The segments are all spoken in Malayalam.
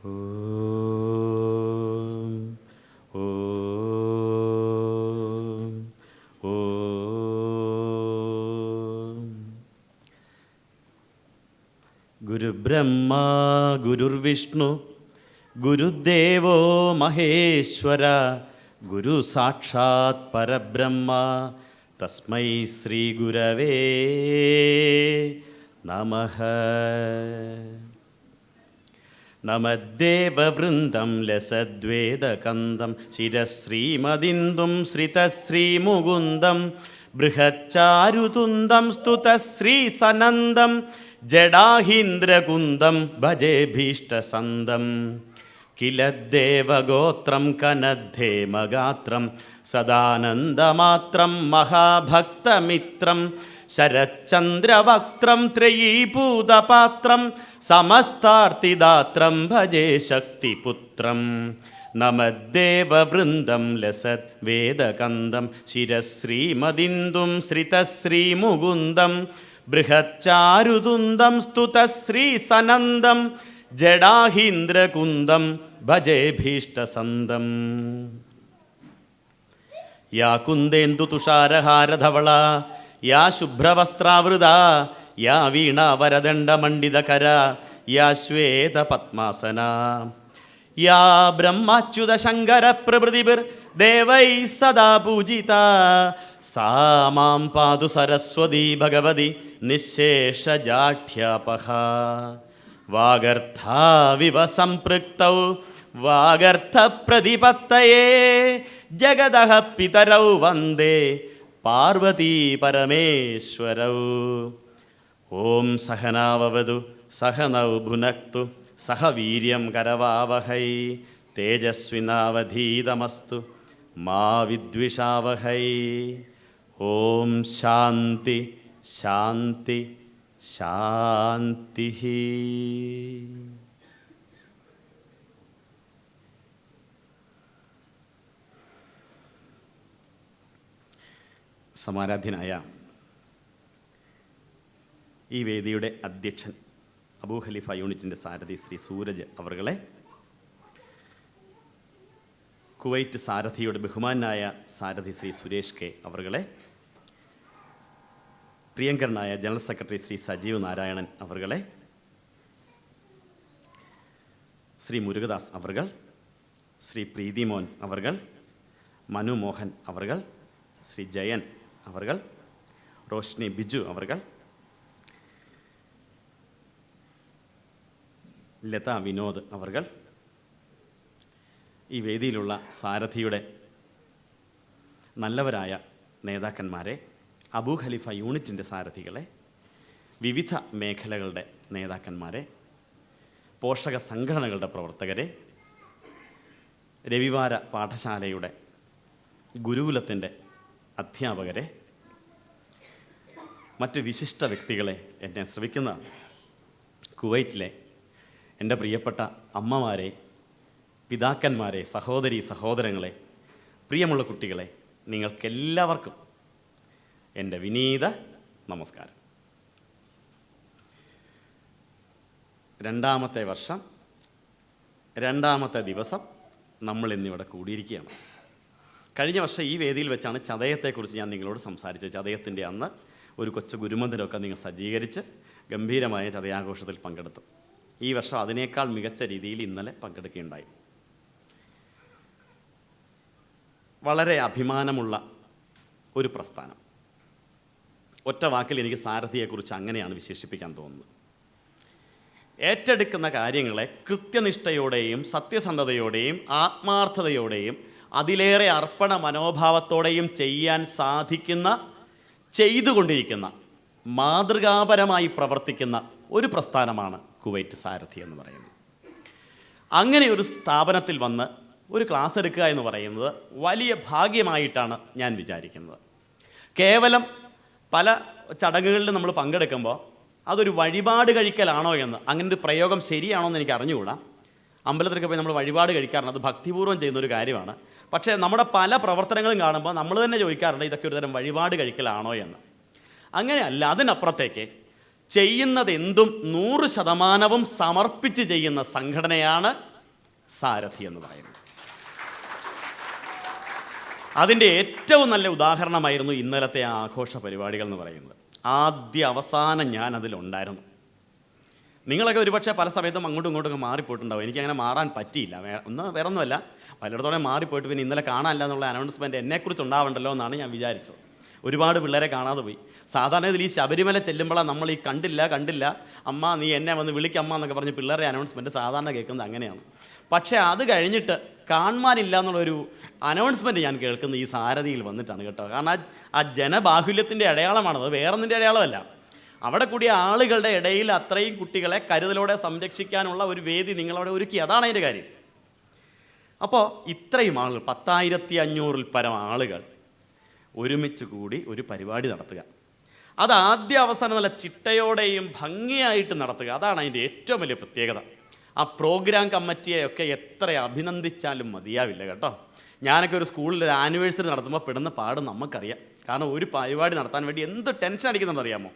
ഓം ഓം ഓം. ഗുരുബ്രഹ്മ ഗുരുർവിഷ്ണു ഗുരുദേവോ മഹേശ്വര ഗുരു സാക്ഷാത് പരബ്രഹ്മ തസ്മൈ ശ്രീ ഗുരവേ നമഃ. നമദ്ദേവവൃന്ദം ലസദ്വേദകന്ദം ശിരശ്രീമദിന്ദും ശ്രിതശ്രീമുകുന്ദം ബൃഹച്ചാരുതുന്ദം സ്തുതശ്രീസനന്ദം ജഡാഹീന്ദ്രകുന്ദം ഭജേഭീഷ്ടസന്ദം. കില ദേവഗോത്രം കനദ്ധേമഗാത്രം സദാനന്ദമാത്രം മഹാഭക്തമിത്രം ശരച്ചന്ദ്രവക്ത്രം ത്രയീഭൂതപാത്രം സമസ്താർത്തിദാത്രം ഭജേ ശക്തിപുത്രം. നമദ്ദേവവൃന്ദം ലസത് വേദകന്ദം ശിരശ്രീമദിന്ദും ശ്രിതശ്രീമുകുന്ദം ബൃഹച്ചാരുതുന്ദം സ്തുതശ്രീസനന്ദം ജഡാഹീന്ദ്രകുന്ദം ഭജേഭീഷ്ടസന്ദം. യാ കുന്ദേന്ദു തുഷാരഹാരധവള യാ ശുഭ്രവസ്ത്രാവൃത യാ വീണാവരദണ്ഡമണ്ഡിതകര യാ ശ്വേതപത്മാസന യാ ബ്രഹ്മാച്യുതശങ്കരപ്രഭൃതിഭിർ ദേവൈ സദാ പൂജിത സാ മാം പാതു സരസ്വതി ഭഗവതി നിശേഷജാഠ്യാപഹ. വാഗർത്ഥാവിവ സംപൃക്തൗ വാഗർത്ഥപ്രതിപത്തയേ ജഗദഃ പിതരൗ വന്ദേ പാർവതീ പരമേശ്വരൗ. ഓം സഹനാവവതു സഹനൗ ഭുനക്തു സഹ വീര്യം കരവാവഹൈ തേജസ്വിനാവധീതമസ്തു മാ വിദ്വിഷാവഹൈ. ഓം ശാന്തി ശാന്തി ശാന്തി. സമാരാധ്യനായ ഈ വേദിയുടെ അധ്യക്ഷൻ അബൂ ഖലീഫ യൂണിറ്റിൻ്റെ സാരഥി ശ്രീ സൂരജ് അവർകളെ, കുവൈറ്റ് സാരഥിയുടെ ബഹുമാനായ സാരഥി ശ്രീ സുരേഷ് കെ അവർകളെ, പ്രിയങ്കരനായ ജനറൽ സെക്രട്ടറി ശ്രീ സജീവ് നാരായണൻ അവർകളെ, ശ്രീ മുരുകദാസ് അവർകൾ, ശ്രീ പ്രീതിമോൻ അവർകൾ, മനു മോഹൻ അവർകൾ, ശ്രീ ജയൻ അവർകൾ, റോഷ്നി ബിജു അവർകൾ, ലത വിനോദ് അവർകൾ, ഈ വേദിയിലുള്ള സാരഥിയുടെ നല്ലവരായ നേതാക്കന്മാരെ, അബൂ ഖലീഫ യൂണിറ്റിൻ്റെ സാരഥികളെ, വിവിധ മേഖലകളുടെ നേതാക്കന്മാരെ, പോഷക സംഘടനകളുടെ പ്രവർത്തകരെ, രവിവാര പാഠശാലയുടെ ഗുരുകുലത്തിൻ്റെ അധ്യാപകരെ, മറ്റ് വിശിഷ്ട വ്യക്തികളെ, എന്നെ ശ്രവിക്കുന്ന കുവൈറ്റിലെ എൻ്റെ പ്രിയപ്പെട്ട അമ്മമാരെ, പിതാക്കന്മാരെ, സഹോദരീ സഹോദരങ്ങളെ, പ്രിയമുള്ള കുട്ടികളെ, നിങ്ങൾക്കെല്ലാവർക്കും എൻ്റെ വിനീത നമസ്കാരം. രണ്ടാമത്തെ വർഷം, രണ്ടാമത്തെ ദിവസം നമ്മൾ ഇന്നിവിടെ കൂടിയിരിക്കുകയാണ്. കഴിഞ്ഞ വർഷം ഈ വേദിയിൽ വെച്ചാണ് ചതയത്തെക്കുറിച്ച് ഞാൻ നിങ്ങളോട് സംസാരിച്ചത്. ചതയത്തിൻ്റെ അന്ന് ഒരു കൊച്ചു ഗുരുമന്ദിരമൊക്കെ നിങ്ങൾ സജ്ജീകരിച്ച് ഗംഭീരമായ ചതയാഘോഷത്തിൽ പങ്കെടുത്തു. ഈ വർഷം അതിനേക്കാൾ മികച്ച രീതിയിൽ ഇന്നലെ പങ്കെടുക്കുകയുണ്ടായി. വളരെ അഭിമാനമുള്ള ഒരു പ്രസ്ഥാനം. ഒറ്റ വാക്കിൽ എനിക്ക് സാരഥിയെക്കുറിച്ച് അങ്ങനെയാണ് വിശേഷിപ്പിക്കാൻ തോന്നുന്നത്. ഏറ്റെടുക്കുന്ന കാര്യങ്ങളെ കൃത്യനിഷ്ഠയോടെയും സത്യസന്ധതയോടെയും ആത്മാർത്ഥതയോടെയും അതിലേറെ അർപ്പണ മനോഭാവത്തോടെയും ചെയ്യാൻ സാധിക്കുന്ന, ചെയ്തുകൊണ്ടിരിക്കുന്ന, മാതൃകാപരമായി പ്രവർത്തിക്കുന്ന ഒരു പ്രസ്ഥാനമാണ് കുവൈറ്റ് സാരഥി എന്ന് പറയുന്നത്. അങ്ങനെ ഒരു സ്ഥാപനത്തിൽ വന്ന് ഒരു ക്ലാസ് എടുക്കുക എന്ന് പറയുന്നത് വലിയ ഭാഗ്യമായിട്ടാണ് ഞാൻ വിചാരിക്കുന്നത്. കേവലം പല ചടങ്ങുകളിൽ നമ്മൾ പങ്കെടുക്കുമ്പോൾ അതൊരു വഴിപാട് കഴിക്കലാണോ എന്ന്, അങ്ങനെ ഒരു പ്രയോഗം ശരിയാണോ എന്ന് എനിക്ക് അറിഞ്ഞുകൂടാ. അമ്പലത്തിലൊക്കെ പോയി നമ്മൾ വഴിപാട് കഴിക്കാറുണ്ട്, അത് ഭക്തിപൂർവ്വം ചെയ്യുന്നൊരു കാര്യമാണ്. പക്ഷേ നമ്മുടെ പല പ്രവർത്തനങ്ങളും കാണുമ്പോൾ നമ്മൾ തന്നെ ചോദിക്കാറുണ്ട്, ഇതൊക്കെ ഒരു തരം വഴിപാട് കഴിക്കലാണോ എന്ന്. അങ്ങനെയല്ല, അതിനപ്പുറത്തേക്ക് ചെയ്യുന്നതെന്തും 100% സമർപ്പിച്ച് ചെയ്യുന്ന സംഘടനയാണ് സാരഥി എന്ന് പറയുന്നത്. അതിൻ്റെ ഏറ്റവും നല്ല ഉദാഹരണമായിരുന്നു ഇന്നലത്തെ ആഘോഷ പരിപാടികൾ എന്ന് പറയുന്നത്. ആദ്യ അവസാനം ഞാൻ അതിലുണ്ടായിരുന്നു. നിങ്ങളൊക്കെ ഒരുപക്ഷെ പല സമയത്തും അങ്ങോട്ടും ഇങ്ങോട്ടും മാറിപ്പോയിട്ടുണ്ടാവും. എനിക്കങ്ങനെ മാറാൻ പറ്റിയില്ല. വേറെ ഒന്നുമല്ല, പലയിടത്തോടെ മാറിപ്പോയിട്ട് പിന്നെ ഇന്നലെ കാണാനില്ല എന്നുള്ള അനൗൺസ്മെൻറ്റ് എന്നെക്കുറിച്ച് ഉണ്ടാവണ്ടല്ലോ എന്നാണ് ഞാൻ വിചാരിച്ചത്. ഒരുപാട് പിള്ളേരെ കാണാതെ പോയി. സാധാരണ ഇതിൽ ഈ ശബരിമല ചെല്ലുമ്പോഴാണ് നമ്മൾ ഈ കണ്ടില്ല അമ്മ നീ എന്നെ വന്ന് വിളിക്കമ്മ എന്നൊക്കെ പറഞ്ഞ് പിള്ളേരുടെ അനൗൺസ്മെൻറ്റ് സാധാരണ കേൾക്കുന്നത് അങ്ങനെയാണ്. പക്ഷേ അത് കഴിഞ്ഞിട്ട് കാണുവാനില്ല എന്നുള്ളൊരു അനൗൺസ്മെൻറ്റ് ഞാൻ കേൾക്കുന്നത് ഈ സാരഥിയിൽ വന്നിട്ടാണ് കേട്ടോ. കാരണം ആ ജനബാഹുല്യത്തിൻ്റെ അടയാളമാണത്, വേറൊന്നിൻ്റെ അടയാളമല്ല. അവിടെ കൂടിയ ആളുകളുടെ ഇടയിൽ അത്രയും കുട്ടികളെ കരുതലോടെ സംരക്ഷിക്കാനുള്ള ഒരു വേദി നിങ്ങളവിടെ ഒരുക്കി. അതാണ് അതിൻ്റെ കാര്യം. അപ്പോൾ ഇത്രയും ആളുകൾ 10,500-ൽ പരം ആളുകൾ ഒരുമിച്ച് കൂടി ഒരു പരിപാടി നടത്തുക, അത് ആദ്യ അവസാനം നല്ല ചിട്ടയോടെയും ഭംഗിയായിട്ട് നടത്തുക, അതാണ് അതിൻ്റെ ഏറ്റവും വലിയ പ്രത്യേകത. ആ പ്രോഗ്രാം കമ്മിറ്റിയെയൊക്കെ എത്ര അഭിനന്ദിച്ചാലും മതിയാവില്ല കേട്ടോ. ഞാനൊക്കെ ഒരു സ്കൂളിൽ ഒരു ആനിവേഴ്സറി നടത്തുമ്പോൾ പെടുന്ന പാട് നമുക്കറിയാം. കാരണം ഒരു പരിപാടി നടത്താൻ വേണ്ടി എന്ത് ടെൻഷൻ അടിക്കുന്നുണ്ടെന്ന് അറിയാമോ.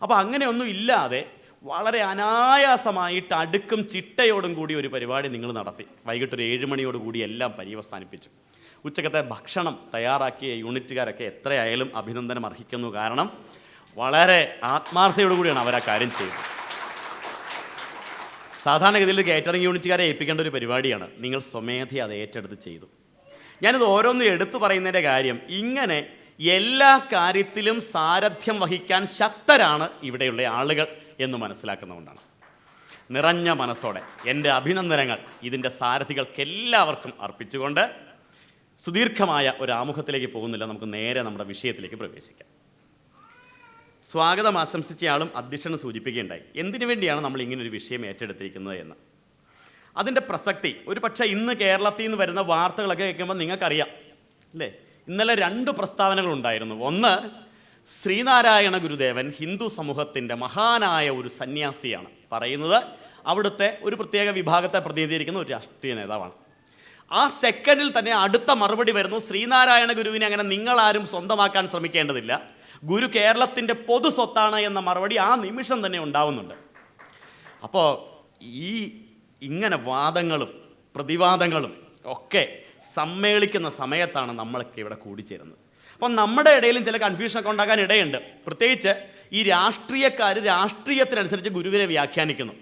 അപ്പോൾ അങ്ങനെയൊന്നും ഇല്ലാതെ വളരെ അനായാസമായിട്ട് അടുക്കും ചിട്ടയോടും കൂടി ഒരു പരിപാടി നിങ്ങൾ നടത്തി. വൈകിട്ടൊരു 7 മണിയോടുകൂടി എല്ലാം പര്യവസാനിപ്പിച്ചു. ഉച്ചക്കത്തെ ഭക്ഷണം തയ്യാറാക്കിയ യൂണിറ്റുകാരൊക്കെ എത്രയായാലും അഭിനന്ദനം അർഹിക്കുന്നു. കാരണം വളരെ ആത്മാർത്ഥതയോടുകൂടിയാണ് അവർ ആ കാര്യം ചെയ്തത്. സാധാരണഗതിയിൽ കേറ്ററിംഗ് യൂണിറ്റുകാരെ ഏൽപ്പിക്കേണ്ട ഒരു പരിപാടിയാണ്. നിങ്ങൾ സ്വമേധി അത് ഏറ്റെടുത്ത് ചെയ്തു. ഞാനിത് ഓരോന്നും എടുത്തു പറയുന്നതിൻ്റെ കാര്യം, ഇങ്ങനെ എല്ലാ കാര്യത്തിലും സാരഥ്യം വഹിക്കാൻ ശക്തരാണ് ഇവിടെയുള്ള ആളുകൾ എന്ന് മനസ്സിലാക്കുന്നതുകൊണ്ടാണ്. നിറഞ്ഞ മനസ്സോടെ എൻ്റെ അഭിനന്ദനങ്ങൾ ഇതിൻ്റെ സാരഥികൾക്കെല്ലാവർക്കും അർപ്പിച്ചുകൊണ്ട് സുദീർഘമായ ഒരു ആമുഖത്തിലേക്ക് പോകുന്നില്ല, നമുക്ക് നേരെ നമ്മുടെ വിഷയത്തിലേക്ക് പ്രവേശിക്കാം. സ്വാഗതം ആശംസിച്ചയാളും അധ്യക്ഷനും സൂചിപ്പിക്കുകയുണ്ടായി എന്തിനു വേണ്ടിയാണ് നമ്മൾ ഇങ്ങനൊരു വിഷയം ഏറ്റെടുത്തിരിക്കുന്നത് എന്ന്. അതിൻ്റെ പ്രസക്തി ഒരു പക്ഷേ ഇന്ന് കേരളത്തിൽ നിന്ന് വരുന്ന വാർത്തകളൊക്കെ കേൾക്കുമ്പോൾ നിങ്ങൾക്കറിയാം അല്ലേ. ഇന്നലെ 2 പ്രസ്താവനകളുണ്ടായിരുന്നു. ഒന്ന്, ശ്രീനാരായണ ഗുരുദേവൻ ഹിന്ദു സമൂഹത്തിൻ്റെ മഹാനായ ഒരു സന്യാസിയാണ്, പറയുന്നത് അവിടുത്തെ ഒരു പ്രത്യേക വിഭാഗത്തെ പ്രതിനിധീകരിക്കുന്ന ഒരു രാഷ്ട്രീയ നേതാവാണ്. ആ സെക്കൻഡിൽ തന്നെ അടുത്ത മറുപടി വരുന്നു, ശ്രീനാരായണ ഗുരുവിനെ അങ്ങനെ നിങ്ങളാരും സ്വന്തമാക്കാൻ ശ്രമിക്കേണ്ടതില്ല, ഗുരു കേരളത്തിൻ്റെ പൊതു സ്വത്താണ് എന്ന മറുപടി ആ നിമിഷം തന്നെ ഉണ്ടാവുന്നുണ്ട്. അപ്പോൾ ഇങ്ങനെ വാദങ്ങളും പ്രതിവാദങ്ങളും ഒക്കെ സമ്മേളിക്കുന്ന സമയത്താണ് നമ്മളൊക്കെ ഇവിടെ കൂടിച്ചേരുന്നത്. അപ്പം നമ്മുടെ ഇടയിലും ചില കൺഫ്യൂഷനൊക്കെ ഉണ്ടാകാൻ ഇടയുണ്ട്. പ്രത്യേകിച്ച് ഈ രാഷ്ട്രീയക്കാർ രാഷ്ട്രീയത്തിനനുസരിച്ച് ഗുരുവിനെ വ്യാഖ്യാനിക്കുന്നു.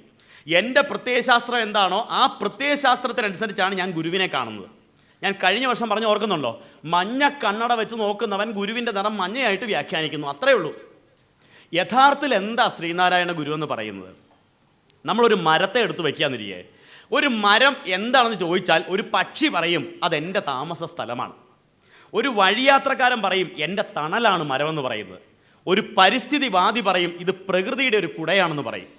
എൻ്റെ പ്രത്യയശാസ്ത്രം എന്താണോ ആ പ്രത്യയശാസ്ത്രത്തിനനുസരിച്ചാണ് ഞാൻ ഗുരുവിനെ കാണുന്നത്. ഞാൻ കഴിഞ്ഞ വർഷം പറഞ്ഞ് ഓർക്കുന്നുണ്ടോ, മഞ്ഞ കണ്ണട വെച്ച് നോക്കുന്നവൻ ഗുരുവിൻ്റെ നിറം മഞ്ഞയായിട്ട് വ്യാഖ്യാനിക്കുന്നു, അത്രയേ ഉള്ളൂ. യഥാർത്ഥത്തിൽ എന്താ ശ്രീനാരായണ ഗുരു എന്ന് പറയുന്നത്? നമ്മളൊരു മരത്തെ എടുത്ത് വയ്ക്കാന്നിരിക്കേ, ഒരു മരം എന്താണെന്ന് ചോദിച്ചാൽ ഒരു പക്ഷി പറയും അതെൻ്റെ താമസ സ്ഥലമാണ്. ഒരു വഴിയാത്രക്കാരൻ പറയും എൻ്റെ തണലാണ് മരമെന്ന് പറയുന്നത്. ഒരു പരിസ്ഥിതിവാദി പറയും ഇത് പ്രകൃതിയുടെ ഒരു കുടയാണെന്ന് പറയും.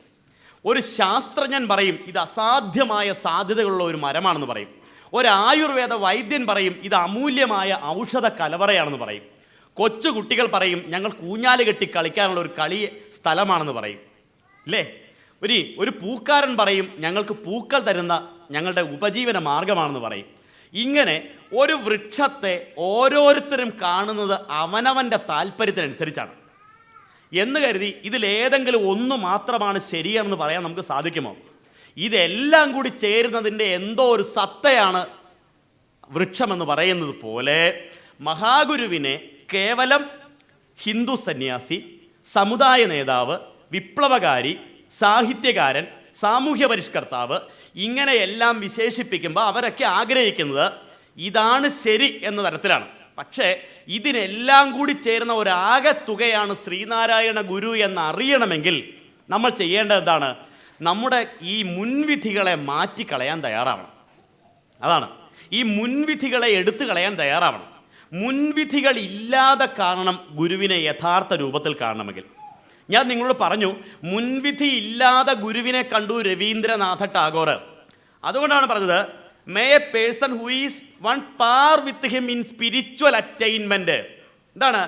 ഒരു ശാസ്ത്രജ്ഞൻ പറയും ഇത് അസാധ്യമായ സാധ്യതകളുള്ള ഒരു മരമാണെന്ന് പറയും. ഒരു ആയുർവേദ വൈദ്യൻ പറയും ഇത് അമൂല്യമായ ഔഷധ കലവറയാണെന്ന് പറയും. കൊച്ചു കുട്ടികൾ പറയും ഞങ്ങൾ ഊഞ്ഞാല് കെട്ടി കളിക്കാനുള്ള ഒരു കളി സ്ഥലമാണെന്ന് പറയും അല്ലേ. ഒരു പൂക്കാരൻ പറയും ഞങ്ങൾക്ക് പൂക്കൾ തരുന്ന ഞങ്ങളുടെ ഉപജീവന മാർഗമാണെന്ന് പറയും. ഇങ്ങനെ ഒരു വൃക്ഷത്തെ ഓരോരുത്തരും കാണുന്നത് അവനവൻ്റെ താല്പര്യത്തിനനുസരിച്ചാണ് എന്ന് കരുതി ഇതിലേതെങ്കിലും ഒന്ന് മാത്രമാണ് ശരിയാണെന്ന് പറയാൻ നമുക്ക് സാധിക്കുമോ? ഇതെല്ലാം കൂടി ചേരുന്നതിൻ്റെ എന്തോ ഒരു സത്തയാണ് വൃക്ഷമെന്ന് പറയുന്നത് പോലെ മഹാഗുരുവിനെ കേവലം ഹിന്ദു സന്യാസി, സമുദായ നേതാവ്, വിപ്ലവകാരി, സാഹിത്യകാരൻ, സാമൂഹ്യ പരിഷ്കർത്താവ് ഇങ്ങനെയെല്ലാം വിശേഷിപ്പിക്കുമ്പോൾ അവരൊക്കെ ആഗ്രഹിക്കുന്നത് ഇതാണ് ശരി എന്ന തരത്തിലാണ്. പക്ഷേ ഇതിനെല്ലാം കൂടി ചേരുന്ന ഒരാകെ തുകയാണ് ശ്രീനാരായണ ഗുരു എന്നറിയണമെങ്കിൽ നമ്മൾ ചെയ്യേണ്ടത് എന്താണ്? നമ്മുടെ ഈ മുൻവിധികളെ മാറ്റിക്കളയാൻ തയ്യാറാവണം. അതാണ്, ഈ മുൻവിധികളെ എടുത്തു കളയാൻ തയ്യാറാവണം. മുൻവിധികൾ ഇല്ലാതെ കാണണം ഗുരുവിനെ യഥാർത്ഥ രൂപത്തിൽ കാണണമെങ്കിൽ. ഞാൻ നിങ്ങളോട് പറഞ്ഞു, മുൻവിധി ഇല്ലാതെ ഗുരുവിനെ കണ്ടു രവീന്ദ്രനാഥ ടാഗോർ. അതുകൊണ്ടാണ് പറഞ്ഞത് may a person who is one par with him in spiritual attainment. എന്താണ്?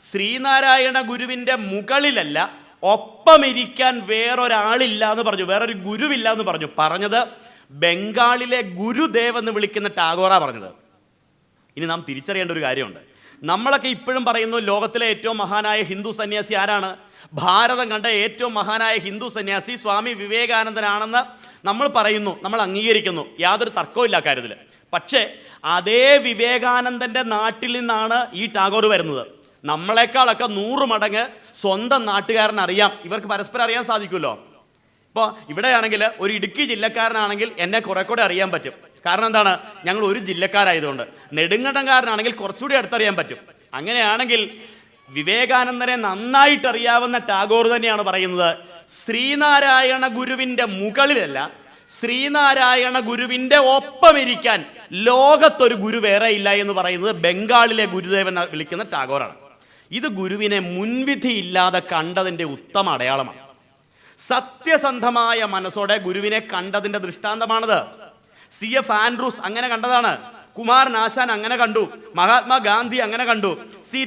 ശ്രീനാരായണ ഗുരുവിൻ്റെ മുകളിലല്ല, ഒപ്പമിരിക്കാൻ വേറൊരാളില്ല എന്ന് പറഞ്ഞു, വേറൊരു ഗുരുവില്ല എന്ന് പറഞ്ഞു. പറഞ്ഞത് ബംഗാളിലെ ഗുരുദേവ് എന്ന് വിളിക്കുന്ന ടാഗോറാ പറഞ്ഞത്. ഇനി നാം തിരിച്ചറിയേണ്ട ഒരു കാര്യമുണ്ട്. നമ്മളൊക്കെ ഇപ്പോഴും പറയുന്നു ലോകത്തിലെ ഏറ്റവും മഹാനായ ഹിന്ദു സന്യാസി ആരാണ്? ഭാരതം കണ്ട ഏറ്റവും മഹാനായ ഹിന്ദു സന്യാസി സ്വാമി വിവേകാനന്ദനാണെന്ന് നമ്മൾ പറയുന്നു, നമ്മൾ അംഗീകരിക്കുന്നു, യാതൊരു തർക്കവും ഇല്ല കാര്യത്തിൽ. പക്ഷേ അതേ വിവേകാനന്ദൻ്റെ നാട്ടിൽ നിന്നാണ് ഈ ടാഗോർ വരുന്നത്. നമ്മളെക്കാളൊക്കെ 100 മടങ്ങ് സ്വന്തം നാട്ടുകാരനറിയാം, ഇവർക്ക് പരസ്പരം അറിയാൻ സാധിക്കുമല്ലോ. ഇപ്പോൾ ഇവിടെയാണെങ്കിൽ ഒരു ഇടുക്കി ജില്ലക്കാരനാണെങ്കിൽ എന്നെ കുറെ കൂടെ അറിയാൻ പറ്റും. കാരണം എന്താണ്? ഞങ്ങൾ ഒരു ജില്ലക്കാരായതുകൊണ്ട്. നെടുങ്കണ്ടംകാരനാണെങ്കിൽ കുറച്ചുകൂടി അടുത്തറിയാൻ പറ്റും. അങ്ങനെയാണെങ്കിൽ വിവേകാനന്ദനെ നന്നായിട്ട് അറിയാവുന്ന ടാഗോർ തന്നെയാണ് പറയുന്നത്, ശ്രീനാരായണ ഗുരുവിൻ്റെ മുകളിലല്ല, ശ്രീനാരായണ ഗുരുവിൻ്റെ ഒപ്പമിരിക്കാൻ ലോകത്തൊരു ഗുരു വേറെ ഇല്ല എന്ന് പറയുന്നത് ബംഗാളിലെ ഗുരുദേവൻ വിളിക്കുന്ന ടാഗോറാണ്. ഇത് ഗുരുവിനെ മുൻവിധിയില്ലാതെ കണ്ടതിൻ്റെ ഉത്തമ അടയാളമാണ്. സത്യസന്ധമായ മനസ്സോടെ ഗുരുവിനെ കണ്ടതിൻ്റെ ദൃഷ്ടാന്തമാണത്. CF ആൻഡ്രൂസ് അങ്ങനെ കണ്ടതാണ്, കുമാരൻ ആശാൻ അങ്ങനെ കണ്ടു, മഹാത്മാഗാന്ധി അങ്ങനെ കണ്ടു,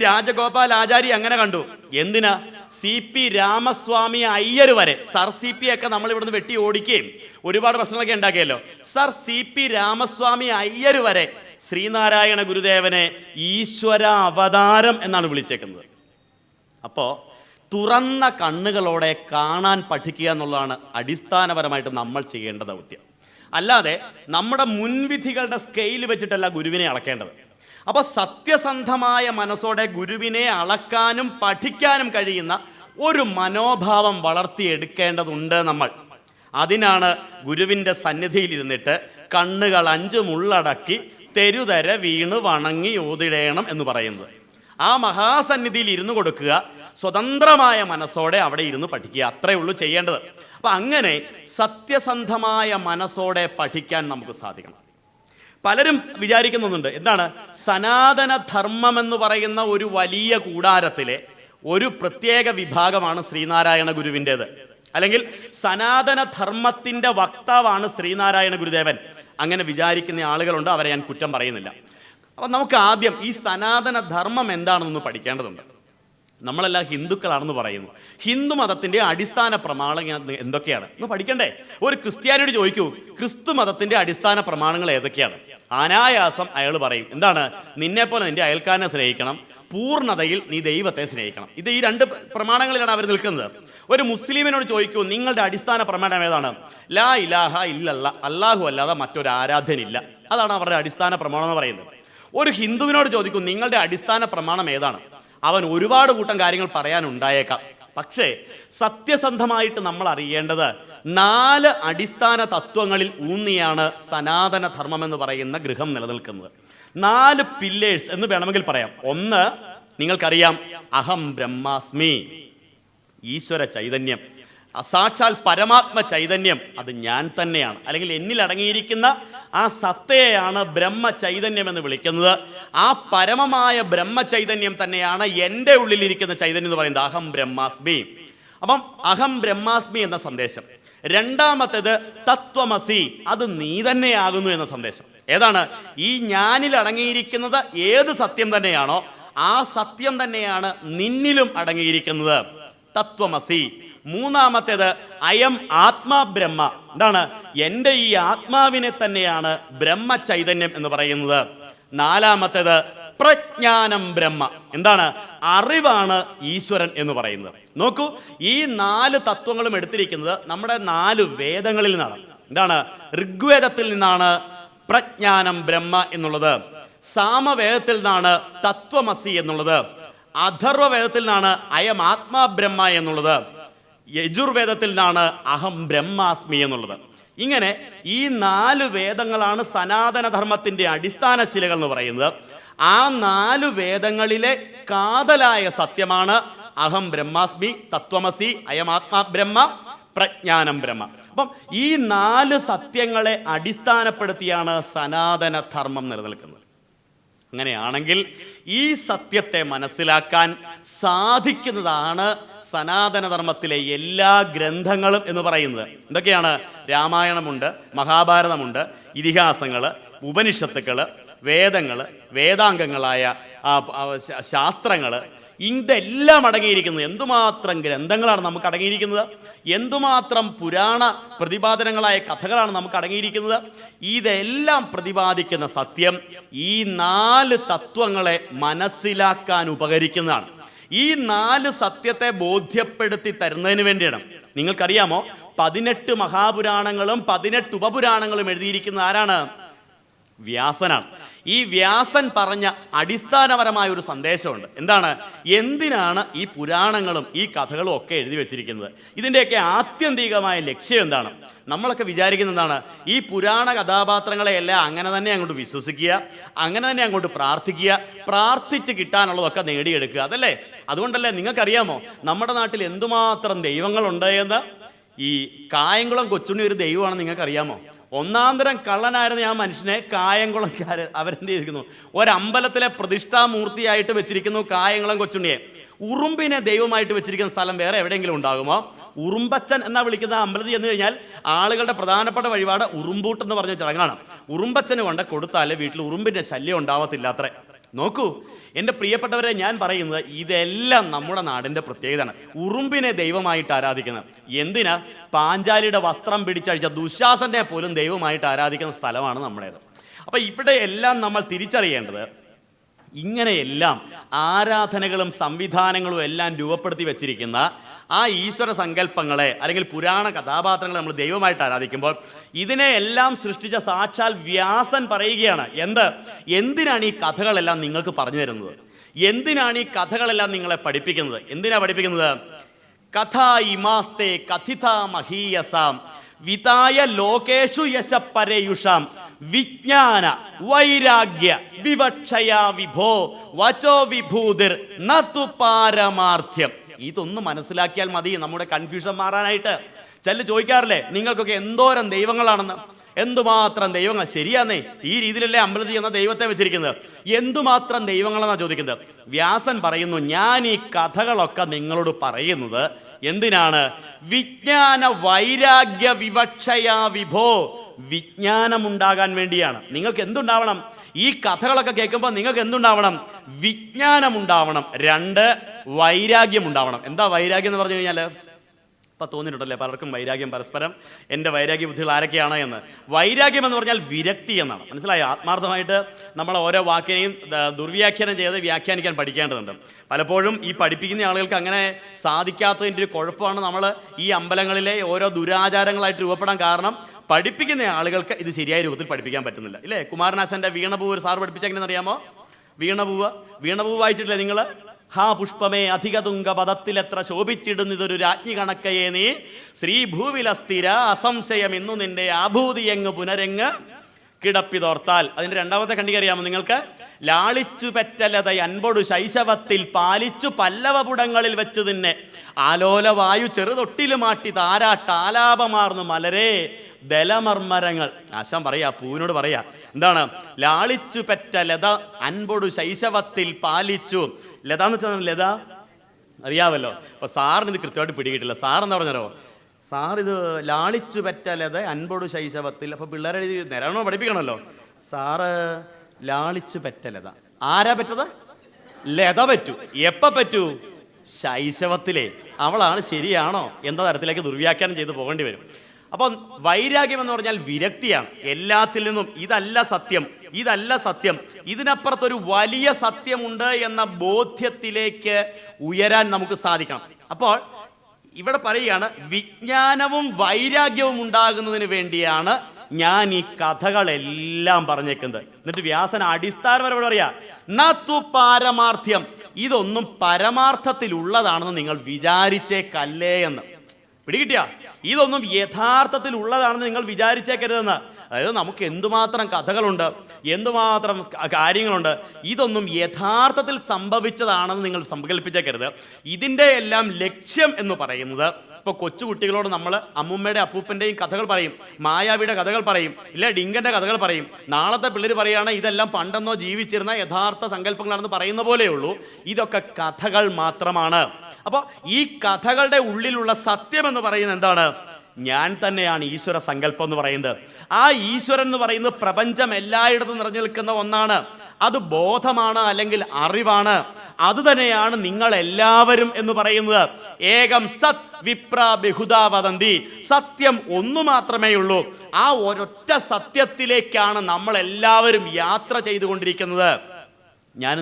രാജഗോപാൽ ആചാരി അങ്ങനെ കണ്ടു. എന്തിനാ? CP രാമസ്വാമി അയ്യർ വരെ, സർ CP ഒക്കെ നമ്മൾ ഇവിടുന്ന് വെട്ടി ഓടിക്കുകയും ഒരുപാട് പ്രശ്നങ്ങളൊക്കെ ഉണ്ടാക്കിയല്ലോ. സർ CP രാമസ്വാമി അയ്യർ വരെ ശ്രീനാരായണ ഗുരുദേവനെ ഈശ്വര അവതാരം എന്നാണ് വിളിച്ചേക്കുന്നത്. അപ്പോൾ തുറന്ന കണ്ണുകളോടെ കാണാൻ പഠിക്കുക എന്നുള്ളതാണ് അടിസ്ഥാനപരമായിട്ട് നമ്മൾ ചെയ്യേണ്ട ദൗത്യം. അല്ലാതെ നമ്മുടെ മുൻവിധികളുടെ സ്കെയിൽ വെച്ചിട്ടല്ല ഗുരുവിനെ അളക്കേണ്ടത്. അപ്പോൾ സത്യസന്ധമായ മനസ്സോടെ ഗുരുവിനെ അളക്കാനും പഠിക്കാനും കഴിയുന്ന ഒരു മനോഭാവം വളർത്തിയെടുക്കേണ്ടതുണ്ട് നമ്മൾ. അതിനാണ് ഗുരുവിൻ്റെ സന്നിധിയിൽ ഇരുന്നിട്ട് കണ്ണുകൾ 5 മുള്ളടക്കി തെരുതര വീണ് വണങ്ങി ഓതിടേണം എന്ന് പറയുന്നത്. ആ മഹാസന്നിധിയിൽ ഇരുന്ന് കൊടുക്കുക, സ്വതന്ത്രമായ മനസ്സോടെ അവിടെ ഇരുന്ന് പഠിക്കുക, അത്രയേ ഉള്ളൂ ചെയ്യേണ്ടത്. അപ്പം അങ്ങനെ സത്യസന്ധമായ മനസ്സോടെ പഠിക്കാൻ നമുക്ക് സാധിക്കണം. പലരും വിചാരിക്കുന്നുണ്ട്, എന്താണ് സനാതന ധർമ്മം എന്ന് പറയുന്ന ഒരു വലിയ കൂടാരത്തിലെ ഒരു പ്രത്യേക വിഭാഗമാണ് ശ്രീനാരായണ ഗുരുവിൻ്റേത്, അല്ലെങ്കിൽ സനാതന ധർമ്മത്തിൻ്റെ വക്താവാണ് ശ്രീനാരായണ ഗുരുദേവൻ. അങ്ങനെ വിചാരിക്കുന്ന ആളുകളുണ്ട്, അവരെ ഞാൻ കുറ്റം പറയുന്നില്ല. അപ്പം നമുക്ക് ആദ്യം ഈ സനാതന ധർമ്മം എന്താണെന്ന് പഠിക്കേണ്ടതുണ്ട്. നമ്മളെല്ലാം ഹിന്ദുക്കളാണെന്ന് പറയുന്നു. ഹിന്ദു മതത്തിൻ്റെ അടിസ്ഥാന പ്രമാണങ്ങൾ എന്തൊക്കെയാണ് എന്ന് പഠിക്കണ്ടേ? ഒരു ക്രിസ്ത്യാനിയോട് ചോദിക്കൂ, ക്രിസ്തു മതത്തിൻ്റെ അടിസ്ഥാന പ്രമാണങ്ങൾ ഏതൊക്കെയാണ്? അനായാസം അയാൾ പറയും, എന്താണ്? നിന്നെപ്പോലെ നിന്റെ അയൽക്കാരനെ സ്നേഹിക്കണം, പൂർണ്ണതയിൽ നീ ദൈവത്തെ സ്നേഹിക്കണം. ഇത് ഈ 2 പ്രമാണങ്ങളിലാണ് അവർ നിൽക്കുന്നത്. ഒരു മുസ്ലിമിനോട് ചോദിക്കൂ, നിങ്ങളുടെ അടിസ്ഥാന പ്രമാണം ഏതാണ്? ലാ ഇലാഹ ഇല്ലല്ലാ, അല്ലാഹു അല്ലാതെ മറ്റൊരു ആരാധ്യനില്ല. അതാണ് അവരുടെ അടിസ്ഥാന പ്രമാണം എന്ന് പറയുന്നത്. ഒരു ഹിന്ദുവിനോട് ചോദിക്കൂ, നിങ്ങളുടെ അടിസ്ഥാന പ്രമാണം ഏതാണ്? അവൻ ഒരുപാട് കൂട്ടം കാര്യങ്ങൾ പറയാനുണ്ടായേക്കാം. പക്ഷേ സത്യസന്ധമായിട്ട് നമ്മൾ അറിയേണ്ടത് 4 അടിസ്ഥാന തത്വങ്ങളിൽ ഊന്നിയാണ് സനാതന ധർമ്മം എന്ന് പറയുന്ന ഗൃഹം നിലനിൽക്കുന്നത്. 4 പില്ലേഴ്സ് എന്ന് വേണമെങ്കിൽ പറയാം. ഒന്ന്, നിങ്ങൾക്കറിയാം, അഹം ബ്രഹ്മാസ്മി, ഈശ്വര ചൈതന്യം, സാക്ഷാൽ പരമാത്മ ചൈതന്യം, അത് ഞാൻ തന്നെയാണ്, അല്ലെങ്കിൽ എന്നിൽ അടങ്ങിയിരിക്കുന്ന ആ സത്തയെയാണ് ബ്രഹ്മ ചൈതന്യം എന്ന് വിളിക്കുന്നത്. ആ പരമമായ ബ്രഹ്മ ചൈതന്യം തന്നെയാണ് എൻ്റെ ഉള്ളിലിരിക്കുന്ന ചൈതന്യം എന്ന് പറയുന്നത്, അഹം ബ്രഹ്മാസ്മി. അപ്പം അഹം ബ്രഹ്മാസ്മി എന്ന സന്ദേശം. രണ്ടാമത്തേത് തത്വമസി, അത് നീ തന്നെയാകുന്നു എന്ന സന്ദേശം. ഏതാണ്? ഈ ഞാനിൽ അടങ്ങിയിരിക്കുന്നത് ഏത് സത്യം തന്നെയാണോ ആ സത്യം തന്നെയാണ് നിന്നിലും അടങ്ങിയിരിക്കുന്നത്, തത്വമസി. മൂന്നാമത്തേത് അയം ആത്മാ ബ്രഹ്മ, എന്താണ്? എൻ്റെ ഈ ആത്മാവിനെ തന്നെയാണ് ബ്രഹ്മ ചൈതന്യം എന്ന് പറയുന്നത്. നാലാമത്തേത് പ്രജ്ഞാനം ബ്രഹ്മ, എന്താണ്? അറിവാണ് ഈശ്വരൻ എന്ന് പറയുന്നത്. നോക്കൂ, ഈ 4 തത്വങ്ങളും എടുത്തിരിക്കുന്നത് നമ്മുടെ 4 വേദങ്ങളിൽ നിന്നാണ്. എന്താണ്? ഋഗ്വേദത്തിൽ നിന്നാണ് പ്രജ്ഞാനം ബ്രഹ്മ എന്നുള്ളത്, സാമവേദത്തിൽ നിന്നാണ് തത്വമസി എന്നുള്ളത്, അഥർവവേദത്തിൽ നിന്നാണ് അയം ആത്മാ ബ്രഹ്മ എന്നുള്ളത്, യജുർവേദത്തിൽ നിന്നാണ് അഹം ബ്രഹ്മാസ്മി എന്നുള്ളത്. ഇങ്ങനെ ഈ 4 വേദങ്ങളാണ് സനാതനധർമ്മത്തിൻ്റെ അടിസ്ഥാന ശിലകൾ എന്ന് പറയുന്നത്. ആ 4 വേദങ്ങളിലെ കാതലായ സത്യമാണ് അഹം ബ്രഹ്മാസ്മി, തത്വമസി, അയമാത്മാ ബ്രഹ്മ, പ്രജ്ഞാനം ബ്രഹ്മ. അപ്പം ഈ 4 സത്യങ്ങളെ അടിസ്ഥാനപ്പെടുത്തിയാണ് സനാതനധർമ്മം നിലനിൽക്കുന്നത്. അങ്ങനെയാണെങ്കിൽ ഈ സത്യത്തെ മനസ്സിലാക്കാൻ സാധിക്കുന്നതാണ് സനാതനധർമ്മത്തിലെ എല്ലാ ഗ്രന്ഥങ്ങളും എന്ന് പറയുന്നത്. എന്തൊക്കെയാണ്? രാമായണമുണ്ട്, മഹാഭാരതമുണ്ട്, ഇതിഹാസങ്ങൾ, ഉപനിഷത്തുക്കൾ, വേദങ്ങൾ, വേദാംഗങ്ങളായ ശാസ്ത്രങ്ങൾ, ഇതെല്ലാം അടങ്ങിയിരിക്കുന്നത്. എന്തുമാത്രം ഗ്രന്ഥങ്ങളാണ് നമുക്ക് അടങ്ങിയിരിക്കുന്നത്, എന്തുമാത്രം പുരാണ പ്രതിപാദനങ്ങളായ കഥകളാണ് നമുക്ക് അടങ്ങിയിരിക്കുന്നത്. ഇതെല്ലാം പ്രതിപാദിക്കുന്ന സത്യം ഈ 4 തത്വങ്ങളെ മനസ്സിലാക്കാൻ ഉപകരിക്കുന്നതാണ്. ഈ 4 സത്യത്തെ ബോധ്യപ്പെടുത്തി തരുന്നതിന് വേണ്ടിയാണ്. നിങ്ങൾക്കറിയാമോ, 18 മഹാപുരാണങ്ങളും 18 ഉപപുരാണങ്ങളും എഴുതിയിരിക്കുന്ന ആരാണ്? വ്യാസനാണ്. ഈ വ്യാസൻ പറഞ്ഞ അടിസ്ഥാനപരമായ ഒരു സന്ദേശമുണ്ട്. എന്താണ്? എന്തിനാണ് ഈ പുരാണങ്ങളും ഈ കഥകളും ഒക്കെ എഴുതി വെച്ചിരിക്കുന്നത്? ഇതിൻ്റെയൊക്കെ ആത്യന്തികമായ ലക്ഷ്യം എന്താണ്? നമ്മളൊക്കെ വിചാരിക്കുന്ന എന്താണ്? ഈ പുരാണ കഥാപാത്രങ്ങളെയെല്ലാം അങ്ങനെ തന്നെ അങ്ങോട്ട് വിശ്വസിക്കുക, അങ്ങനെ തന്നെ അങ്ങോട്ട് പ്രാർത്ഥിക്കുക, പ്രാർത്ഥിച്ച് കിട്ടാനുള്ളതൊക്കെ നേടിയെടുക്കുക, അതല്ലേ? അതുകൊണ്ടല്ലേ നിങ്ങൾക്കറിയാമോ നമ്മുടെ നാട്ടിൽ എന്തുമാത്രം ദൈവങ്ങളുണ്ട് എന്ന്? ഈ കായംകുളം കൊച്ചുണ്ണി ഒരു ദൈവമാണെന്ന് നിങ്ങൾക്കറിയാമോ? ഒന്നാന്തരം കള്ളനായിരുന്ന ആ മനുഷ്യനെ കായംകുളംകാർ അവരെന്ത് ചെയ്തിരിക്കുന്നു? ഒരമ്പലത്തിലെ പ്രതിഷ്ഠാമൂർത്തിയായിട്ട് വെച്ചിരിക്കുന്നു കായംകുളം കൊച്ചുണ്ണിയെ. ഉറുമ്പിനെ ദൈവമായിട്ട് വെച്ചിരിക്കുന്ന സ്ഥലം വേറെ എവിടെയെങ്കിലും ഉണ്ടാകുമോ? ഉറുമ്പച്ചൻ എന്നാ വിളിക്കുന്ന അമ്പലത്തിൽ ചെന്ന് കഴിഞ്ഞാൽ ആളുകളുടെ പ്രധാനപ്പെട്ട വഴിപാട് ഉറുമ്പൂട്ടെന്ന് പറഞ്ഞ ചടങ്ങാണ്. ഉറുമ്പച്ചന് കൊണ്ട് കൊടുത്താൽ വീട്ടിൽ ഉറുമ്പിൻ്റെ ശല്യം ഉണ്ടാവത്തില്ല അത്രേ. നോക്കൂ എൻ്റെ പ്രിയപ്പെട്ടവരെ, ഞാൻ പറയുന്നത് ഇതെല്ലാം നമ്മുടെ നാടിൻ്റെ പ്രത്യേകതയാണ്. ഉറുമ്പിനെ ദൈവമായിട്ട് ആരാധിക്കുന്നത് എന്തിനാ? പാഞ്ചാലിയുടെ വസ്ത്രം പിടിച്ചഴിച്ച ദുശാസനെ പോലും ദൈവമായിട്ട് ആരാധിക്കുന്ന സ്ഥലമാണ് നമ്മുടേത്. അപ്പം ഇവിടെ എല്ലാം നമ്മൾ തിരിച്ചറിയേണ്ടത്, ഇങ്ങനെയെല്ലാം ആരാധനകളും സംവിധാനങ്ങളും എല്ലാം രൂപപ്പെടുത്തി വെച്ചിരിക്കുന്ന ആ ഈശ്വര സങ്കല്പങ്ങളെ അല്ലെങ്കിൽ പുരാണ കഥാപാത്രങ്ങളെ നമ്മൾ ദൈവമായിട്ട് ആരാധിക്കുമ്പോൾ ഇതിനെ എല്ലാം സൃഷ്ടിച്ച സാക്ഷാൽ വ്യാസൻ പറയുകയാണ്, എന്തിനാണ് ഈ കഥകളെല്ലാം നിങ്ങൾക്ക് പറഞ്ഞു തരുന്നത്? എന്തിനാണ് ഈ കഥകളെല്ലാം നിങ്ങളെ പഠിപ്പിക്കുന്നത്? എന്തിനാ പഠിപ്പിക്കുന്നത്? കഥാ ഇമാസ്തേ കഥിത മഹീയസാം വിതായ ലോകേഷു യശ പരയുഷാം വിജ്ഞാന വൈരാഗ്യ വിവക്ഷയാ വിഭോ വചോ വിഭൂതിർ നതു പാരമാർത്ഥ്യം. ഇതൊന്ന് മനസ്സിലാക്കിയാൽ മതി നമ്മുടെ കൺഫ്യൂഷൻ മാറാനായിട്ട്. ചില ചോദിക്കാറില്ലേ, നിങ്ങൾക്കൊക്കെ എന്തോരം ദൈവങ്ങളാണെന്ന്? എന്തുമാത്രം ദൈവങ്ങൾ? ശരിയാന്നേ, ഈ രീതിയിലല്ലേ അമ്പലത്തിൽ എന്ന ദൈവത്തെ വെച്ചിരിക്കുന്നത്. എന്തുമാത്രം ദൈവങ്ങളെന്നാണ് ചോദിക്കുന്നത്. വ്യാസൻ പറയുന്നു, ഞാൻ ഈ കഥകളൊക്കെ നിങ്ങളോട് പറയുന്നത് എന്തിനാണ്? വിജ്ഞാന വൈരാഗ്യ വിവക്ഷയാ വിഭോ, വിജ്ഞാനമുണ്ടാകാൻ വേണ്ടിയാണ്. നിങ്ങൾക്ക് എന്തുണ്ടാവണം? ഈ കഥകളൊക്കെ കേൾക്കുമ്പോൾ നിങ്ങൾക്ക് എന്തുണ്ടാവണം? വിജ്ഞാനം ഉണ്ടാവണം. 2 വൈരാഗ്യം ഉണ്ടാവണം. എന്താ വൈരാഗ്യം എന്ന് പറഞ്ഞു കഴിഞ്ഞാൽ? ഇപ്പം തോന്നിയിട്ടുണ്ടല്ലേ പലർക്കും വൈരാഗ്യം, പരസ്പരം എൻ്റെ വൈരാഗ്യ ബുദ്ധികൾ ആരൊക്കെയാണ് എന്ന്. വൈരാഗ്യം എന്ന് പറഞ്ഞാൽ വിരക്തി എന്നാണ്. മനസ്സിലായോ? ആത്മാർത്ഥമായിട്ട് നമ്മൾ ഓരോ വാക്കിനെയും ദുർവ്യാഖ്യാനം ചെയ്ത് വ്യാഖ്യാനിക്കാൻ പഠിക്കേണ്ടതുണ്ട്. പലപ്പോഴും ഈ പഠിപ്പിക്കുന്ന ആളുകൾക്ക് അങ്ങനെ സാധിക്കാത്തതിൻ്റെ ഒരു കുഴപ്പമാണ് നമ്മൾ ഈ അമ്പലങ്ങളിലെ ഓരോ ദുരാചാരങ്ങളായിട്ട് രൂപപ്പെടാൻ കാരണം. പഠിപ്പിക്കുന്ന ആളുകൾക്ക് ഇത് ശരിയായ രൂപത്തിൽ പഠിപ്പിക്കാൻ പറ്റുന്നില്ല, ഇല്ലേ? കുമാരനാശൻ്റെ വീണപൂവ് ഒരു സാറ് പഠിപ്പിച്ച എങ്ങനെയെന്ന് അറിയാമോ? വീണപൂവ് വായിച്ചിട്ടില്ലേ നിങ്ങൾ? ഹാ പുഷ്പമേ അധിക തുങ്ക പദത്തിലെത്ര ശോഭിച്ചിടുന്നിതൊരു രാജ്ഞി കണക്കയെ നീ ശ്രീഭൂവിലസ്ഥിര അസംശയം ഇന്നു നിന്റെ ആഭൂതിയെങ്ങ് പുനരെങ്ങ് കിടപ്പിതോർത്താൽ. അതിൻ്റെ 2ാമത്തെ ഖണ്ഡിക അറിയാമോ നിങ്ങൾക്ക്? ലാളിച്ചു പെറ്റലത അൻപൊടു ശൈശവത്തിൽ പാലിച്ചു പല്ലവപുടങ്ങളിൽ വെച്ച് നിന്നെ ആലോലവായു ചെറുതൊട്ടിലുമാട്ടി താരാട്ടാലാപമാർന്നു മലരേ ദലമർമരങ്ങൾ. ആശാൻ പറയാ, പൂവിനോട് പറയാ, എന്താണ്? ലാളിച്ചു പെറ്റ ലത അൻപൊടു ശൈശവത്തിൽ പാലിച്ചു. ലത എന്ന് വെച്ചാൽ ലത അറിയാമല്ലോ. അപ്പൊ സാറിന് ഇത് കൃത്യമായിട്ട് പിടികിട്ടില്ല. സാർ എന്താ പറഞ്ഞോ? സാർ ഇത് ലാളിച്ചു പെറ്റ ലത അൻപൊടു ശൈശവത്തിൽ. അപ്പൊ പിള്ളേരെ നേരാണോ പഠിപ്പിക്കണമല്ലോ. സാറ് ലാളിച്ചു പെറ്റ ലത. ആരാ പറ്റത്? ലത പറ്റൂ. എപ്പ പറ്റൂ? ശൈശവത്തിലെ. അവളാണ്. ശരിയാണോ എന്ന തരത്തിലേക്ക് ദുർവ്യാഖ്യാനം ചെയ്ത് പോകേണ്ടി വരും. അപ്പം വൈരാഗ്യം എന്ന് പറഞ്ഞാൽ വിരക്തിയാണ് എല്ലാത്തിൽ നിന്നും. ഇതല്ല സത്യം, ഇതല്ല സത്യം, ഇതിനപ്പുറത്തൊരു വലിയ സത്യമുണ്ട് എന്ന ബോധ്യത്തിലേക്ക് ഉയരാൻ നമുക്ക് സാധിക്കണം. അപ്പോൾ ഇവിടെ പറയുകയാണ്, വിജ്ഞാനവും വൈരാഗ്യവും ഉണ്ടാകുന്നതിന് വേണ്ടിയാണ് ഞാൻ ഈ കഥകളെല്ലാം പറഞ്ഞേക്കുന്നത്. എന്നിട്ട് വ്യാസൻ അടിസ്ഥാനപരമായി പറയാ, നതു പാരമാർത്ഥ്യം, ഇതൊന്നും പരമാർത്ഥത്തിലുള്ളതാണെന്ന് നിങ്ങൾ വിചാരിച്ചേക്കല്ലേ എന്ന്. പിടികിട്ടിയ? ഇതൊന്നും യഥാർത്ഥത്തിൽ ഉള്ളതാണെന്ന് നിങ്ങൾ വിചാരിച്ചേക്കരുതെന്ന്. അതായത് നമുക്ക് എന്തുമാത്രം കഥകളുണ്ട്, എന്തുമാത്രം കാര്യങ്ങളുണ്ട്, ഇതൊന്നും യഥാർത്ഥത്തിൽ സംഭവിച്ചതാണെന്ന് നിങ്ങൾ സങ്കല്പിച്ചേക്കരുത്. ഇതിൻ്റെ എല്ലാം ലക്ഷ്യം എന്ന് പറയുന്നത്, ഇപ്പോൾ കൊച്ചുകുട്ടികളോട് നമ്മൾ അമ്മുമ്മയുടെ അപ്പൂപ്പൻ്റെയും കഥകൾ പറയും, മായാവിയുടെ കഥകൾ പറയും, ഇല്ല ഡിങ്കൻ്റെ കഥകൾ പറയും. നാളത്തെ പിള്ളേർ പറയുകയാണ് ഇതെല്ലാം പണ്ടെന്നോ ജീവിച്ചിരുന്ന യഥാർത്ഥ സങ്കല്പങ്ങളാണെന്ന് പറയുന്ന പോലെയുള്ളൂ. ഇതൊക്കെ കഥകൾ മാത്രമാണ്. അപ്പോൾ ഈ കഥകളുടെ ഉള്ളിലുള്ള സത്യം എന്ന് പറയുന്നത് എന്താണ്? ഞാൻ തന്നെയാണ് ഈശ്വര സങ്കല്പം എന്ന് പറയുന്നത്. ആ ഈശ്വരൻ എന്ന് പറയുന്നത് പ്രപഞ്ചം എല്ലായിടത്തും നിറഞ്ഞു നിൽക്കുന്ന ഒന്നാണ്. അത് ബോധമാണ്, അല്ലെങ്കിൽ അറിവാണ്. അത് തന്നെയാണ് നിങ്ങൾ എല്ലാവരും എന്ന് പറയുന്നത്. ഏകം സത് വിപ്ര ബഹുധാ വദന്തി, സത്യം ഒന്നു മാത്രമേ ഉള്ളൂ. ആ ഒരൊറ്റ സത്യത്തിലേക്കാണ് നമ്മൾ എല്ലാവരും യാത്ര ചെയ്തുകൊണ്ടിരിക്കുന്നത്.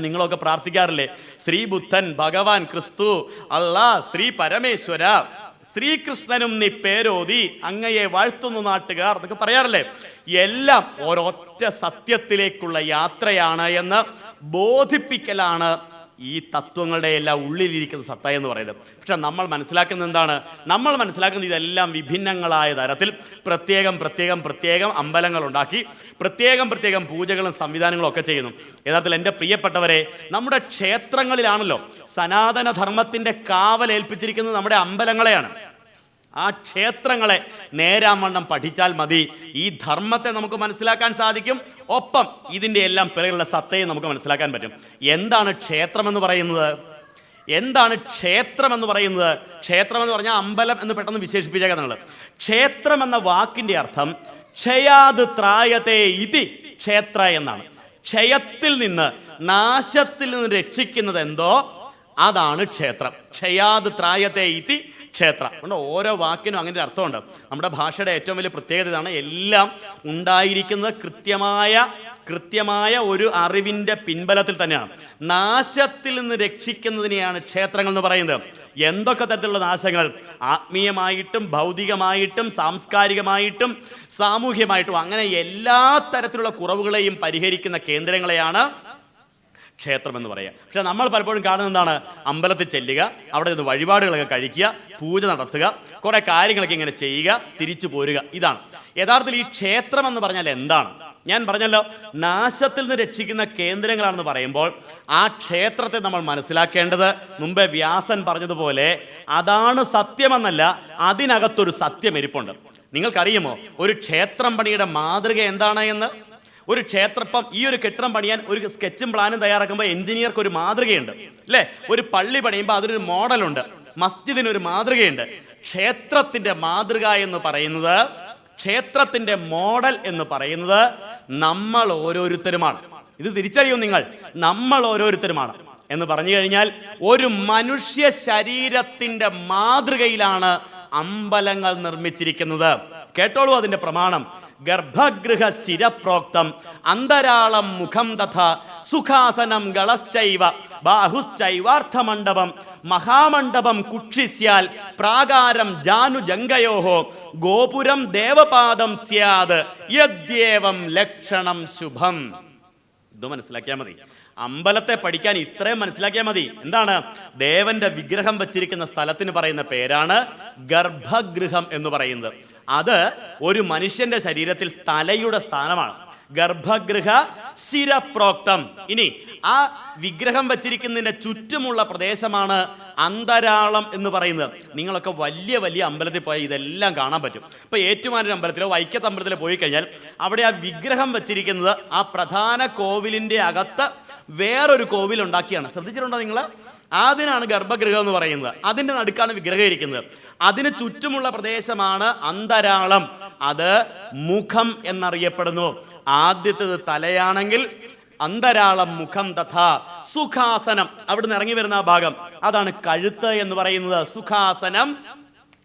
നിങ്ങളൊക്കെ പ്രാർത്ഥിക്കാറില്ലേ? ശ്രീ ബുദ്ധൻ, ഭഗവാൻ ക്രിസ്തു, അല്ലാ, ശ്രീ പരമേശ്വര, ശ്രീകൃഷ്ണനും നീ പേരോതി അങ്ങയെ വാഴ്ത്തുന്നു നാട്ടുകാർ എന്നൊക്കെ പറയാറില്ലേ? എല്ലാം ഒരൊറ്റ സത്യത്തിലേക്കുള്ള യാത്രയാണ് എന്ന് ബോധിപ്പിക്കലാണ് ഈ തത്വങ്ങളുടെ എല്ലാം ഉള്ളിലിരിക്കുന്ന സത്ത എന്ന് പറയുന്നത്. പക്ഷെ നമ്മൾ മനസ്സിലാക്കുന്നത് എന്താണ്? നമ്മൾ മനസ്സിലാക്കുന്നത് ഇതെല്ലാം വിഭിന്നങ്ങളായ തരത്തിൽ പ്രത്യേകം അമ്പലങ്ങൾ ഉണ്ടാക്കി പ്രത്യേകം പൂജകളും സംവിധാനങ്ങളും ഒക്കെ ചെയ്യുന്നു. യഥാർത്ഥത്തിൽ എൻ്റെ പ്രിയപ്പെട്ടവരെ, നമ്മുടെ ക്ഷേത്രങ്ങളിലാണല്ലോ സനാതന ധർമ്മത്തിൻ്റെ കാവലേൽപ്പിച്ചിരിക്കുന്നത് നമ്മുടെ അമ്പലങ്ങളെയാണ്. ആ ക്ഷേത്രങ്ങളെ നേരാവണ്ണം പഠിച്ചാൽ മതി ഈ ധർമ്മത്തെ നമുക്ക് മനസ്സിലാക്കാൻ സാധിക്കും. ഒപ്പം ഇതിൻ്റെ എല്ലാം പിറകിലുള്ള സത്തയെ നമുക്ക് മനസ്സിലാക്കാൻ പറ്റും. എന്താണ് ക്ഷേത്രമെന്ന് പറയുന്നത്? ക്ഷേത്രം എന്ന് പറഞ്ഞാൽ അമ്പലം എന്ന് പെട്ടെന്ന് വിശേഷിപ്പിച്ചേക്കാം നിങ്ങൾ. ക്ഷേത്രം എന്ന വാക്കിൻ്റെ അർത്ഥം ക്ഷയാത് ത്രായതേ ഇതി ക്ഷേത്ര എന്നാണ്. ക്ഷയത്തിൽ നിന്ന്, നാശത്തിൽ നിന്ന് രക്ഷിക്കുന്നത് എന്തോ അതാണ് ക്ഷേത്രം. ക്ഷയാത് ത്രായതേ ഇതി ക്ഷേത്ര. അതുകൊണ്ട് ഓരോ വാക്കിനും അങ്ങനെ ഒരു അർത്ഥമുണ്ട്. നമ്മുടെ ഭാഷയുടെ ഏറ്റവും വലിയ പ്രത്യേകത ഇതാണ്. എല്ലാം ഉണ്ടായിരിക്കുന്നത് കൃത്യമായ ഒരു അറിവിൻ്റെ പിൻബലത്തിൽ തന്നെയാണ്. നാശത്തിൽ നിന്ന് രക്ഷിക്കുന്നതിനെയാണ് ക്ഷേത്രങ്ങൾ എന്ന് പറയുന്നത്. എന്തൊക്കെ തരത്തിലുള്ള നാശങ്ങൾ? ആത്മീയമായിട്ടും ഭൗതികമായിട്ടും സാംസ്കാരികമായിട്ടും സാമൂഹ്യമായിട്ടും അങ്ങനെ എല്ലാ തരത്തിലുള്ള കുറവുകളെയും പരിഹരിക്കുന്ന കേന്ദ്രങ്ങളെയാണ് ക്ഷേത്രം എന്ന് പറയുക. പക്ഷെ നമ്മൾ പലപ്പോഴും കാണുന്നത് എന്താണ്? അമ്പലത്തിൽ ചെല്ലുക, അവിടെ നിന്ന് വഴിപാടുകളൊക്കെ കഴിക്കുക, പൂജ നടത്തുക, കുറേ കാര്യങ്ങളൊക്കെ ഇങ്ങനെ ചെയ്യുക, തിരിച്ചു പോരുക. ഇതാണ് യഥാർത്ഥത്തിൽ ഈ ക്ഷേത്രം എന്ന് പറഞ്ഞാൽ എന്താണ്? ഞാൻ പറഞ്ഞല്ലോ, നാശത്തിൽ നിന്ന് രക്ഷിക്കുന്ന കേന്ദ്രങ്ങളാണെന്ന് പറയുമ്പോൾ ആ ക്ഷേത്രത്തെ നമ്മൾ മനസ്സിലാക്കേണ്ടത് മുമ്പേ വ്യാസൻ പറഞ്ഞതുപോലെ അതാണ് സത്യമെന്നല്ല, അതിനകത്തൊരു സത്യം ഇരിപ്പുണ്ട്. നിങ്ങൾക്കറിയുമോ ഒരു ക്ഷേത്രം പണിയുടെ മാതൃക എന്താണ് എന്ന്? ഒരു ക്ഷേത്രം, ഈ ഒരു കെട്ടിടം പണിയാൻ ഒരു സ്കെച്ചും പ്ലാനും തയ്യാറാക്കുമ്പോൾ എഞ്ചിനീയർക്ക് ഒരു മാതൃകയുണ്ട് അല്ലേ? ഒരു പള്ളി പണിയുമ്പോൾ അതിനൊരു മോഡലുണ്ട്, മസ്ജിദിനൊരു മാതൃകയുണ്ട്. ക്ഷേത്രത്തിൻ്റെ മാതൃക എന്ന് പറയുന്നത്, ക്ഷേത്രത്തിൻ്റെ മോഡൽ എന്ന് പറയുന്നത് നമ്മൾ ഓരോരുത്തരുമാണ്. ഇത് തിരിച്ചറിയും നിങ്ങൾ, നമ്മൾ ഓരോരുത്തരുമാണ് എന്ന് പറഞ്ഞു കഴിഞ്ഞാൽ ഒരു മനുഷ്യ ശരീരത്തിൻ്റെ മാതൃകയിലാണ് അമ്പലങ്ങൾ നിർമ്മിച്ചിരിക്കുന്നത്. കേട്ടോളൂ അതിൻ്റെ പ്രമാണം. ഗർഭഗൃഹ ശിരപ്രോക്തം അന്തരാളം മുഖം തഥാ സുഖാസനം ഗളശ്ചൈവ ബാഹുശ്ചൈവാർത്ഥമണ്ഡപം മഹാമണ്ഡപം കുക്ഷിസ്യാൽ പ്രാകാരം ജാനുജംഗയോഹോ ഗോപുരം ദേവപാദം സ്യാത് യദ്യേവം ലക്ഷണം ശുഭം. ഇത് മനസ്സിലാക്കിയാൽ മതി. അമ്പലത്തെ പഠിക്കാൻ ഇത്രയും മനസ്സിലാക്കിയാൽ മതി. എന്താണ്? ദേവന്റെ വിഗ്രഹം വച്ചിരിക്കുന്ന സ്ഥലത്തിന് പറയുന്ന പേരാണ് ഗർഭഗൃഹം എന്ന് പറയുന്നത്. അത് ഒരു മനുഷ്യന്റെ ശരീരത്തിൽ തലയുടെ സ്ഥാനമാണ്. ഗർഭഗൃഹ ശിരപ്രോക്തം. ഇനി ആ വിഗ്രഹം വച്ചിരിക്കുന്നതിന്റെ ചുറ്റുമുള്ള പ്രദേശമാണ് അന്തരാളം എന്ന് പറയുന്നത്. നിങ്ങളൊക്കെ വലിയ അമ്പലത്തിൽ പോയാൽ ഇതെല്ലാം കാണാൻ പറ്റും. ഇപ്പൊ ഏറ്റുമാനൂർ അമ്പലത്തിലോ വൈക്കത്ത് അമ്പലത്തിലോ പോയി കഴിഞ്ഞാൽ അവിടെ ആ വിഗ്രഹം വച്ചിരിക്കുന്നത് ആ പ്രധാന കോവിലിന്റെ അകത്ത് വേറൊരു കോവിൽ ഉണ്ടാക്കിയാണ്. ശ്രദ്ധിച്ചിട്ടുണ്ടോ നിങ്ങൾ? അതിനാണ് ഗർഭഗൃഹം എന്ന് പറയുന്നത്. അതിൻ്റെ നടുക്കാണ് വിഗ്രഹം ഇരിക്കുന്നത്. അതിന് ചുറ്റുമുള്ള പ്രദേശമാണ് അന്തരാളം. അത് മുഖം എന്നറിയപ്പെടുന്നു. ആദ്യത്തേത് തലയാണെങ്കിൽ അന്തരാളം മുഖം തഥാ സുഖാസനം, അവിടുന്ന് ഇറങ്ങി വരുന്ന ആ ഭാഗം അതാണ് കഴുത്ത് എന്ന് പറയുന്നത്. സുഖാസനം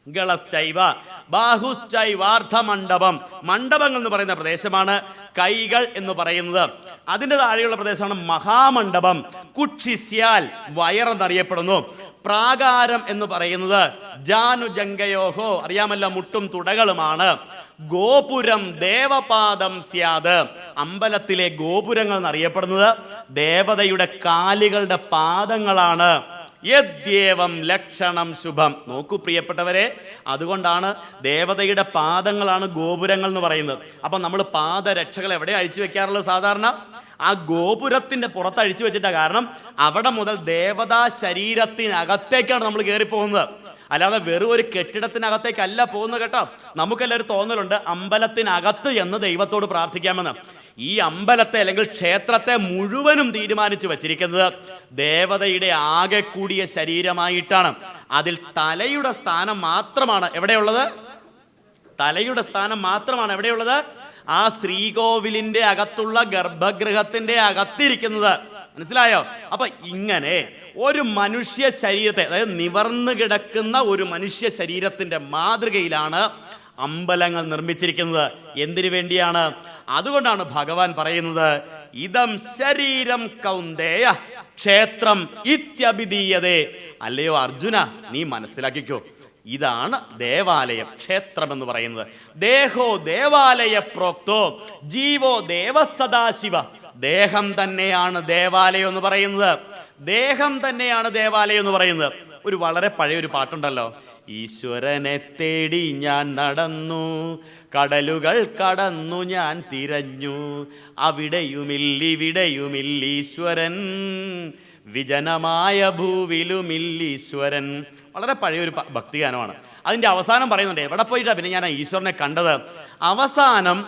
ഗളശ്ചൈവ ബാഹുശ്ചൈവാർത്ഥമണ്ഡപം, മണ്ഡപങ്ങൾ എന്ന് പറയുന്ന പ്രദേശമാണ് കൈകൾ എന്ന് പറയുന്നത്. അതിൻ്റെ താഴെയുള്ള പ്രദേശമാണ് മഹാമണ്ഡപം. കുക്ഷിസ്യാൽ വയറെന്നറിയപ്പെടുന്നു. പ്രാകാരം എന്ന് പറയുന്നത് ജാനുജംഗയോഹോ, അറിയാമല്ലോ, മുട്ടും തുടകളുമാണ്. ഗോപുരം ദേവപാദം സ്യാത്, അമ്പലത്തിലെ ഗോപുരങ്ങൾ എന്നറിയപ്പെടുന്നത് ദേവതയുടെ കാലുകളുടെ പാദങ്ങളാണ്. യദ്യേവം ലക്ഷണം ശുഭം. നോക്കൂ പ്രിയപ്പെട്ടവരെ, അതുകൊണ്ടാണ് ദേവതയുടെ പാദങ്ങളാണ് ഗോപുരങ്ങൾ എന്ന് പറയുന്നത്. അപ്പം നമ്മൾ പാദരക്ഷകൾ എവിടെ അഴിച്ചു വെക്കാറുള്ളത്? സാധാരണ ആ ഗോപുരത്തിന്റെ പുറത്ത് അഴിച്ചു വെച്ചിട്ടാണ്. കാരണം അവിടെ മുതൽ ദേവതാ ശരീരത്തിനകത്തേക്കാണ് നമ്മൾ കയറിപ്പോകുന്നത്. അല്ലാതെ വെറും ഒരു കെട്ടിടത്തിനകത്തേക്കല്ല പോകുന്നത് കേട്ടോ. നമുക്കെല്ലാവരും തോന്നലുണ്ട് അമ്പലത്തിനകത്ത് എന്ന് ദൈവത്തോട് പ്രാർത്ഥിക്കാമെന്ന്. ഈ അമ്പലത്തെ അല്ലെങ്കിൽ ക്ഷേത്രത്തെ മുഴുവനും തീരുമാനിച്ചു വച്ചിരിക്കുന്നത് ദേവതയുടെ ആകെ കൂടിയ ശരീരമായിട്ടാണ്. അതിൽ തലയുടെ സ്ഥാനം മാത്രമാണ് എവിടെയുള്ളത്? തലയുടെ സ്ഥാനം മാത്രമാണ് എവിടെയുള്ളത്? ആ ശ്രീകോവിലിന്റെ അകത്തുള്ള ഗർഭഗൃഹത്തിന്റെ അകത്തിരിക്കുന്നത്. മനസ്സിലായോ? അപ്പൊ ഇങ്ങനെ ഒരു മനുഷ്യ ശരീരത്തെ, അതായത് നിവർന്നു കിടക്കുന്ന ഒരു മനുഷ്യ ശരീരത്തിന്റെ മാതൃകയിലാണ് അമ്പലങ്ങൾ നിർമ്മിച്ചിരിക്കുന്നത്. എന്തിനു വേണ്ടിയാണ്? അതുകൊണ്ടാണ് ഭഗവാൻ പറയുന്നത് ഇദം ശരീരം കൗന്ദേയ ക്ഷേത്രം ഇത്യഭിധീയതേ. അല്ലയോ അർജുന, നീ മനസ്സിലാക്കിക്കോ, ഇതാണ് ദേവാലയം, ക്ഷേത്രം എന്ന് പറയുന്നത്. ദേഹോ ദേവാലയ പ്രോക്തോ ജീവോ ദേവസദാശിവ. ദേഹം തന്നെയാണ് ദേവാലയം എന്ന് പറയുന്നത്. ദേഹം തന്നെയാണ് ദേവാലയം എന്ന് പറയുന്നത്. ഒരു വളരെ പഴയൊരു പാട്ടുണ്ടല്ലോ, ഈശ്വരനെ തേടി ഞാൻ നടന്നു, കടലുകൾ കടന്നു ഞാൻ തിരഞ്ഞു, അവിടെയുമില്ലിവിടെയുമില്ലീശ്വരൻ, വിജനമായ ഭൂവിലുമില്ലീശ്വരൻ. വളരെ പഴയൊരു ഭക്തിഗാനമാണ്. അതിൻ്റെ അവസാനം പറയുന്നുണ്ട്, എവിടെ പോയിട്ടാ പിന്നെ ഞാൻ ആ ഈശ്വരനെ കണ്ടത്? അവസാനം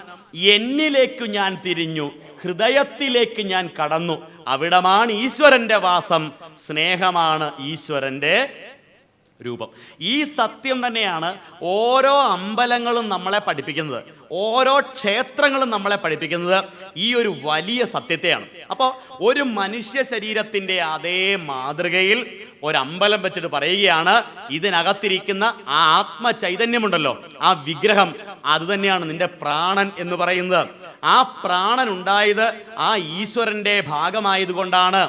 എന്നിലേക്ക് ഞാൻ തിരിഞ്ഞു, ഹൃദയത്തിലേക്ക് ഞാൻ കടന്നു, അവിടമാണ് ഈശ്വരൻ്റെ വാസം, സ്നേഹമാണ് ഈശ്വരൻ്റെ രൂപം. ഈ സത്യം തന്നെയാണ് ഓരോ അമ്പലങ്ങളും നമ്മളെ പഠിപ്പിക്കുന്നത്, ഓരോ ക്ഷേത്രങ്ങളും നമ്മളെ പഠിപ്പിക്കുന്നത് ഈ ഒരു വലിയ സത്യത്തെയാണ്. അപ്പോൾ ഒരു മനുഷ്യ ശരീരത്തിൻ്റെ അതേ മാതൃകയിൽ ഒരമ്പലം വെച്ചിട്ട് പറയുകയാണ്, ഇതിനകത്തിരിക്കുന്ന ആ ആത്മചൈതന്യമുണ്ടല്ലോ, ആ വിഗ്രഹം, അത് തന്നെയാണ് നിന്റെ പ്രാണൻ എന്ന് പറയുന്നത്. ആ പ്രാണൻ ഉണ്ടായത് ആ ഈശ്വരൻ്റെ ഭാഗമായതുകൊണ്ടാണ്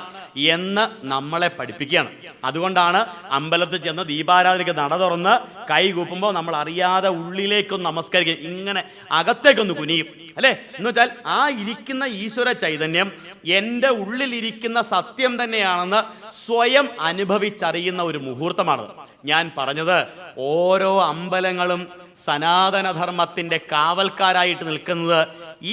എന്ന് നമ്മളെ പഠിപ്പിക്കുകയാണ്. അതുകൊണ്ടാണ് അമ്പലത്തിൽ ചെന്ന് ദീപാരാധനയ്ക്ക് നട തുറന്ന് കൈ കൂപ്പുമ്പോൾ നമ്മൾ അറിയാതെ ഉള്ളിലേക്കൊന്ന് നമസ്കരിക്കും, ഇങ്ങനെ അകത്തേക്കൊന്ന് കുനിയും, അല്ലേ? എന്ന് വെച്ചാൽ ആ ഇരിക്കുന്ന ഈശ്വര ചൈതന്യം എൻ്റെ ഉള്ളിലിരിക്കുന്ന സത്യം തന്നെയാണെന്ന് സ്വയം അനുഭവിച്ചറിയുന്ന ഒരു മുഹൂർത്തമാണ് ഞാൻ പറഞ്ഞത്. ഓരോ അമ്പലങ്ങളും സനാതനധർമ്മത്തിൻ്റെ കാവൽക്കാരായിട്ട് നിൽക്കുന്നത്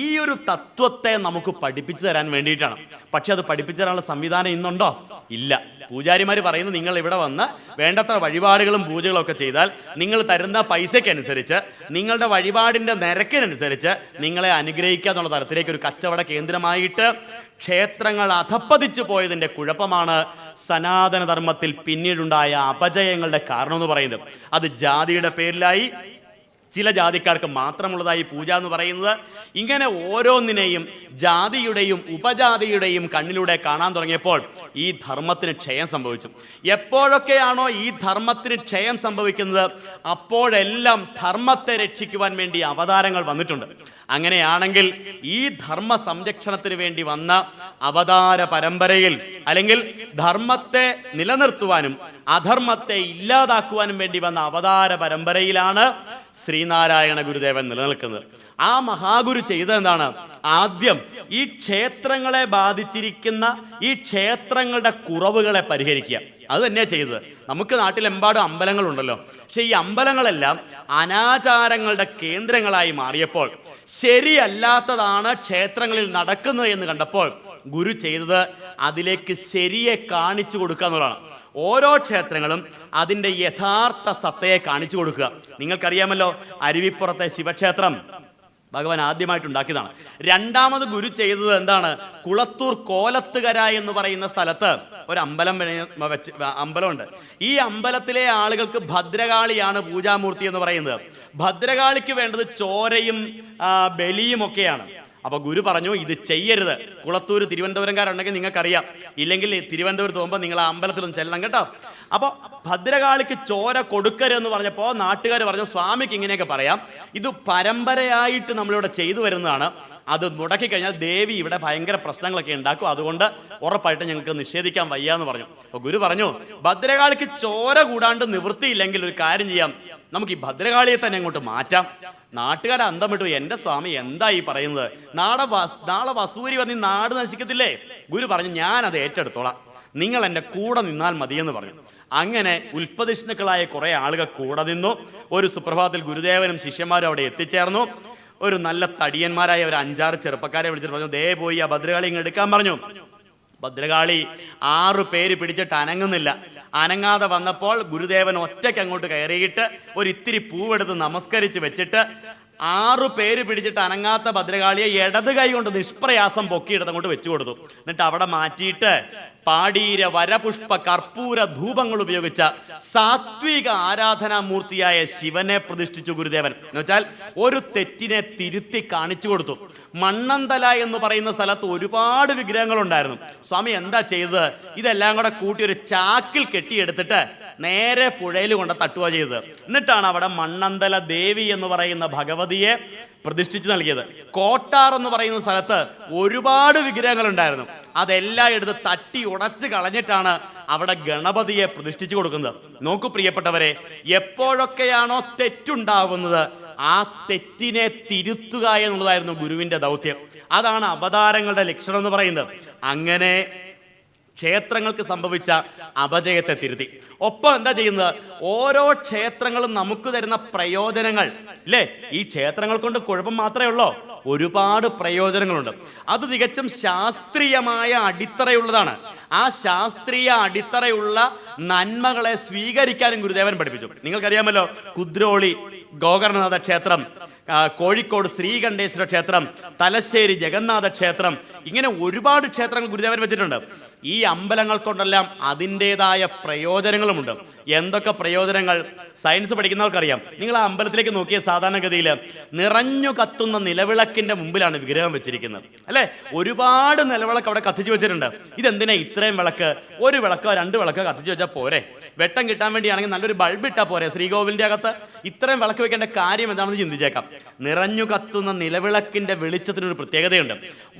ഈ ഒരു തത്വത്തെ നമുക്ക് പഠിപ്പിച്ചു തരാൻ വേണ്ടിയിട്ടാണ്. പക്ഷെ അത് പഠിപ്പിച്ചു തരാനുള്ള സംവിധാനം ഇന്നുണ്ടോ? ഇല്ല. പൂജാരിമാർ പറയുന്നത്, നിങ്ങൾ ഇവിടെ വന്ന് വേണ്ടത്ര വഴിപാടുകളും പൂജകളും ഒക്കെ ചെയ്താൽ നിങ്ങൾ തരുന്ന പൈസയ്ക്കനുസരിച്ച്, നിങ്ങളുടെ വഴിപാടിൻ്റെ നിരക്കിനനുസരിച്ച് നിങ്ങളെ അനുഗ്രഹിക്കുക എന്നുള്ള തരത്തിലേക്ക് ഒരു കച്ചവട കേന്ദ്രമായിട്ട് ക്ഷേത്രങ്ങൾ അധപ്പതിച്ചു പോയതിൻ്റെ കുഴപ്പമാണ് സനാതനധർമ്മത്തിൽ പിന്നീടുണ്ടായ അപജയങ്ങളുടെ കാരണം എന്ന് പറയുന്നത്. അത് ജാതിയുടെ പേരിലായി, ചില ജാതിക്കാർക്ക് മാത്രമുള്ളതായി പൂജ എന്ന് പറയുന്നത്. ഇങ്ങനെ ഓരോന്നിനെയും ജാതിയുടെയും ഉപജാതിയുടെയും കണ്ണിലൂടെ കാണാൻ തുടങ്ങിയപ്പോൾ ഈ ധർമ്മത്തിന് ക്ഷയം സംഭവിച്ചു. എപ്പോഴൊക്കെയാണോ ഈ ധർമ്മത്തിന് ക്ഷയം സംഭവിക്കുന്നത്, അപ്പോഴെല്ലാം ധർമ്മത്തെ രക്ഷിക്കുവാൻ വേണ്ടി അവതാരങ്ങൾ വന്നിട്ടുണ്ട്. അങ്ങനെയാണെങ്കിൽ ഈ ധർമ്മ സംരക്ഷണത്തിന് വേണ്ടി വന്ന അവതാര പരമ്പരയിൽ, അല്ലെങ്കിൽ ധർമ്മത്തെ നിലനിർത്തുവാനും അധർമ്മത്തെ ഇല്ലാതാക്കുവാനും വേണ്ടി വന്ന അവതാര പരമ്പരയിലാണ് ശ്രീനാരായണ ഗുരുദേവൻ നിലനിൽക്കുന്നത്. ആ മഹാഗുരു ചെയ്തതെന്താണ്? ആദ്യം ഈ ക്ഷേത്രങ്ങളെ ബാധിച്ചിരിക്കുന്ന ഈ ക്ഷേത്രങ്ങളുടെ കുറവുകളെ പരിഹരിക്കുക. അത് തന്നെയാണ് ചെയ്തത്. നമുക്ക് നാട്ടിലെമ്പാടും അമ്പലങ്ങളുണ്ടല്ലോ, പക്ഷെ ഈ അമ്പലങ്ങളെല്ലാം അനാചാരങ്ങളുടെ കേന്ദ്രങ്ങളായി മാറിയപ്പോൾ, ശരിയല്ലാത്തതാണ് ക്ഷേത്രങ്ങളിൽ നടക്കുന്നത് എന്ന് കണ്ടപ്പോൾ ഗുരു ചെയ്തത് അതിലേക്ക് ശരിയെ കാണിച്ചു കൊടുക്കുക എന്നുള്ളതാണ്. ഓരോ ക്ഷേത്രങ്ങളും അതിൻ്റെ യഥാർത്ഥ സത്തയെ കാണിച്ചു കൊടുക്കുക. നിങ്ങൾക്കറിയാമല്ലോ, അരുവിപ്പുറത്തെ ശിവക്ഷേത്രം ഭഗവാൻ ആദ്യമായിട്ടുണ്ടാക്കിയതാണ്. രണ്ടാമത് ഗുരു ചെയ്തത് എന്താണ്? കുളത്തൂർ കോലത്തുകര എന്ന് പറയുന്ന സ്ഥലത്ത് ഒരു അമ്പലമുണ്ട്. ഈ അമ്പലത്തിലെ ആളുകൾക്ക് ഭദ്രകാളിയാണ് പൂജാമൂർത്തി എന്ന് പറയുന്നത്. ഭദ്രകാളിക്ക് വേണ്ടത് ചോരയും ബലിയും ഒക്കെയാണ്. അപ്പൊ ഗുരു പറഞ്ഞു, ഇത് ചെയ്യരുത്. കുളത്തൂർ തിരുവനന്തപുരംകാരുണ്ടെങ്കിൽ നിങ്ങൾക്കറിയാം, ഇല്ലെങ്കിൽ തിരുവനന്തപുരത്ത് പോകുമ്പോൾ നിങ്ങൾ ആ അമ്പലത്തിലൊന്നും ചെല്ലണം കേട്ടോ. അപ്പോൾ ഭദ്രകാളിക്ക് ചോര കൊടുക്കരുതെന്ന് പറഞ്ഞപ്പോൾ നാട്ടുകാർ പറഞ്ഞു, സ്വാമിക്ക് ഇങ്ങനെയൊക്കെ പറയാം, ഇത് പരമ്പരയായിട്ട് നമ്മളിവിടെ ചെയ്തു വരുന്നതാണ്, അത് മുടക്കി കഴിഞ്ഞാൽ ദേവി ഇവിടെ ഭയങ്കര പ്രശ്നങ്ങളൊക്കെ ഉണ്ടാക്കും, അതുകൊണ്ട് ഉറപ്പായിട്ട് ഞങ്ങൾക്ക് നിഷേധിക്കാൻ വയ്യാന്ന് പറഞ്ഞു. അപ്പോൾ ഗുരു പറഞ്ഞു, ഭദ്രകാളിക്ക് ചോര കൂടാണ്ട് നിവൃത്തിയില്ലെങ്കിൽ ഒരു കാര്യം ചെയ്യാം, നമുക്ക് ഈ ഭദ്രകാളിയെ തന്നെ അങ്ങോട്ട് മാറ്റാം. നാട്ടുകാരെ അന്തം വിട്ടു, എൻ്റെ സ്വാമി എന്താ ഈ പറയുന്നത്? നാളെ വസൂരി വന്ന് നാട് നശിക്കത്തില്ലേ? ഗുരു പറഞ്ഞു, ഞാനത് ഏറ്റെടുത്തോളാം, നിങ്ങൾ എൻ്റെ കൂടെ നിന്നാൽ മതിയെന്ന് പറഞ്ഞു. അങ്ങനെ ഉൽപ്പതിഷ്ണുക്കളായ കുറേ ആളുകൾ കൂടെ നിന്നു. ഒരു സുപ്രഭാതത്തിൽ ഗുരുദേവനും ശിഷ്യന്മാരും അവിടെ എത്തിച്ചേർന്നു. ഒരു നല്ല തടിയന്മാരായ ഒരു 5-6 ചെറുപ്പക്കാരെ വിളിച്ചിട്ട് പറഞ്ഞു, ദേ പോയി ആ ഭദ്രകാളി ഇങ്ങ് എടുക്കാൻ പറഞ്ഞു. ഭദ്രകാളി 6 പേര് പിടിച്ചിട്ട് അനങ്ങുന്നില്ല. അനങ്ങാതെ വന്നപ്പോൾ ഗുരുദേവൻ ഒറ്റയ്ക്ക് അങ്ങോട്ട് കയറിയിട്ട് ഒരിത്തിരി പൂവെടുത്ത് നമസ്കരിച്ച് വെച്ചിട്ട് 6 പേര് പിടിച്ചിട്ട് അനങ്ങാത്ത ഭദ്രകാളിയെ ഇടത് കൈ കൊണ്ട് നിഷ്പ്രയാസം പൊക്കിയെടുത്ത് അങ്ങോട്ട് വെച്ചു കൊടുത്തു. എന്നിട്ട് അവിടെ മാറ്റിയിട്ട് പാടീര വരപുഷ്പ കർപ്പൂര ധൂപങ്ങൾ ഉപയോഗിച്ച സാത്വിക ആരാധനാമൂർത്തിയായ ശിവനെ പ്രതിഷ്ഠിച്ചു ഗുരുദേവൻ. എന്ന് വെച്ചാൽ ഒരു തെറ്റിനെ തിരുത്തി കാണിച്ചു കൊടുത്തു. മണ്ണന്തല എന്ന് പറയുന്ന സ്ഥലത്ത് ഒരുപാട് വിഗ്രഹങ്ങൾ ഉണ്ടായിരുന്നു. സ്വാമി എന്താ ചെയ്തത്? ഇതെല്ലാം കൂടെ കൂട്ടി ഒരു ചാക്കിൽ കെട്ടിയെടുത്തിട്ട് നേരെ പുഴയിൽ കൊണ്ട് തട്ടുക ചെയ്തത്. എന്നിട്ടാണ് അവിടെ മണ്ണന്തല ദേവി എന്ന് പറയുന്ന ഭഗവതിയെ പ്രതിഷ്ഠിച്ച് നൽകിയത്. കോട്ടാർ എന്ന് പറയുന്ന സ്ഥലത്ത് ഒരുപാട് വിഗ്രഹങ്ങൾ ഉണ്ടായിരുന്നു. അതെല്ലാം എടുത്ത് തട്ടി ഉടച്ച് കളഞ്ഞിട്ടാണ് അവിടെ ഗണപതിയെ പ്രതിഷ്ഠിച്ചു കൊടുക്കുന്നത്. നോക്കൂ പ്രിയപ്പെട്ടവരെ, എപ്പോഴൊക്കെയാണോ തെറ്റുണ്ടാവുന്നത് ആ തെറ്റിനെ തിരുത്തുക എന്നുള്ളതായിരുന്നു ഗുരുവിന്റെ ദൗത്യം. അതാണ് അവതാരങ്ങളുടെ ലക്ഷണം എന്ന് പറയുന്നത്. അങ്ങനെ ക്ഷേത്രങ്ങൾക്ക് സംഭവിച്ച അപജയത്തെ തിരുത്തി. ഒപ്പം എന്താ ചെയ്യുന്നത്? ഓരോ ക്ഷേത്രങ്ങളും നമുക്ക് തരുന്ന പ്രയോജനങ്ങൾ ഇല്ലേ, ഈ ക്ഷേത്രങ്ങൾ കൊണ്ട് കുഴപ്പം മാത്രമേ ഉള്ളൂ, ഒരുപാട് പ്രയോജനങ്ങളുണ്ട്. അത് തികച്ചും ശാസ്ത്രീയമായ അടിത്തറയുള്ളതാണ്. ആ ശാസ്ത്രീയ അടിത്തറയുള്ള നന്മകളെ സ്വീകരിക്കാനും ഗുരുദേവൻ പഠിപ്പിച്ചു. നിങ്ങൾക്കറിയാമല്ലോ, കുദ്രോളി ഗോകർണനാഥ ക്ഷേത്രം, കോഴിക്കോട് ശ്രീകണ്ഠേശ്വര ക്ഷേത്രം, തലശ്ശേരി ജഗന്നാഥ ക്ഷേത്രം, ഇങ്ങനെ ഒരുപാട് ക്ഷേത്രങ്ങൾ ഗുരുദേവൻ വെച്ചിട്ടുണ്ട്. ഈ അമ്പലങ്ങൾ കൊണ്ടെല്ലാം അതിൻ്റെതായ പ്രയോജനങ്ങളുമുണ്ട്. എന്തൊക്കെ പ്രയോജനങ്ങൾ? സയൻസ് പഠിക്കുന്നവർക്കറിയാം. നിങ്ങൾ ആ അമ്പലത്തിലേക്ക് നോക്കിയ സാധാരണഗതിയിൽ നിറഞ്ഞു കത്തുന്ന നിലവിളക്കിന്റെ മുമ്പിലാണ് വിഗ്രഹം വെച്ചിരിക്കുന്നത് അല്ലേ? ഒരുപാട് നിലവിളക്ക് അവിടെ കത്തിച്ചു വെച്ചിട്ടുണ്ട്. ഇതെന്തിനാ ഇത്രയും വിളക്ക്? ഒരു വിളക്കോ രണ്ട് വിളക്കോ കത്തിച്ചു വെച്ചാൽ പോരെ? വെട്ടം കിട്ടാൻ വേണ്ടിയാണെങ്കിൽ നല്ലൊരു ബൾബ് ഇട്ടാൽ പോരെ? ശ്രീകോവിലിന്റെ അകത്ത് ഇത്രയും വിളക്ക് വെക്കേണ്ട കാര്യം എന്താണെന്ന് ചിന്തിച്ചേക്കാം. നിറഞ്ഞു കത്തുന്ന നിലവിളക്കിന്റെ വെളിച്ചത്തിനൊരു പ്രത്യേകതയുണ്ട്.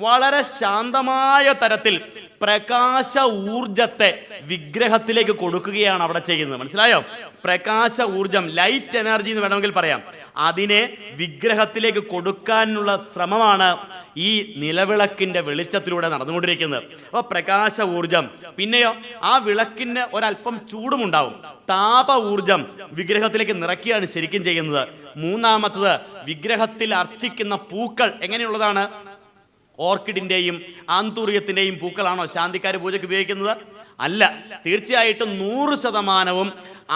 വളരെ ശാന്തമായ തരത്തിൽ പ്രകാശ ഊർജത്തെ വിഗ്രഹത്തിലേക്ക് കൊടുക്കുകയാണ് അവിടെ ചെയ്യുന്നത്. മനസ്സിലായോ? പ്രകാശ ഊർജം, ലൈറ്റ് എനർജി എന്ന് വേണമെങ്കിൽ പറയാം, അതിനെ വിഗ്രഹത്തിലേക്ക് കൊടുക്കാനുള്ള ശ്രമമാണ് ഈ നിലവിളക്കിന്റെ വെളിച്ചത്തിലൂടെ നടന്നുകൊണ്ടിരിക്കുന്നത്. അപ്പോൾ പ്രകാശ ഊർജം. പിന്നെയോ ആ വിളക്കിന് ഒരല്പം ചൂടുമുണ്ടാവും. താപ ഊർജം വിഗ്രഹത്തിലേക്ക് നിറയ്ക്കുകയാണ് ശരിക്കും ചെയ്യുന്നത്. മൂന്നാമത്തത്, വിഗ്രഹത്തിൽ അർച്ചിക്കുന്ന പൂക്കൾ എങ്ങനെയുള്ളതാണ്? ഓർക്കിഡിന്റെയും ആന്തൂറിയത്തിന്റെയും പൂക്കളാണോ ശാന്തിക്കാർ പൂജയ്ക്ക് ഉപയോഗിക്കുന്നത്? അല്ല, തീർച്ചയായിട്ടും 100%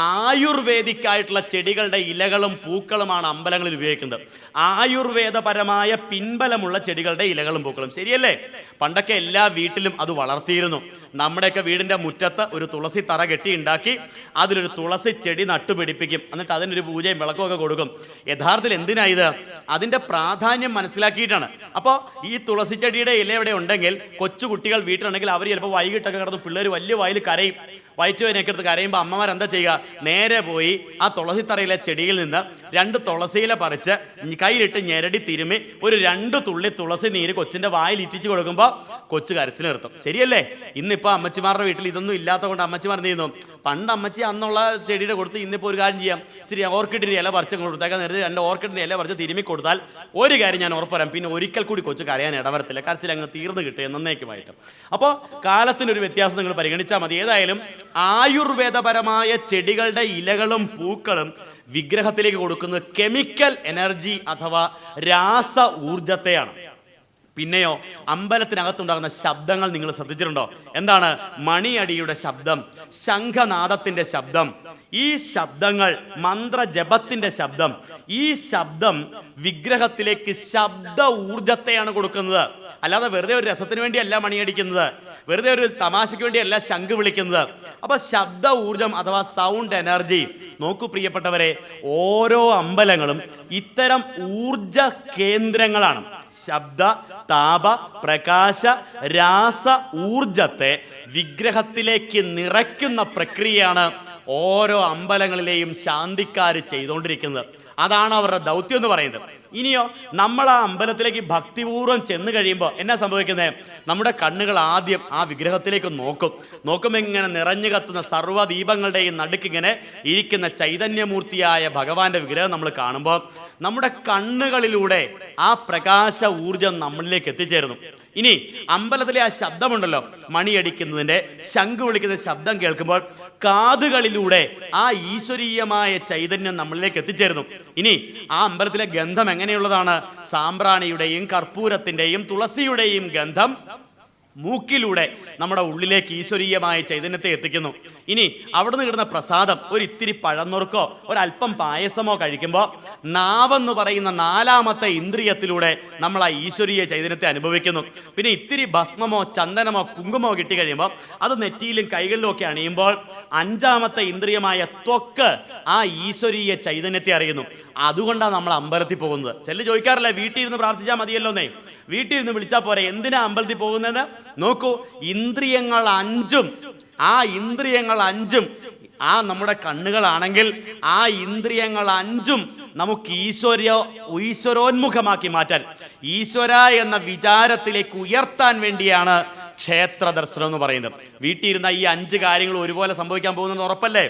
ആയുർവേദിക്കായിട്ടുള്ള ചെടികളുടെ ഇലകളും പൂക്കളുമാണ് അമ്പലങ്ങളിൽ ഉപയോഗിക്കുന്നത്. ആയുർവേദപരമായ പിൻബലമുള്ള ചെടികളുടെ ഇലകളും പൂക്കളും. ശരിയല്ലേ? പണ്ടൊക്കെ എല്ലാ വീട്ടിലും അത് വളർത്തിയിരുന്നു. നമ്മുടെയൊക്കെ വീടിന്റെ മുറ്റത്ത് ഒരു തുളസി തറ കെട്ടി ഉണ്ടാക്കി അതിലൊരു തുളസി ചെടി നട്ടുപിടിപ്പിക്കും. എന്നിട്ട് അതിനൊരു പൂജയും വിളക്കും ഒക്കെ കൊടുക്കും. യഥാർത്ഥത്തിൽ എന്തിനാ ഇത്? അതിന്റെ പ്രാധാന്യം മനസ്സിലാക്കിയിട്ടാണ്. അപ്പോൾ ഈ തുളസി ചെടിയുടെ ഇല എവിടെ ഉണ്ടെങ്കിൽ, കൊച്ചു കുട്ടികൾ വീട്ടിലുണ്ടെങ്കിൽ അവർ ചിലപ്പോൾ വൈകിട്ടൊക്കെ കിടന്ന് പിള്ളേർ വലിയ വായിൽ കരയും. വയറ്റുവേനൊക്കെ എടുത്ത് കരയുമ്പോൾ അമ്മമാർ എന്താ ചെയ്യുക? നേരെ പോയി ആ തുളസിത്തറയിലെ ചെടിയിൽ നിന്ന് 2 തുളസിയില പറിച്ച് കയ്യിലിട്ട് ഞെരടി തിരുമ്മി ഒരു 2 തുള്ളി തുളസി നീര് കൊച്ചിന്റെ വായിൽ ഇറ്റിച്ച് കൊടുക്കുമ്പോൾ കൊച്ചു കരച്ചിൽ നിർത്തും. ശരിയല്ലേ? ഇന്നിപ്പോൾ അമ്മച്ചിമാരുടെ വീട്ടിൽ ഇതൊന്നും ഇല്ലാത്ത കൊണ്ട് അമ്മച്ചിമാർ എന്ത് ചെയ്യുന്നു? പണ്ട് അമ്മച്ചി അന്നുള്ള ചെടിയുടെ കൊടുത്ത് ഇന്നിപ്പോൾ ഒരു കാര്യം ചെയ്യാം, ഇച്ചിരി ഓർക്കിഡിന്റെ ഇല പറിച്ച് കൊടുത്തേക്കാൻ നേരത്തെ 2 ഓർക്കിഡിന്റെ ഇല പറിച്ച് തിരുമ്മി കൊടുത്താൽ ഒരു കാര്യം ഞാൻ ഉറപ്പ് പറയാം, പിന്നെ ഒരിക്കൽ കൂടി കൊച്ചു കരയാൻ ഇടവരത്തില്ല. കരച്ചിൽ അങ്ങ് തീർന്നു കിട്ടുക എന്നേക്കുമായിട്ട്. അപ്പോൾ കാലത്തിനൊരു വ്യത്യാസം നിങ്ങൾ പരിഗണിച്ചാൽ മതി. ഏതായാലും ആയുർവേദപരമായ ചെടികളുടെ ഇലകളും പൂക്കളും വിഗ്രഹത്തിലേക്ക് കൊടുക്കുന്നത് കെമിക്കൽ എനർജി അഥവാ രാസ ഊർജത്തെയാണ്. പിന്നെയോ അമ്പലത്തിനകത്തുണ്ടാകുന്ന ശബ്ദങ്ങൾ നിങ്ങൾ ശ്രദ്ധിച്ചിട്ടുണ്ടോ? എന്താണ്? മണിയടിയുടെ ശബ്ദം, ശംഖനാദത്തിന്റെ ശബ്ദം, ഈ ശബ്ദങ്ങൾ മന്ത്രജപത്തിന്റെ ശബ്ദം. ഈ ശബ്ദം വിഗ്രഹത്തിലേക്ക് ശബ്ദ ഊർജത്തെയാണ് കൊടുക്കുന്നത്. അല്ലാതെ വെറുതെ ഒരു രസത്തിന് വേണ്ടിയല്ല മണിയടിക്കുന്നത്, വെറുതെ ഒരു തമാശയ്ക്ക് വേണ്ടിയല്ല ശംഖ് വിളിക്കുന്നത്. അപ്പൊ ശബ്ദ ഊർജം അഥവാ സൗണ്ട് എനർജി. നോക്കൂ പ്രിയപ്പെട്ടവരെ, ഓരോ അമ്പലങ്ങളും ഇത്തരം ഊർജ കേന്ദ്രങ്ങളാണ്. ശബ്ദ, താപ, പ്രകാശ, രാസ ഊർജത്തെ വിഗ്രഹത്തിലേക്ക് നിറയ്ക്കുന്ന പ്രക്രിയയാണ് ഓരോ അമ്പലങ്ങളിലെയും ശാന്തിക്കാർ ചെയ്തുകൊണ്ടിരിക്കുന്നത്. അതാണ് അവരുടെ ദൗത്യം എന്ന് പറയുന്നത്. ഇനിയോ നമ്മൾ ആ അമ്പലത്തിലേക്ക് ഭക്തിപൂർവ്വം ചെന്ന് കഴിയുമ്പോൾ എന്നാ സംഭവിക്കുന്നത്? നമ്മുടെ കണ്ണുകൾ ആദ്യം ആ വിഗ്രഹത്തിലേക്ക് നോക്കുമ്പോൾ ഇങ്ങനെ നിറഞ്ഞു കത്തുന്ന സർവ്വദീപങ്ങളുടെയും നടുക്കിങ്ങനെ ഇരിക്കുന്ന ചൈതന്യമൂർത്തിയായ ഭഗവാന്റെ വിഗ്രഹം നമ്മൾ കാണുമ്പോൾ നമ്മുടെ കണ്ണുകളിലൂടെ ആ പ്രകാശ ഊർജം നമ്മളിലേക്ക് എത്തിച്ചേരുന്നു. ഇനി അമ്പലത്തിലെ ആ ശബ്ദമുണ്ടല്ലോ, മണിയടിക്കുന്നതിന്റെ, ശംഖ് വിളിക്കുന്ന ശബ്ദം കേൾക്കുമ്പോൾ കാതുകളിലൂടെ ആ ഈശ്വരീയമായ ചൈതന്യം നമ്മളിലേക്ക് എത്തിച്ചേരുന്നു. ഇനി ആ അമ്പലത്തിലെ ഗന്ധം എങ്ങനെയുള്ളതാണ്? സാമ്പ്രാണിയുടെയും കർപ്പൂരത്തിന്റെയും തുളസിയുടെയും ഗന്ധം മൂക്കിലൂടെ നമ്മുടെ ഉള്ളിലേക്ക് ഈശ്വരീയമായ ചൈതന്യത്തെ എത്തിക്കുന്നു. ഇനി അവിടുന്ന് കിട്ടുന്ന പ്രസാദം, ഒരു ഇത്തിരി പഴന്നുറുക്കോ ഒരല്പം പായസമോ കഴിക്കുമ്പോൾ നാവെന്ന് പറയുന്ന 4ാമത്തെ ഇന്ദ്രിയത്തിലൂടെ നമ്മൾ ആ ഈശ്വരീയ ചൈതന്യത്തെ അനുഭവിക്കുന്നു. പിന്നെ ഇത്തിരി ഭസ്മമോ ചന്ദനമോ കുങ്കുമോ കിട്ടി കഴിയുമ്പോൾ അത് നെറ്റിയിലും കൈകളിലും ഒക്കെ അണിയുമ്പോൾ 5ാമത്തെ ഇന്ദ്രിയമായ ത്വക്ക് ആ ഈശ്വരീയ ചൈതന്യത്തെ അറിയുന്നു. അതുകൊണ്ടാണ് നമ്മൾ അമ്പലത്തിൽ പോകുന്നത്. ചില ചോദിക്കാറില്ല, വീട്ടിൽ ഇരുന്ന് പ്രാർത്ഥിച്ചാൽ മതിയല്ലോന്നേ. വീട്ടിൽ നിന്ന് വിളിച്ചാൽ പോരെ, എന്തിനാ അമ്പലത്തിൽ പോകുന്നത്? നോക്കൂ, ഇന്ദ്രിയങ്ങൾ 5ഉം നമ്മുടെ കണ്ണുകളാണെങ്കിൽ ആ ഇന്ദ്രിയങ്ങൾ 5ഉം നമുക്ക് ഈശ്വരോന്മുഖമാക്കി മാറ്റാൻ, ഈശ്വര എന്ന വിചാരത്തിലേക്ക് ഉയർത്താൻ വേണ്ടിയാണ് ക്ഷേത്ര ദർശനം എന്ന് പറയുന്നത്. വീട്ടിൽ ഇരുന്ന ഈ 5 കാര്യങ്ങൾ ഒരുപോലെ സംഭവിക്കാൻ പോകുന്നത് ഉറപ്പല്ലേ?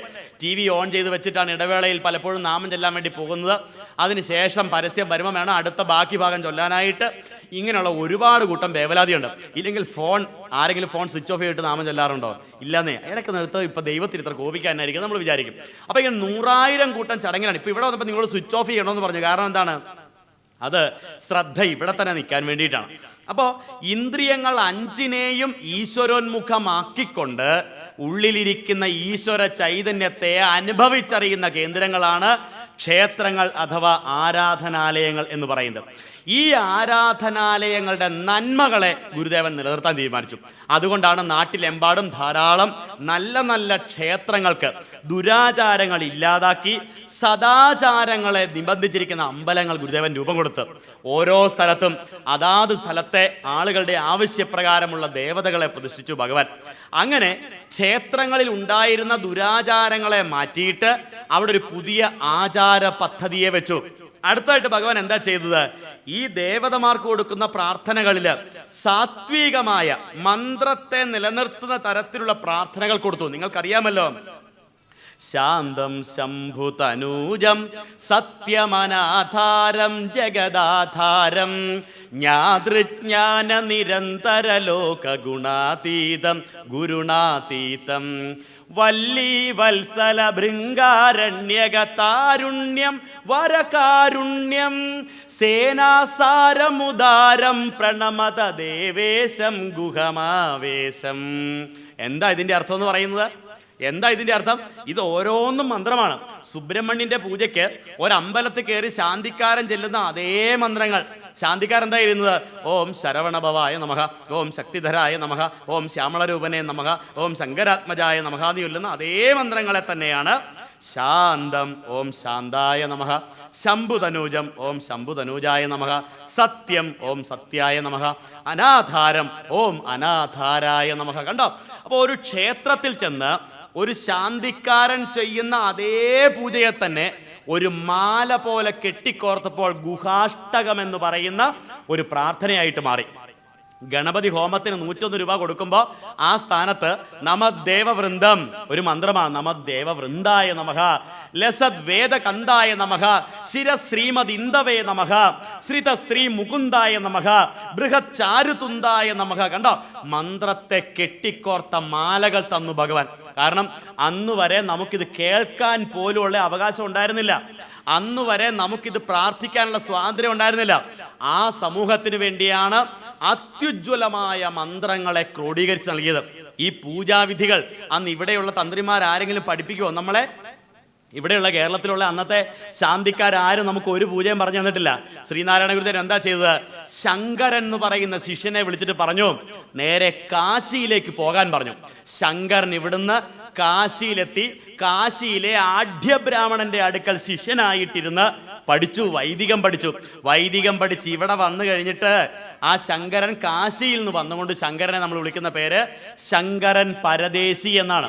TV ഓൺ ചെയ്ത് വെച്ചിട്ടാണ് ഇടവേളയിൽ പലപ്പോഴും നാമം ചെല്ലാൻ വേണ്ടി പോകുന്നത്. അതിനുശേഷം പരസ്യം വരുമ്പോൾ വേണം അടുത്ത ബാക്കി ഭാഗം ചൊല്ലാനായിട്ട്. ഇങ്ങനെയുള്ള ഒരുപാട് കൂട്ടം വേവലാതിയുണ്ട്. ഇല്ലെങ്കിൽ ആരെങ്കിലും ഫോൺ സ്വിച്ച് ഓഫ് ചെയ്തിട്ട് നാമം ചൊല്ലാറുണ്ടോ? ഇല്ലെന്നേ. ഇടയ്ക്ക് നിർത്തോ, ഇപ്പം ദൈവത്തിന് ഇത്ര കോപിക്കാനായിരിക്കും നമ്മൾ വിചാരിക്കും. അപ്പോൾ ഇങ്ങനെ 100,000 കൂട്ടം ചടങ്ങിലാണ്. ഇപ്പോൾ ഇവിടെ വന്നപ്പോൾ നിങ്ങൾ സ്വിച്ച് ഓഫ് ചെയ്യണമെന്ന് പറഞ്ഞു. കാരണം എന്താണ്? അത് ശ്രദ്ധ ഇവിടെ തന്നെ നിൽക്കാൻ വേണ്ടിയിട്ടാണ്. അപ്പോൾ ഇന്ദ്രിയങ്ങൾ 5നെയും ഈശ്വരോന്മുഖമാക്കിക്കൊണ്ട് ഉള്ളിലിരിക്കുന്ന ഈശ്വര ചൈതന്യത്തെ അനുഭവിച്ചറിയുന്ന കേന്ദ്രങ്ങളാണ് ക്ഷേത്രങ്ങൾ അഥവാ ആരാധനാലയങ്ങൾ എന്ന് പറയുന്നത്. ഈ ആരാധനാലയങ്ങളുടെ നന്മകളെ ഗുരുദേവൻ നിലനിർത്താൻ തീരുമാനിച്ചു. അതുകൊണ്ടാണ് നാട്ടിലെമ്പാടും ധാരാളം നല്ല നല്ല ക്ഷേത്രങ്ങൾക്ക് ദുരാചാരങ്ങൾ ഇല്ലാതാക്കി സദാചാരങ്ങളെ നിബന്ധിച്ചിരിക്കുന്ന അമ്പലങ്ങൾ ഗുരുദേവൻ രൂപം കൊടുത്ത് ഓരോ സ്ഥലത്തും അതാത് സ്ഥലത്തെ ആളുകളുടെ ആവശ്യപ്രകാരമുള്ള ദേവതകളെ പ്രതിഷ്ഠിച്ചു ഭഗവാൻ. അങ്ങനെ ക്ഷേത്രങ്ങളിൽ ഉണ്ടായിരുന്ന ദുരാചാരങ്ങളെ മാറ്റിയിട്ട് അവിടെ ഒരു പുതിയ ആചാര പദ്ധതിയെ വെച്ചു. അടുത്തായിട്ട് ഭഗവാൻ എന്താ ചെയ്തത്? ഈ ദേവതമാർക്ക് കൊടുക്കുന്ന പ്രാർത്ഥനകളിൽ സാത്വികമായ മന്ത്രത്തെ നിലനിർത്തുന്ന തരത്തിലുള്ള പ്രാർത്ഥനകൾ കൊടുത്തു. നിങ്ങൾക്കറിയാമല്ലോ, ശാന്തം ശംഭുതനൂജം സത്യമനാധാരം ജഗദാധാരം ജ്ഞാതൃജ്ഞാന നിരന്തര ലോകഗുണാതീതം ഗുരുണാതീതം വല്ലീ വത്സല ഭൃംഗാരണ്യകതാരുണ്യം വരകാരുണ്യം സേനാസാരമുദാരം പ്രണമത ദേവേശം ഗുഹമാവേശം. എന്താ ഇതിന്റെ അർത്ഥം എന്ന് പറയുന്നത്? എന്താ ഇതിന്റെ അർത്ഥം? ഇത് ഓരോന്നും മന്ത്രമാണ്. സുബ്രഹ്മണ്യന്റെ പൂജയ്ക്ക് ഒരമ്പലത്തിൽ കയറി ശാന്തിക്കാരൻ ചെല്ലുന്ന അതേ മന്ത്രങ്ങൾ. ശാന്തിക്കാരൻ എന്താ ഇരുന്നത്? ഓം ശരവണഭവായ നമഃ, ഓം ശക്തിധരായ നമഃ, ഓം ശ്യാമളരൂപനെ നമഃ, ഓം ശങ്കരാത്മജായ നമഃ എന്ന് ചൊല്ലുന്ന അതേ മന്ത്രങ്ങളെ തന്നെയാണ് ശാന്തം ഓം ശാന്തായ നമഃ, ശംഭുതനൂജം ഓം ശംഭുതനൂജായ നമഃ, സത്യം ഓം സത്യായ നമഃ, അനാധാരം ഓം അനാധാരായ നമഃ. കണ്ടോ? അപ്പോൾ ഒരു ക്ഷേത്രത്തിൽ ചെന്ന് ഒരു ശാന്തിക്കാരൻ ചെയ്യുന്ന അതേ പൂജയെ തന്നെ ഒരു മാല പോലെ കെട്ടിക്കോർത്തപ്പോൾ ഗുഹാഷ്ടകം എന്ന് പറയുന്ന ഒരു പ്രാർത്ഥനയായിട്ട് മാറി. ഗണപതി ഹോമത്തിന് 101 രൂപ കൊടുക്കുമ്പോൾ ആ സ്ഥാനത്ത് നമദേവവൃന്ദം ഒരു മന്ത്രമാണ്. നമദേവവൃന്ദായ നമഃ, ലസദ് വേദകന്ദായ നമഃ, ശിരശ്രീമദ് ഇന്ദവേ നമഃ, ശ്രിതശ്രീ മുകുന്ദായ നമഃ, ബൃഹത് ചാരുതുന്ദായ നമഃ. കണ്ടോ? മന്ത്രത്തെ കെട്ടിക്കോർത്ത മാലകൾ തന്നു ഭഗവാൻ. കാരണം അന്നുവരെ നമുക്കിത് കേൾക്കാൻ പോലുള്ള അവകാശം ഉണ്ടായിരുന്നില്ല. അന്നുവരെ നമുക്കിത് പ്രാർത്ഥിക്കാനുള്ള സ്വാതന്ത്ര്യം ഉണ്ടായിരുന്നില്ല. ആ സമൂഹത്തിന് വേണ്ടിയാണ് അത്യുജ്വലമായ മന്ത്രങ്ങളെ ക്രോഡീകരിച്ച് നൽകിയത്. ഈ പൂജാവിധികൾ അന്ന് ഇവിടെയുള്ള തന്ത്രിമാരാരെങ്കിലും പഠിപ്പിക്കുമോ നമ്മളെ? ഇവിടെയുള്ള കേരളത്തിലുള്ള അന്നത്തെ ശാന്തിക്കാരും നമുക്ക് ഒരു പൂജയും പറഞ്ഞു തന്നിട്ടില്ല. ശ്രീനാരായണ ഗുരുദേവൻ എന്താ ചെയ്തത്? ശങ്കരൻ എന്ന് പറയുന്ന ശിഷ്യനെ വിളിച്ചിട്ട് പറഞ്ഞു, നേരെ കാശിയിലേക്ക് പോകാൻ പറഞ്ഞു. ശങ്കരൻ ഇവിടുന്ന് കാശിയിലെത്തി. കാശിയിലെ ആഢ്യബ്രാഹ്മണന്റെ അടുക്കൽ ശിഷ്യനായിട്ടിരുന്ന് പഠിച്ചു, വൈദികം പഠിച്ചു. വൈദികം പഠിച്ച് ഇവിടെ വന്നു കഴിഞ്ഞിട്ട് ആ ശങ്കരൻ കാശിയിൽ നിന്ന് വന്നുകൊണ്ട് ശങ്കരനെ നമ്മൾ വിളിക്കുന്ന പേര് ശങ്കരൻ പരദേശി എന്നാണ്.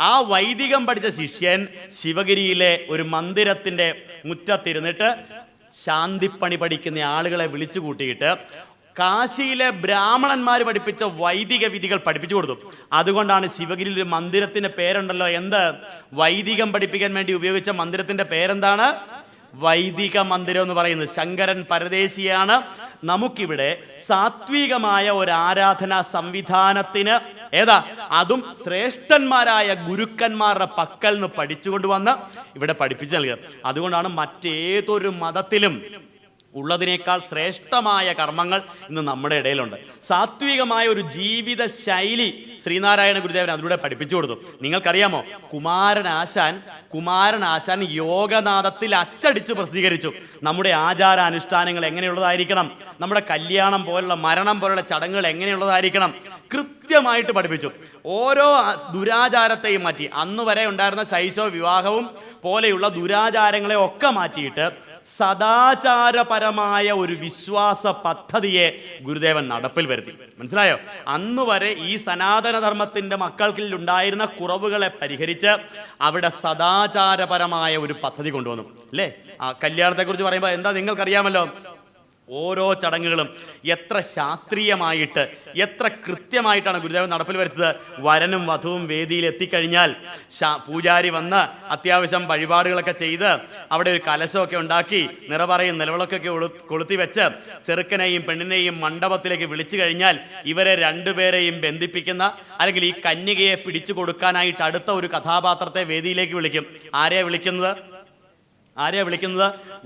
ആ വൈദികം പഠിച്ച ശിഷ്യൻ ശിവഗിരിയിലെ ഒരു മന്ദിരത്തിന്റെ മുറ്റത്തിരുന്നിട്ട് ശാന്തിപ്പണി പഠിക്കുന്ന ആളുകളെ വിളിച്ചു കൂട്ടിയിട്ട് കാശിയിലെ ബ്രാഹ്മണന്മാർ പഠിപ്പിച്ച വൈദിക വിധികൾ പഠിപ്പിച്ചു കൊടുത്തു. അതുകൊണ്ടാണ് ശിവഗിരിയിൽ ഒരു മന്ദിരത്തിന്റെ പേരുണ്ടല്ലോ. എന്ത്? വൈദികം പഠിപ്പിക്കാൻ വേണ്ടി ഉപയോഗിച്ച മന്ദിരത്തിന്റെ പേരെന്താണ്? വൈദിക മന്ദിരം എന്ന് പറയുന്നത്. ശങ്കരൻ പരദേശിയാണ് നമുക്കിവിടെ സാത്വികമായ ഒരു ആരാധനാ സംവിധാനത്തിന് അതും ശ്രേഷ്ഠന്മാരായ ഗുരുക്കന്മാരുടെ പക്കൽ നിന്ന് പഠിച്ചുകൊണ്ടുവന്ന് ഇവിടെ പഠിപ്പിച്ചു നൽകിയത്. അതുകൊണ്ടാണ് മറ്റേതൊരു മതത്തിലും ഉള്ളതിനേക്കാൾ ശ്രേഷ്ഠമായ കർമ്മങ്ങൾ ഇന്ന് നമ്മുടെ ഇടയിലുണ്ട്. സാത്വികമായ ഒരു ജീവിത ശൈലി ശ്രീനാരായണ ഗുരുദേവൻ അതിലൂടെ പഠിപ്പിച്ചു കൊടുത്തു. നിങ്ങൾക്കറിയാമോ, കുമാരനാശാൻ യോഗനാഥത്തിൽ അച്ചടിച്ച് പ്രസിദ്ധീകരിച്ചു നമ്മുടെ ആചാരാനുഷ്ഠാനങ്ങൾ എങ്ങനെയുള്ളതായിരിക്കണം, നമ്മുടെ കല്യാണം പോലുള്ള മരണം പോലുള്ള ചടങ്ങുകൾ എങ്ങനെയുള്ളതായിരിക്കണം കൃത്യമായിട്ട് പഠിപ്പിച്ചു. ഓരോ ദുരാചാരത്തെയും മാറ്റി, അന്ന് വരെ ഉണ്ടായിരുന്ന ശൈശവ വിവാഹവും പോലെയുള്ള ദുരാചാരങ്ങളെ ഒക്കെ മാറ്റിയിട്ട് സദാചാരപരമായ ഒരു വിശ്വാസ പദ്ധതിയെ ഗുരുദേവൻ നടപ്പിൽ വരുത്തി. മനസ്സിലായോ? അന്ന് വരെ ഈ സനാതനധർമ്മത്തിന്റെ മക്കൾക്കിൽ ഉണ്ടായിരുന്ന കുറവുകളെ പരിഹരിച്ച് അവിടെ സദാചാരപരമായ ഒരു പദ്ധതി കൊണ്ടുവന്നു. അല്ലേ? ആ കല്യാണത്തെക്കുറിച്ച് പറയുമ്പോൾ എന്താ നിങ്ങൾക്കറിയാമല്ലോ, ഓരോ ചടങ്ങുകളും എത്ര ശാസ്ത്രീയമായിട്ട് എത്ര കൃത്യമായിട്ടാണ് ഗുരുദേവൻ നടപ്പിൽ വരുത്തത്. വരനും വധുവും വേദിയിൽ എത്തിക്കഴിഞ്ഞാൽ പൂജാരി വന്ന് അത്യാവശ്യം വഴിപാടുകളൊക്കെ ചെയ്ത് അവിടെ ഒരു കലശമൊക്കെ ഉണ്ടാക്കി നിറപറയും നിലവിളക്കൊക്കെ കൊളുത്തി വെച്ച് ചെറുക്കനെയും പെണ്ണിനെയും മണ്ഡപത്തിലേക്ക് വിളിച്ചു കഴിഞ്ഞാൽ ഇവരെ രണ്ടുപേരെയും ബന്ധിപ്പിക്കുന്ന അല്ലെങ്കിൽ ഈ കന്യകയെ പിടിച്ചു കൊടുക്കാനായിട്ട് അടുത്ത ഒരു കഥാപാത്രത്തെ വേദിയിലേക്ക് വിളിക്കും. ആരെയാ വിളിക്കുന്നത്?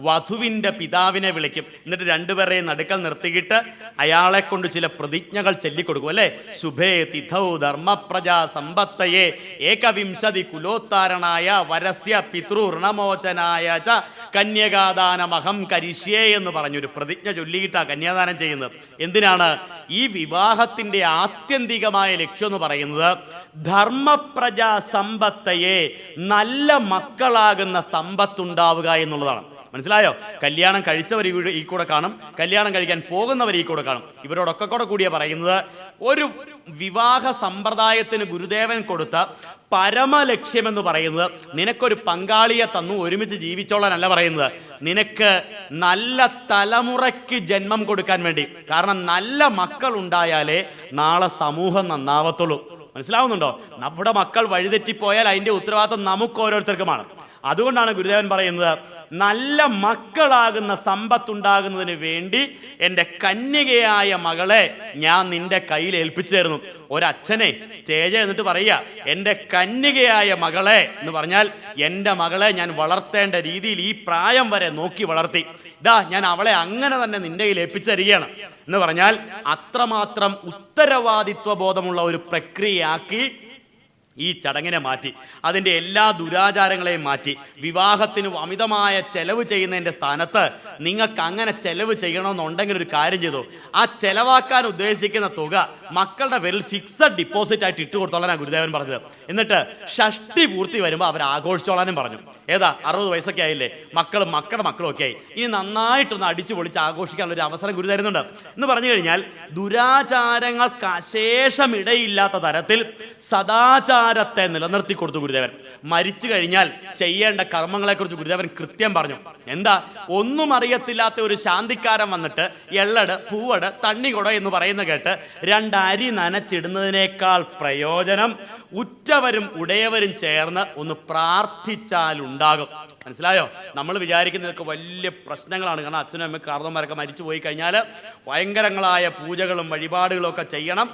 വധുവിൻ്റെ പിതാവിനെ വിളിക്കും. എന്നിട്ട് രണ്ടുപേരെയും നടുക്കൽ നിർത്തിയിട്ട് അയാളെ കൊണ്ട് ചില പ്രതിജ്ഞകൾ ചൊല്ലിക്കൊടുക്കും. അല്ലേ? ശുഭേ തിഥൗ ധർമ്മപ്രജാ സമ്പത്തയെ ഏകവിംശതി കുലോത്താരണായ വരസ്യ പിതൃഋണമോചനായ ച കന്യകാദാനമഹം കരിഷ്യേ എന്ന് പറഞ്ഞൊരു പ്രതിജ്ഞ ചൊല്ലിയിട്ടാണ് കന്യാദാനം ചെയ്യുന്നത്. എന്തിനാണ്? ഈ വിവാഹത്തിൻ്റെ ആത്യന്തികമായ ലക്ഷ്യം എന്ന് പറയുന്നത് ധർമ്മപ്രജാ സമ്പത്തയെ, നല്ല മക്കളാകുന്ന സമ്പത്തുണ്ടാവുക എന്നുള്ളതാണ്. മനസ്സിലായോ? കല്യാണം കഴിച്ചവർ ഈ കൂടെ കാണും, കല്യാണം കഴിക്കാൻ പോകുന്നവർ ഈ കൂടെ കാണും. ഇവരോടൊക്കെ കൂടിയാണ് പറയുന്നത്. ഒരു വിവാഹ സമ്പ്രദായത്തിന് ഗുരുദേവൻ കൊടുത്ത പരമലക്ഷ്യമെന്ന് പറയുന്നത് നിനക്കൊരു പങ്കാളിയെ തന്നു ഒരുമിച്ച് ജീവിച്ചോളാനല്ല പറയുന്നത്, നിനക്ക് നല്ല തലമുറയ്ക്ക് ജന്മം കൊടുക്കാൻ വേണ്ടി. കാരണം നല്ല മക്കൾ ഉണ്ടായാലേ നാളെ സമൂഹം നന്നാവത്തുള്ളൂ. മനസ്സിലാവുന്നുണ്ടോ? നമ്മുടെ മക്കൾ വഴിതെറ്റിപ്പോയാൽ അതിൻ്റെ ഉത്തരവാദിത്വം നമുക്ക് ഓരോരുത്തർക്കുമാണ്. അതുകൊണ്ടാണ് ഗുരുദേവൻ പറയുന്നത് നല്ല മക്കളാകുന്ന സമ്പത്തുണ്ടാകുന്നതിന് വേണ്ടി എൻ്റെ കന്യകയായ മകളെ ഞാൻ നിന്റെ കയ്യിൽ ഏൽപ്പിച്ചു തരുന്നു. ഒരച്ഛനെ സ്റ്റേജ് എന്നിട്ട് പറയുക, എൻ്റെ കന്യകയായ മകളെ എന്ന് പറഞ്ഞാൽ എൻ്റെ മകളെ ഞാൻ വളർത്തേണ്ട രീതിയിൽ ഈ പ്രായം വരെ നോക്കി വളർത്തി, ഇതാ ഞാൻ അവളെ അങ്ങനെ തന്നെ നിന്റെ കയ്യിൽ ഏൽപ്പിച്ചു തരികയാണ് എന്ന് പറഞ്ഞാൽ അത്രമാത്രം ഉത്തരവാദിത്വ ബോധമുള്ള ഒരു പ്രക്രിയയാക്കി ഈ ചടങ്ങിനെ മാറ്റി, അതിൻ്റെ എല്ലാ ദുരാചാരങ്ങളെയും മാറ്റി. വിവാഹത്തിന് അമിതമായ ചെലവ് ചെയ്യുന്നതിൻ്റെ സ്ഥാനത്ത് നിങ്ങൾക്ക് അങ്ങനെ ചെലവ് ചെയ്യണമെന്നുണ്ടെങ്കിൽ ഒരു കാര്യം ചെയ്തു, ആ ചെലവാക്കാൻ ഉദ്ദേശിക്കുന്ന തുക മക്കളുടെ പേരിൽ ഫിക്സഡ് ഡിപ്പോസിറ്റ് ആയിട്ട് ഇട്ട് കൊടുത്തോളാനാണ് ഗുരുദേവൻ പറഞ്ഞത്. എന്നിട്ട് ഷഷ്ടി പൂർത്തി വരുമ്പോൾ അവർ ആഘോഷിച്ചോളാനും പറഞ്ഞു. ഏതാ 60 വയസ്സൊക്കെ ആയില്ലേ, മക്കളുടെ മക്കളും ഒക്കെ ആയി, ഇനി നന്നായിട്ടൊന്ന് അടിച്ചു പൊളിച്ച് ആഘോഷിക്കാനുള്ള ഒരു അവസരം ഗുരു തരുന്നുണ്ട് എന്ന് പറഞ്ഞു കഴിഞ്ഞാൽ ദുരാചാരങ്ങൾക്ക് അശേഷം ഇടയില്ലാത്ത തരത്തിൽ സദാചാരത്തെ നിലനിർത്തി കൊടുത്തു ഗുരുദേവൻ. മരിച്ചു കഴിഞ്ഞാൽ ചെയ്യേണ്ട കർമ്മങ്ങളെക്കുറിച്ച് ഗുരുദേവൻ കൃത്യം പറഞ്ഞു. എന്താ? ഒന്നും അറിയത്തില്ലാത്ത ഒരു ശാന്തിക്കാരൻ വന്നിട്ട് എള്ളട് പൂവട് തണ്ണികൊട എന്ന് പറയുന്ന കേട്ട് 2 അരി നനച്ചിടുന്നതിനേക്കാൾ പ്രയോജനം ഉറ്റവരും ഉടയവരും ചേർന്ന് ഒന്ന് പ്രാർത്ഥിച്ചാലുണ്ടാകും. മനസ്സിലായോ? നമ്മൾ വിചാരിക്കുന്നതൊക്കെ വലിയ പ്രശ്നങ്ങളാണ്. കാരണം അച്ഛനും അമ്മയും കാർന്നവന്മാരൊക്കെ മരിച്ചു പോയി കഴിഞ്ഞാൽ ഭയങ്കരങ്ങളായ പൂജകളും വഴിപാടുകളും ഒക്കെ ചെയ്യണം.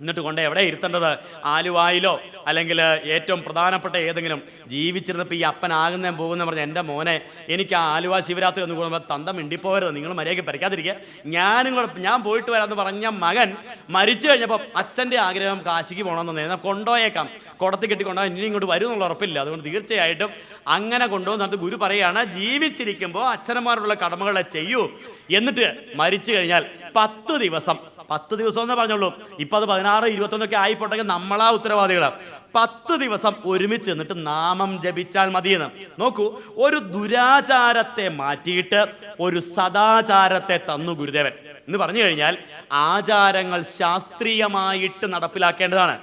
എന്നിട്ട് കൊണ്ട് എവിടെ ഇരുത്തേണ്ടത്? ആലുവായിലോ അല്ലെങ്കിൽ ഏറ്റവും പ്രധാനപ്പെട്ട ഏതെങ്കിലും. ജീവിച്ചിരുന്നപ്പോൾ ഈ അപ്പനാകുന്നേ പോകുന്ന പറഞ്ഞാൽ എൻ്റെ മോനെ എനിക്ക് ആ ആലുവ ശിവരാത്രി ഒന്ന് കൂടുമ്പോൾ തന്തം മിണ്ടിപ്പോകരുത്, നിങ്ങൾ മര്യാദയ്ക്ക് പരിക്കാതിരിക്കുക, ഞാൻ പോയിട്ട് വരാമെന്ന് പറഞ്ഞ മകൻ മരിച്ചു കഴിഞ്ഞപ്പോൾ അച്ഛൻ്റെ ആഗ്രഹം കാശിക്ക് പോകണമെന്ന് എന്നാൽ കൊണ്ടുപോയേക്കാം, കുടത്തി കെട്ടി കൊണ്ടുപോകാൻ ഇനി ഇങ്ങോട്ട് വരും എന്നുള്ള ഉറപ്പില്ല. അതുകൊണ്ട് തീർച്ചയായിട്ടും അങ്ങനെ കൊണ്ടുപോകുന്നത് ഗുരു പറയുകയാണ്, ജീവിച്ചിരിക്കുമ്പോൾ അച്ഛനന്മാരോടുള്ള കടമകളെ ചെയ്യൂ, എന്നിട്ട് മരിച്ചു കഴിഞ്ഞാൽ 10 ദിവസം എന്നേ പറഞ്ഞുള്ളൂ. ഇപ്പം അത് 16, 21 ആയിപ്പോട്ടെങ്കിൽ നമ്മളാ ഉത്തരവാദികളാണ്. 10 ദിവസം ഒരുമിച്ച് എന്നിട്ട് നാമം ജപിച്ചാൽ മതിയെന്ന്. നോക്കൂ, ഒരു ദുരാചാരത്തെ മാറ്റിയിട്ട് ഒരു സദാചാരത്തെ തന്നു ഗുരുദേവൻ എന്ന് പറഞ്ഞു കഴിഞ്ഞാൽ ആചാരങ്ങൾ ശാസ്ത്രീയമായിട്ട് നടപ്പിലാക്കേണ്ടതാണ്,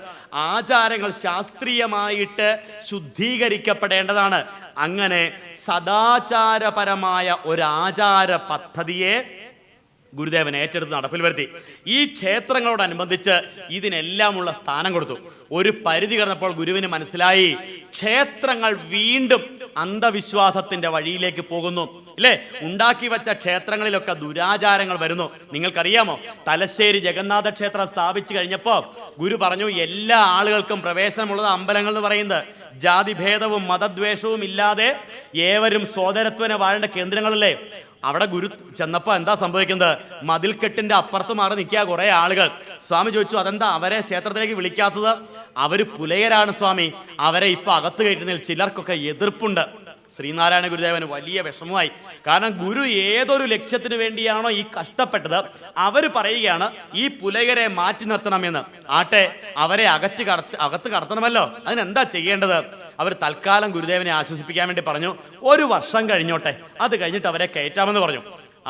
ആചാരങ്ങൾ ശാസ്ത്രീയമായിട്ട് ശുദ്ധീകരിക്കപ്പെടേണ്ടതാണ്. അങ്ങനെ സദാചാരപരമായ ഒരു ആചാര പദ്ധതിയെ ഗുരുദേവൻ ഏറ്റെടുത്ത് നടപ്പിൽ വരുത്തി. ഈ ക്ഷേത്രങ്ങളോടനുബന്ധിച്ച് ഇതിനെല്ലാമുള്ള സ്ഥാനം കൊടുത്തു. ഒരു പരിധി കടന്നപ്പോൾ ഗുരുവിന് മനസ്സിലായി ക്ഷേത്രങ്ങൾ വീണ്ടും അന്ധവിശ്വാസത്തിന്റെ വഴിയിലേക്ക് പോകുന്നു. ഇല്ലേ? ഉണ്ടാക്കി വെച്ച ക്ഷേത്രങ്ങളിലൊക്കെ ദുരാചാരങ്ങൾ വരുന്നു. നിങ്ങൾക്കറിയാമോ, തലശ്ശേരി ജഗന്നാഥ ക്ഷേത്രം സ്ഥാപിച്ചു കഴിഞ്ഞപ്പോൾ ഗുരു പറഞ്ഞു എല്ലാ ആളുകൾക്കും പ്രവേശനമുള്ളത് അമ്പലങ്ങൾ എന്ന് പറയുന്നത് ജാതിഭേദവും മതദ്വേഷവും ഇല്ലാതെ ഏവരും സോദരത്വനെ വാഴേണ്ട കേന്ദ്രങ്ങളല്ലേ. അവിടെ ഗുരു ചെന്നപ്പോൾ എന്താ സംഭവിക്കുന്നത്? മതിൽക്കെട്ടിന്റെ അപ്പുറത്ത് മാറി നിൽക്കുക കുറേ ആളുകൾ. സ്വാമി ചോദിച്ചു, അതെന്താ അവരെ ക്ഷേത്രത്തിലേക്ക് വിളിക്കാത്തത്? അവർ പുലയരാണ് സ്വാമി, അവരെ ഇപ്പൊ അകത്ത് കയറ്റുന്നതിൽ ചിലർക്കൊക്കെ എതിർപ്പുണ്ട്. ശ്രീനാരായണ ഗുരുദേവന് വലിയ വിഷമമായി. കാരണം ഗുരു ഏതൊരു ലക്ഷ്യത്തിന് വേണ്ടിയാണോ ഈ കഷ്ടപ്പെട്ടത്, അവർ പറയുകയാണ് ഈ പുലയരെ മാറ്റി നിർത്തണമെന്ന്. ആട്ടെ, അവരെ അകത്ത് കടത്തണമല്ലോ, അതിനെന്താ ചെയ്യേണ്ടത്? അവർ തൽക്കാലം ഗുരുദേവനെ ആശ്വസിപ്പിക്കാൻ വേണ്ടി പറഞ്ഞു, 1 വർഷം കഴിഞ്ഞോട്ടെ, അത് കഴിഞ്ഞിട്ട് അവരെ കയറ്റാമെന്ന് പറഞ്ഞു.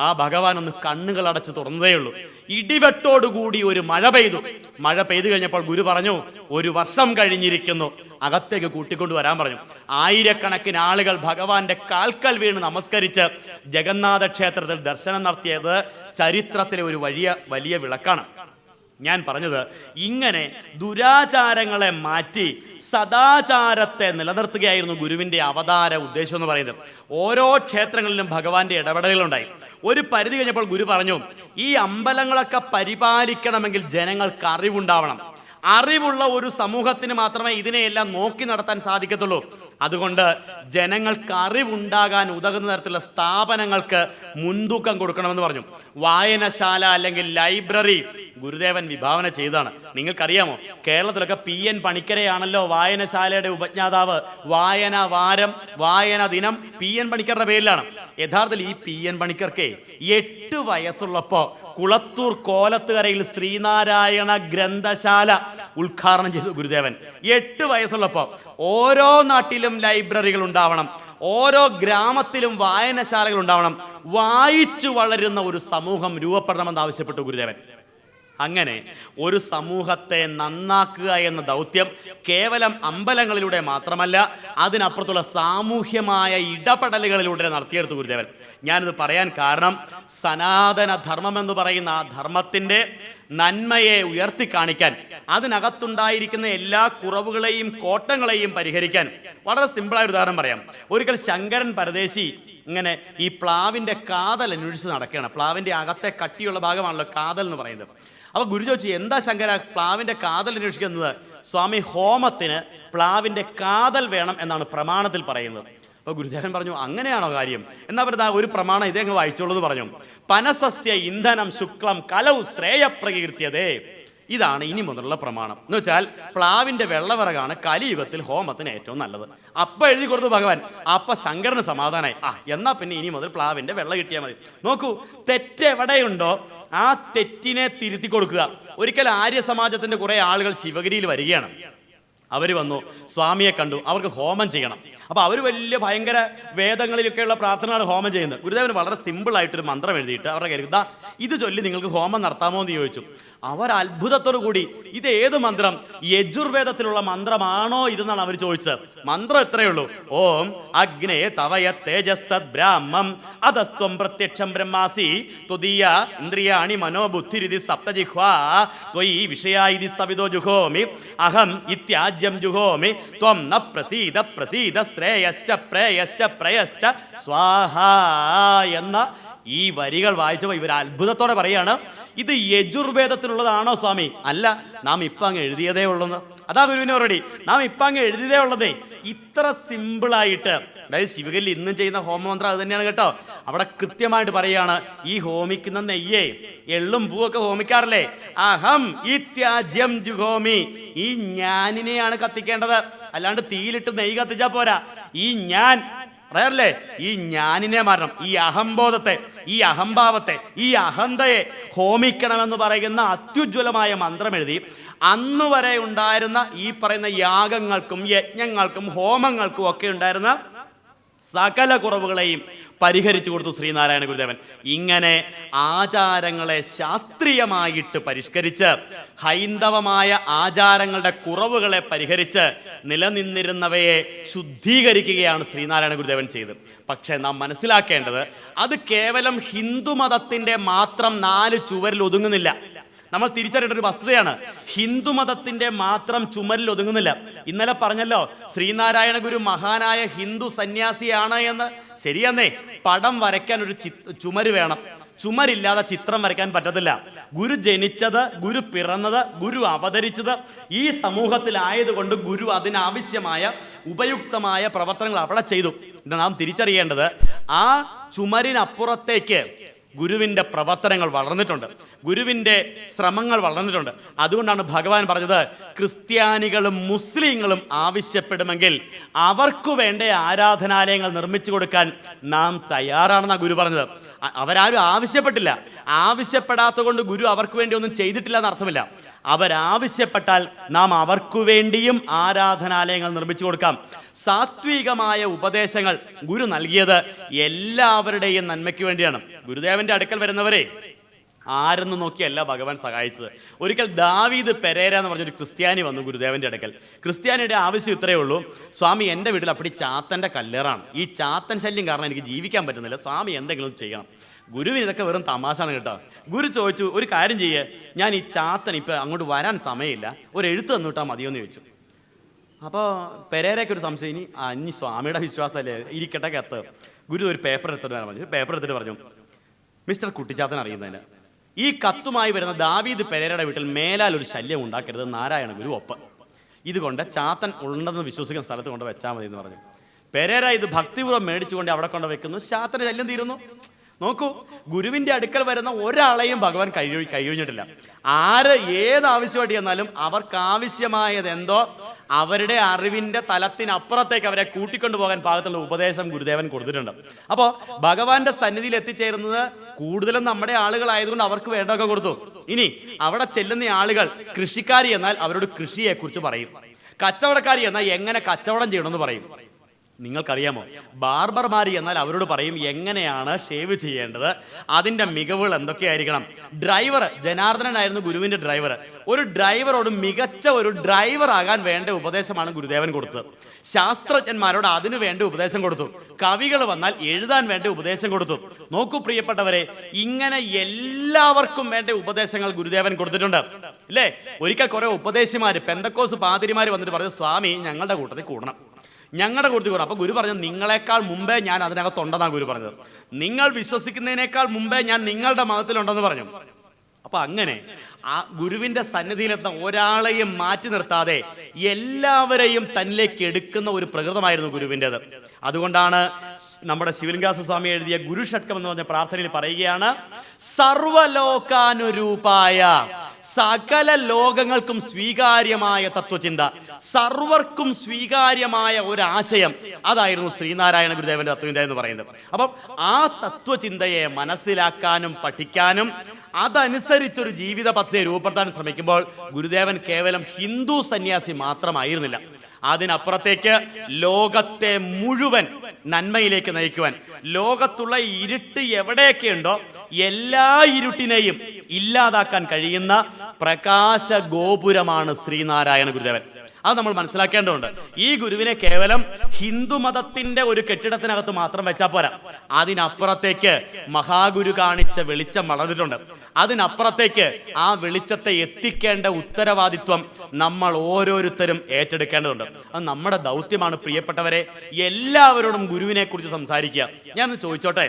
ആ ഭഗവാൻ ഒന്ന് കണ്ണുകൾ അടച്ച് തുറന്നതേ ഉള്ളൂ. ഇടിവെട്ടോടുകൂടി ഒരു മഴ പെയ്തു. മഴ പെയ്തു കഴിഞ്ഞപ്പോൾ ഗുരു പറഞ്ഞു, 1 വർഷം കഴിഞ്ഞിരിക്കുന്നു, അകത്തേക്ക് കൂട്ടിക്കൊണ്ടു വരാൻ പറഞ്ഞു. ആയിരക്കണക്കിന് ആളുകൾ ഭഗവാന്റെ കാൽക്കൽ വീണ് നമസ്കരിച്ച് ജഗന്നാഥ ക്ഷേത്രത്തിൽ ദർശനം നടത്തിയത് ചരിത്രത്തിലെ ഒരു വലിയ വിളക്കാണ്. ഞാൻ പറഞ്ഞത്, ഇങ്ങനെ ദുരാചാരങ്ങളെ മാറ്റി സദാചാരത്തെ നിലനിർത്തുകയായിരുന്നു ഗുരുവിൻ്റെ അവതാര ഉദ്ദേശം എന്ന് പറയുന്നത്. ഓരോ ക്ഷേത്രങ്ങളിലും ഭഗവാന്റെ ഇടപെടലുകളുണ്ടായി. ഒരു പരിധി കഴിഞ്ഞപ്പോൾ ഗുരു പറഞ്ഞു, ഈ അമ്പലങ്ങളൊക്കെ പരിപാലിക്കണമെങ്കിൽ ജനങ്ങൾക്ക് അറിവുണ്ടാവണം. അറിവുള്ള ഒരു സമൂഹത്തിന് മാത്രമേ ഇതിനെയെല്ലാം നോക്കി നടത്താൻ സാധിക്കത്തുള്ളൂ. അതുകൊണ്ട് ജനങ്ങൾക്ക് അറിവുണ്ടാകാൻ ഉതകുന്ന തരത്തിലുള്ള സ്ഥാപനങ്ങൾക്ക് മുൻതൂക്കം കൊടുക്കണമെന്ന് പറഞ്ഞു. വായനശാല അല്ലെങ്കിൽ ലൈബ്രറി ഗുരുദേവൻ വിഭാവന ചെയ്തതാണ്. നിങ്ങൾക്കറിയാമോ, കേരളത്തിലൊക്കെ PN പണിക്കരെയാണല്ലോ വായനശാലയുടെ ഉപജ്ഞാതാവ്. വായന വാരം, വായന ദിനം PN പണിക്കരുടെ പേരിലാണ്. യഥാർത്ഥത്തിൽ ഈ PN പണിക്കർക്ക് 8 വയസ്സുള്ളപ്പോൾ കുളത്തൂർ കോലത്തുകരയിൽ ശ്രീനാരായണ ഗ്രന്ഥശാല ഉദ്ഘാടനം ചെയ്തു ഗുരുദേവൻ. 8 വയസ്സുള്ളപ്പോൾ ഓരോ നാട്ടിലും ലൈബ്രറികൾ ഉണ്ടാവണം, ഓരോ ഗ്രാമത്തിലും വായനശാലകൾ ഉണ്ടാവണം, വായിച്ചു വളരുന്ന ഒരു സമൂഹം രൂപപ്പെടണമെന്ന് ആവശ്യപ്പെട്ടു ഗുരുദേവൻ. അങ്ങനെ ഒരു സമൂഹത്തെ നന്നാക്കുക എന്ന ദൗത്യം കേവലം അമ്പലങ്ങളിലൂടെ മാത്രമല്ല, അതിനപ്പുറത്തുള്ള സാമൂഹ്യമായ ഇടപെടലുകളിലൂടെ നടത്തിയെടുത്തു ഗുരുദേവൻ. ഞാനിത് പറയാൻ കാരണം, സനാതന ധർമ്മം എന്ന് പറയുന്ന ആ ധർമ്മത്തിൻ്റെ നന്മയെ ഉയർത്തി കാണിക്കാൻ, അതിനകത്തുണ്ടായിരിക്കുന്ന എല്ലാ കുറവുകളെയും കോട്ടങ്ങളെയും പരിഹരിക്കാൻ വളരെ സിമ്പിളായ ഒരു ഉദാഹരണം പറയാം. ഒരിക്കൽ ശങ്കരൻ പരദേശി ഇങ്ങനെ ഈ പ്ലാവിൻ്റെ കാതൽ അന്വേഷിച്ച് നടക്കുകയാണ്. പ്ലാവിൻ്റെ അകത്തെ കട്ടിയുള്ള ഭാഗമാണല്ലോ കാതൽ എന്ന് പറയുന്നത്. അപ്പോൾ ഗുരു ചോദിച്ചു, എന്താ ശങ്കര പ്ലാവിൻ്റെ കാതൽ അന്വേഷിക്കുന്നത്? സ്വാമി, ഹോമത്തിന് പ്ലാവിൻ്റെ കാതൽ വേണം എന്നാണ് പ്രമാണത്തിൽ പറയുന്നത്. അപ്പോൾ ഗുരുദേവൻ പറഞ്ഞു, അങ്ങനെയാണോ കാര്യം? എന്നാ പറയുക, ഒരു പ്രമാണം ഇതേ അങ്ങ് വായിച്ചോളൂ എന്ന് പറഞ്ഞു. പനസസ്യ ഇന്ധനം ശുക്ലം കലൗ ശ്രേയപ്രകീർത്തിയതേ. ഇതാണ് ഇനി മുതലുള്ള പ്രമാണം. എന്ന് വെച്ചാൽ പ്ലാവിൻ്റെ വെള്ളവിറകാണ് കലിയുഗത്തിൽ ഹോമത്തിന് ഏറ്റവും നല്ലത്. അപ്പം എഴുതി കൊടുത്തു ഭഗവാൻ. അപ്പം ശങ്കരന് സമാധാനമായി. എന്നാൽ പിന്നെ ഇനി മുതൽ പ്ലാവിൻ്റെ വെള്ളം കിട്ടിയാൽ മതി. നോക്കൂ, തെറ്റെവിടെയുണ്ടോ ആ തെറ്റിനെ തിരുത്തി കൊടുക്കുക. ഒരിക്കൽ ആര്യ സമാജത്തിൻ്റെ കുറേ ആളുകൾ ശിവഗിരിയിൽ വരികയാണ്. അവർ വന്നു, സ്വാമിയെ കണ്ടു, അവർക്ക് ഹോമം ചെയ്യണം. അപ്പോൾ അവർ വലിയ ഭയങ്കര വേദങ്ങളിലൊക്കെയുള്ള പ്രാർത്ഥനയാണ് ഹോമം ചെയ്യുന്നത്. ഗുരുദേവന് വളരെ സിമ്പിളായിട്ടൊരു മന്ത്രം എഴുതിയിട്ട് അവരുടെ കരുതാ, ഇത് ചൊല്ലി നിങ്ങൾക്ക് ഹോമം നടത്താമോ എന്ന് ചോദിച്ചു. അവർ അത്ഭുതത്തോടു കൂടി, ഇത് ഏത് മന്ത്രം? യജുർവേദത്തിലുള്ള മന്ത്രമാണോ ഇതെന്നാണ് അവർ ചോദിച്ചത്. മന്ത്രം എത്രയേ ഉള്ളൂ, ഓം അഗ്നേ തവയ തേജസ്തദ് ബ്രാഹ്മം അധസ്ത്വം പ്രത്യക്ഷം ബ്രഹ്മാസി ത്വദീയ ഇന്ദ്രിയാണി മനോബുദ്ധിരിതി സപ്തജിഹ്വാ ത്വയി വിഷയായിതി സവിതോ ജുഹോമി അഹം ഇത്യാജ്യം ജുഹോമി ത്വം ന പ്രസീദ പ്രസീദ ശ്രേയശ്ച പ്രേയശ്ച പ്രയശ്ച സ്വാഹ എന്ന ഈ വരികൾ വായിച്ചപ്പോൾ ഇവർ അത്ഭുതത്തോടെ പറയാണ്, ഇത് യജുർവേദത്തിലുള്ളതാണോ സ്വാമി? അല്ല, നാം ഇപ്പം അങ്ങ് എഴുതിയതേ ഉള്ളൂ. അതാ ഗുരുവിനെ ഓൾറെഡി നാം ഇപ്പം അങ്ങ് എഴുതിയതേ ഉള്ളതേ. ഇത്ര സിമ്പിളായിട്ട്, അതായത് ശിവഗിരിയിൽ ഇന്നും ചെയ്യുന്ന ഹോമമന്ത്രം അത് തന്നെയാണ് കേട്ടോ. അവിടെ കൃത്യമായിട്ട് പറയുകയാണ്, ഈ ഹോമിക്കുന്ന നെയ്യേ, എള്ളും പൂവൊക്കെ ഹോമിക്കാറില്ലേ, അഹം ഇത്യാജ്യം ജുഹോമി, ഈ ഞാനിനെയാണ് കത്തിക്കേണ്ടത്. അല്ലാണ്ട് തീയിലിട്ട് നെയ്യ് കത്തിച്ചാൽ പോരാ. ഈ ഞാൻ പറയാറില്ലേ, ഈ ഞാനിനെ മാറണം. ഈ അഹംബോധത്തെ, ഈ അഹംഭാവത്തെ, ഈ അഹന്തയെ ഹോമിക്കണമെന്ന് പറയുന്ന അത്യുജ്വലമായ മന്ത്രം എഴുതി അന്നുവരെ ഉണ്ടായിരുന്ന ഈ പറയുന്ന യാഗങ്ങൾക്കും യജ്ഞങ്ങൾക്കും ഹോമങ്ങൾക്കും ഒക്കെ ഉണ്ടായിരുന്ന സകല കുറവുകളെയും പരിഹരിച്ചു കൊടുത്തു ശ്രീനാരായണ ഗുരുദേവൻ. ഇങ്ങനെ ആചാരങ്ങളെ ശാസ്ത്രീയമായിട്ട് പരിഷ്കരിച്ച്, ഹൈന്ദവമായ ആചാരങ്ങളുടെ കുറവുകളെ പരിഹരിച്ച് നിലനിന്നിരുന്നവയെ ശുദ്ധീകരിക്കുകയാണ് ശ്രീനാരായണ ഗുരുദേവൻ ചെയ്തത്. പക്ഷേ നാം മനസ്സിലാക്കേണ്ടത്, അത് കേവലം ഹിന്ദുമതത്തിൻ്റെ മാത്രം 4 ചുവരിൽ ഒതുങ്ങുന്നില്ല. നമ്മൾ തിരിച്ചറിയേണ്ട ഒരു വസ്തുതയാണ്, ഹിന്ദുമതത്തിൻ്റെ മാത്രം ചുമരിൽ ഒതുങ്ങുന്നില്ല. ഇന്നലെ പറഞ്ഞല്ലോ, ശ്രീനാരായണ ഗുരു മഹാനായ ഹിന്ദു സന്യാസിയാണ് എന്ന്. ശരിയെന്നേ, പടം വരയ്ക്കാൻ ഒരു ചുമര് വേണം. ചുമരില്ലാതെ ചിത്രം വരയ്ക്കാൻ പറ്റത്തില്ല. ഗുരു ജനിച്ചത്, ഗുരു പിറന്നത്, ഗുരു അവതരിച്ചത് ഈ സമൂഹത്തിലായതുകൊണ്ട് ഗുരു അതിനാവശ്യമായ ഉപയുക്തമായ പ്രവർത്തനങ്ങൾ അവിടെ ചെയ്തു. ഇത് നാം തിരിച്ചറിയേണ്ടത്. ആ ചുമരിനപ്പുറത്തേക്ക് ഗുരുവിൻ്റെ പ്രവർത്തനങ്ങൾ വളർന്നിട്ടുണ്ട്, ഗുരുവിൻ്റെ ശ്രമങ്ങൾ വളർന്നിട്ടുണ്ട്. അതുകൊണ്ടാണ് ഭഗവാൻ പറഞ്ഞത്, ക്രിസ്ത്യാനികളും മുസ്ലിങ്ങളും ആവശ്യപ്പെടുമെങ്കിൽ അവർക്ക് വേണ്ട ആരാധനാലയങ്ങൾ നിർമ്മിച്ചു കൊടുക്കാൻ നാം തയ്യാറാണെന്നാണ് ഗുരു പറഞ്ഞത്. അവരാരും ആവശ്യപ്പെട്ടില്ല. ആവശ്യപ്പെടാത്ത കൊണ്ട് ഗുരു അവർക്ക് വേണ്ടി ഒന്നും ചെയ്തിട്ടില്ല എന്നർത്ഥമില്ല. അവരാവശ്യപ്പെട്ടാൽ നാം അവർക്കു വേണ്ടിയും ആരാധനാലയങ്ങൾ നിർമ്മിച്ചു കൊടുക്കാം. സാത്വികമായ ഉപദേശങ്ങൾ ഗുരു നൽകിയത് എല്ലാവരുടെയും നന്മയ്ക്ക് വേണ്ടിയാണ്. ഗുരുദേവന്റെ അടുക്കൽ വരുന്നവരെ ആരെന്ന് നോക്കിയല്ല ഭഗവാൻ സഹായിച്ചത്. ഒരിക്കൽ ദാവീദ് പെരേര എന്ന് പറഞ്ഞൊരു ക്രിസ്ത്യാനി വന്നു ഗുരുദേവന്റെ അടുക്കൽ. ക്രിസ്ത്യാനിയുടെ ആവശ്യം ഇത്രയേ ഉള്ളൂ: സ്വാമി, എൻ്റെ വീട്ടിൽ അപ്പടി ചാത്തൻ്റെ കല്ലേറാണ്. ഈ ചാത്തൻ ശല്യം കാരണം എനിക്ക് ജീവിക്കാൻ പറ്റുന്നില്ല. സ്വാമി എന്തെങ്കിലും ചെയ്യണം. ഗുരുവിന് ഇതൊക്കെ വെറും തമാശാണ് കേട്ടോ. ഗുരു ചോദിച്ചു, ഒരു കാര്യം ചെയ്യേ, ഞാൻ ഈ ചാത്തൻ ഇപ്പം അങ്ങോട്ട് വരാൻ സമയമില്ല, ഒരു എഴുത്ത് തന്നിട്ടാൽ മതിയോന്ന് ചോദിച്ചു. അപ്പോൾ പെരേരയ്ക്ക് ഒരു സംശയം, ഇനി സ്വാമിയുടെ വിശ്വാസമല്ലേ, ഇരിക്കട്ടെ കത്ത്. ഗുരു ഒരു പേപ്പർ എടുത്തിട്ട് പറഞ്ഞു. പേപ്പർ എടുത്തിട്ട് പറഞ്ഞു, മിസ്റ്റർ കുട്ടിച്ചാത്തൻ അറിയുന്നതിന് ഈ കത്തുമായി വരുന്ന ദാവീദ് പെരേരയുടെ വീട്ടിൽ മേലാൽ ഒരു ശല്യം ഉണ്ടാക്കരുത്, നാരായണ ഗുരു ഒപ്പ്. ഇതുകൊണ്ട് ചാത്തൻ ഉണ്ടെന്ന് വിശ്വസിക്കുന്ന സ്ഥലത്ത് കൊണ്ട് വെച്ചാൽ മതി എന്ന് പറഞ്ഞു. പെരേര ഇത് ഭക്തിപൂർവ്വം മേടിച്ചുകൊണ്ട് അവിടെ കൊണ്ട് വെക്കുന്നു. ചാത്തന് ശല്യം തീരുന്നു. നോക്കൂ, ഗുരുവിൻ്റെ അടുക്കൽ വരുന്ന ഒരാളെയും ഭഗവാൻ കഴിയുന്നിട്ടില്ല. ആര് ഏതാവശ്യമായിട്ട് ചെന്നാലും അവർക്ക് ആവശ്യമായത് എന്തോ അവരുടെ അറിവിൻ്റെ തലത്തിനപ്പുറത്തേക്ക് അവരെ കൂട്ടിക്കൊണ്ടു പോകാൻ പാകത്തുള്ള ഉപദേശം ഗുരുദേവൻ കൊടുത്തിട്ടുണ്ട്. അപ്പോൾ ഭഗവാന്റെ സന്നിധിയിൽ എത്തിച്ചേരുന്നത് കൂടുതലും നമ്മുടെ ആളുകളായതുകൊണ്ട് അവർക്ക് വേണ്ടതൊക്കെ കൊടുത്തു. ഇനി അവിടെ ചെല്ലുന്ന ആളുകൾ കൃഷിക്കാരി എന്നാൽ അവരോട് കൃഷിയെക്കുറിച്ച് പറയും. കച്ചവടക്കാരി എന്നാൽ എങ്ങനെ കച്ചവടം ചെയ്യണമെന്ന് പറയും. നിങ്ങൾക്കറിയാമോ, ബാർബർമാരി എന്നാൽ അവരോട് പറയും എങ്ങനെയാണ് ഷേവ് ചെയ്യേണ്ടത്, അതിൻ്റെ മികവുകൾ എന്തൊക്കെയായിരിക്കണം. ഡ്രൈവർ, ജനാർദ്ദനായിരുന്നു ഗുരുവിൻ്റെ ഡ്രൈവർ. ഒരു ഡ്രൈവറോട് മികച്ച ഒരു ഡ്രൈവർ ആകാൻ വേണ്ട ഉപദേശമാണ് ഗുരുദേവൻ കൊടുത്തത്. ശാസ്ത്രജ്ഞന്മാരോട് അതിനു വേണ്ട ഉപദേശം കൊടുത്തു. കവികൾ വന്നാൽ എഴുതാൻ വേണ്ട ഉപദേശം കൊടുത്തു. നോക്കൂ പ്രിയപ്പെട്ടവരെ, ഇങ്ങനെ എല്ലാവർക്കും വേണ്ട ഉപദേശങ്ങൾ ഗുരുദേവൻ കൊടുത്തിട്ടുണ്ട് അല്ലേ. ഒരിക്കൽ കുറെ ഉപദേശിമാര്, പെന്തക്കോസ് പാതിരിമാര് വന്നിട്ട് പറഞ്ഞു, സ്വാമി ഞങ്ങളുടെ കൂട്ടത്തിൽ കൂടണം, ഞങ്ങളുടെ കൂട്ടത്തിൽ കൂടണം. അപ്പോൾ ഗുരു പറഞ്ഞു, നിങ്ങളെക്കാൾ മുമ്പേ ഞാൻ അതിനകത്തുണ്ടെന്നാണ് ഗുരു പറഞ്ഞത്. നിങ്ങൾ വിശ്വസിക്കുന്നതിനേക്കാൾ മുമ്പേ ഞാൻ നിങ്ങളുടെ മതത്തിലുണ്ടെന്ന് പറഞ്ഞു. അപ്പൊ അങ്ങനെ ആ ഗുരുവിന്റെ സന്നിധിയിലെത്തുന്ന ഒരാളെയും മാറ്റി നിർത്താതെ എല്ലാവരെയും തന്നിലേക്ക് എടുക്കുന്ന ഒരു പ്രകൃതമായിരുന്നു ഗുരുവിൻ്റെത്. അതുകൊണ്ടാണ് നമ്മുടെ ശിവലിംഗാസ സ്വാമി എഴുതിയ ഗുരു ഷട്കം എന്ന് പറഞ്ഞ പ്രാർത്ഥനയിൽ പറയുകയാണ്, സർവലോകാനുരൂപായ, സകല ലോകങ്ങൾക്കും സ്വീകാര്യമായ തത്വചിന്ത, സർവർക്കും സ്വീകാര്യമായ ഒരാശയം, അതായിരുന്നു ശ്രീനാരായണ ഗുരുദേവന്റെ തത്വചിന്ത എന്ന് പറയുന്നത്. അപ്പം ആ തത്വചിന്തയെ മനസ്സിലാക്കാനും പഠിക്കാനും അതനുസരിച്ചൊരു ജീവിത പദ്ധതിയെ രൂപപ്പെടുത്താൻ ശ്രമിക്കുമ്പോൾ ഗുരുദേവൻ കേവലം ഹിന്ദു സന്യാസി മാത്രമായിരുന്നില്ല. അതിനപ്പുറത്തേക്ക് ലോകത്തെ മുഴുവൻ നന്മയിലേക്ക് നയിക്കുവാൻ, ലോകത്തുള്ള ഇരുട്ട് എവിടെയൊക്കെ ഉണ്ടോ എല്ലാ ഇരുട്ടിനെയും ഇല്ലാതാക്കാൻ കഴിയുന്ന പ്രകാശ ഗോപുരമാണ് ശ്രീനാരായണ ഗുരുദേവൻ. അത് നമ്മൾ മനസ്സിലാക്കേണ്ടതുണ്ട്. ഈ ഗുരുവിനെ കേവലം ഹിന്ദു മതത്തിന്റെ ഒരു കെട്ടിടത്തിനകത്ത് മാത്രം വെച്ചാൽ പോരാ. അതിനപ്പുറത്തേക്ക് മഹാഗുരു കാണിച്ച വെളിച്ചം വളർന്നിട്ടുണ്ട്. അതിനപ്പുറത്തേക്ക് ആ വെളിച്ചത്തെ എത്തിക്കേണ്ട ഉത്തരവാദിത്വം നമ്മൾ ഓരോരുത്തരും ഏറ്റെടുക്കേണ്ടതുണ്ട്. അത് നമ്മുടെ ദൗത്യമാണ് പ്രിയപ്പെട്ടവരെ. എല്ലാവരോടും ഗുരുവിനെ കുറിച്ച് സംസാരിക്കുക. ഞാനൊന്ന് ചോദിച്ചോട്ടെ,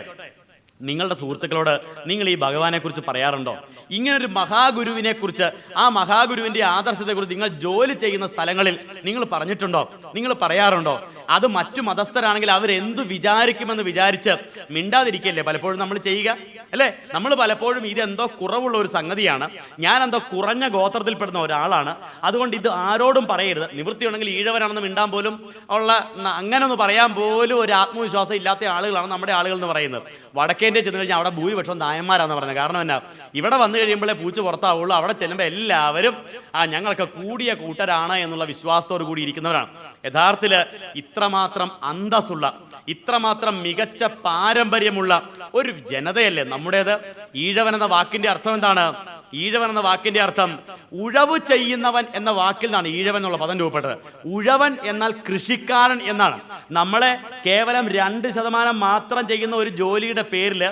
നിങ്ങളുടെ സുഹൃത്തുക്കളോട് നിങ്ങൾ ഈ ഭഗവാനെ കുറിച്ച് പറയാറുണ്ടോ? ഇങ്ങനൊരു മഹാഗുരുവിനെ കുറിച്ച്, ആ മഹാഗുരുവിന്റെ ആദർശത്തെക്കുറിച്ച് നിങ്ങൾ ജോലി ചെയ്യുന്ന സ്ഥലങ്ങളിൽ നിങ്ങൾ പറഞ്ഞിട്ടുണ്ടോ? നിങ്ങൾ പറയാറുണ്ടോ? അത് മറ്റു മതസ്ഥരാണെങ്കിൽ അവരെന്തു വിചാരിക്കുമെന്ന് വിചാരിച്ച് മിണ്ടാതിരിക്കല്ലേ പലപ്പോഴും നമ്മൾ ചെയ്യുക അല്ലേ? നമ്മൾ പലപ്പോഴും ഇതെന്തോ കുറവുള്ള ഒരു സംഗതിയാണ്, ഞാൻ എന്തോ കുറഞ്ഞ ഗോത്രത്തിൽപ്പെടുന്ന ഒരാളാണ്, അതുകൊണ്ട് ഇത് ആരോടും പറയരുത്, നിവൃത്തിയുണ്ടെങ്കിൽ ഈഴവനാണെന്ന് മിണ്ടാൻ പോലും ഉള്ള, അങ്ങനെ ഒന്ന് പറയാൻ പോലും ഒരു ആത്മവിശ്വാസം ഇല്ലാത്ത ആളുകളാണ് നമ്മുടെ ആളുകൾ എന്ന് പറയുന്നത്. വടക്കേന്ത്യ ചെന്ന് കഴിഞ്ഞാൽ അവിടെ ഭൂരിപക്ഷം നായന്മാരാന്ന് പറഞ്ഞത്. കാരണം എന്നാ, ഇവിടെ വന്നു കഴിയുമ്പോഴേ പൂച്ച പുറത്താവുള്ളൂ. അവിടെ ചെല്ലുമ്പോൾ എല്ലാവരും ഞങ്ങൾക്ക് കൂടിയ കൂട്ടരാണ് എന്നുള്ള വിശ്വാസത്തോടു കൂടി ഇരിക്കുന്നവരാണ്. യഥാർത്ഥത്തില് ഇത്രമാത്രം അന്തസ്സുള്ള, ഇത്രമാത്രം മികച്ച പാരമ്പര്യമുള്ള ഒരു ജനതയല്ലേ നമ്മുടേത്. ഈഴവൻ എന്ന വാക്കിന്റെ അർത്ഥം എന്താണ്? ഈഴവൻ എന്ന വാക്കിന്റെ അർത്ഥം ഉഴവ് ചെയ്യുന്നവൻ എന്ന വാക്കിൽ നിന്നാണ് ഈഴവൻ എന്നുള്ള പദം രൂപപ്പെട്ടത്. ഉഴവൻ എന്നാൽ കൃഷിക്കാരൻ എന്നാണ്. നമ്മളെ കേവലം 2% മാത്രം ചെയ്യുന്ന ഒരു ജോലിയുടെ പേരിൽ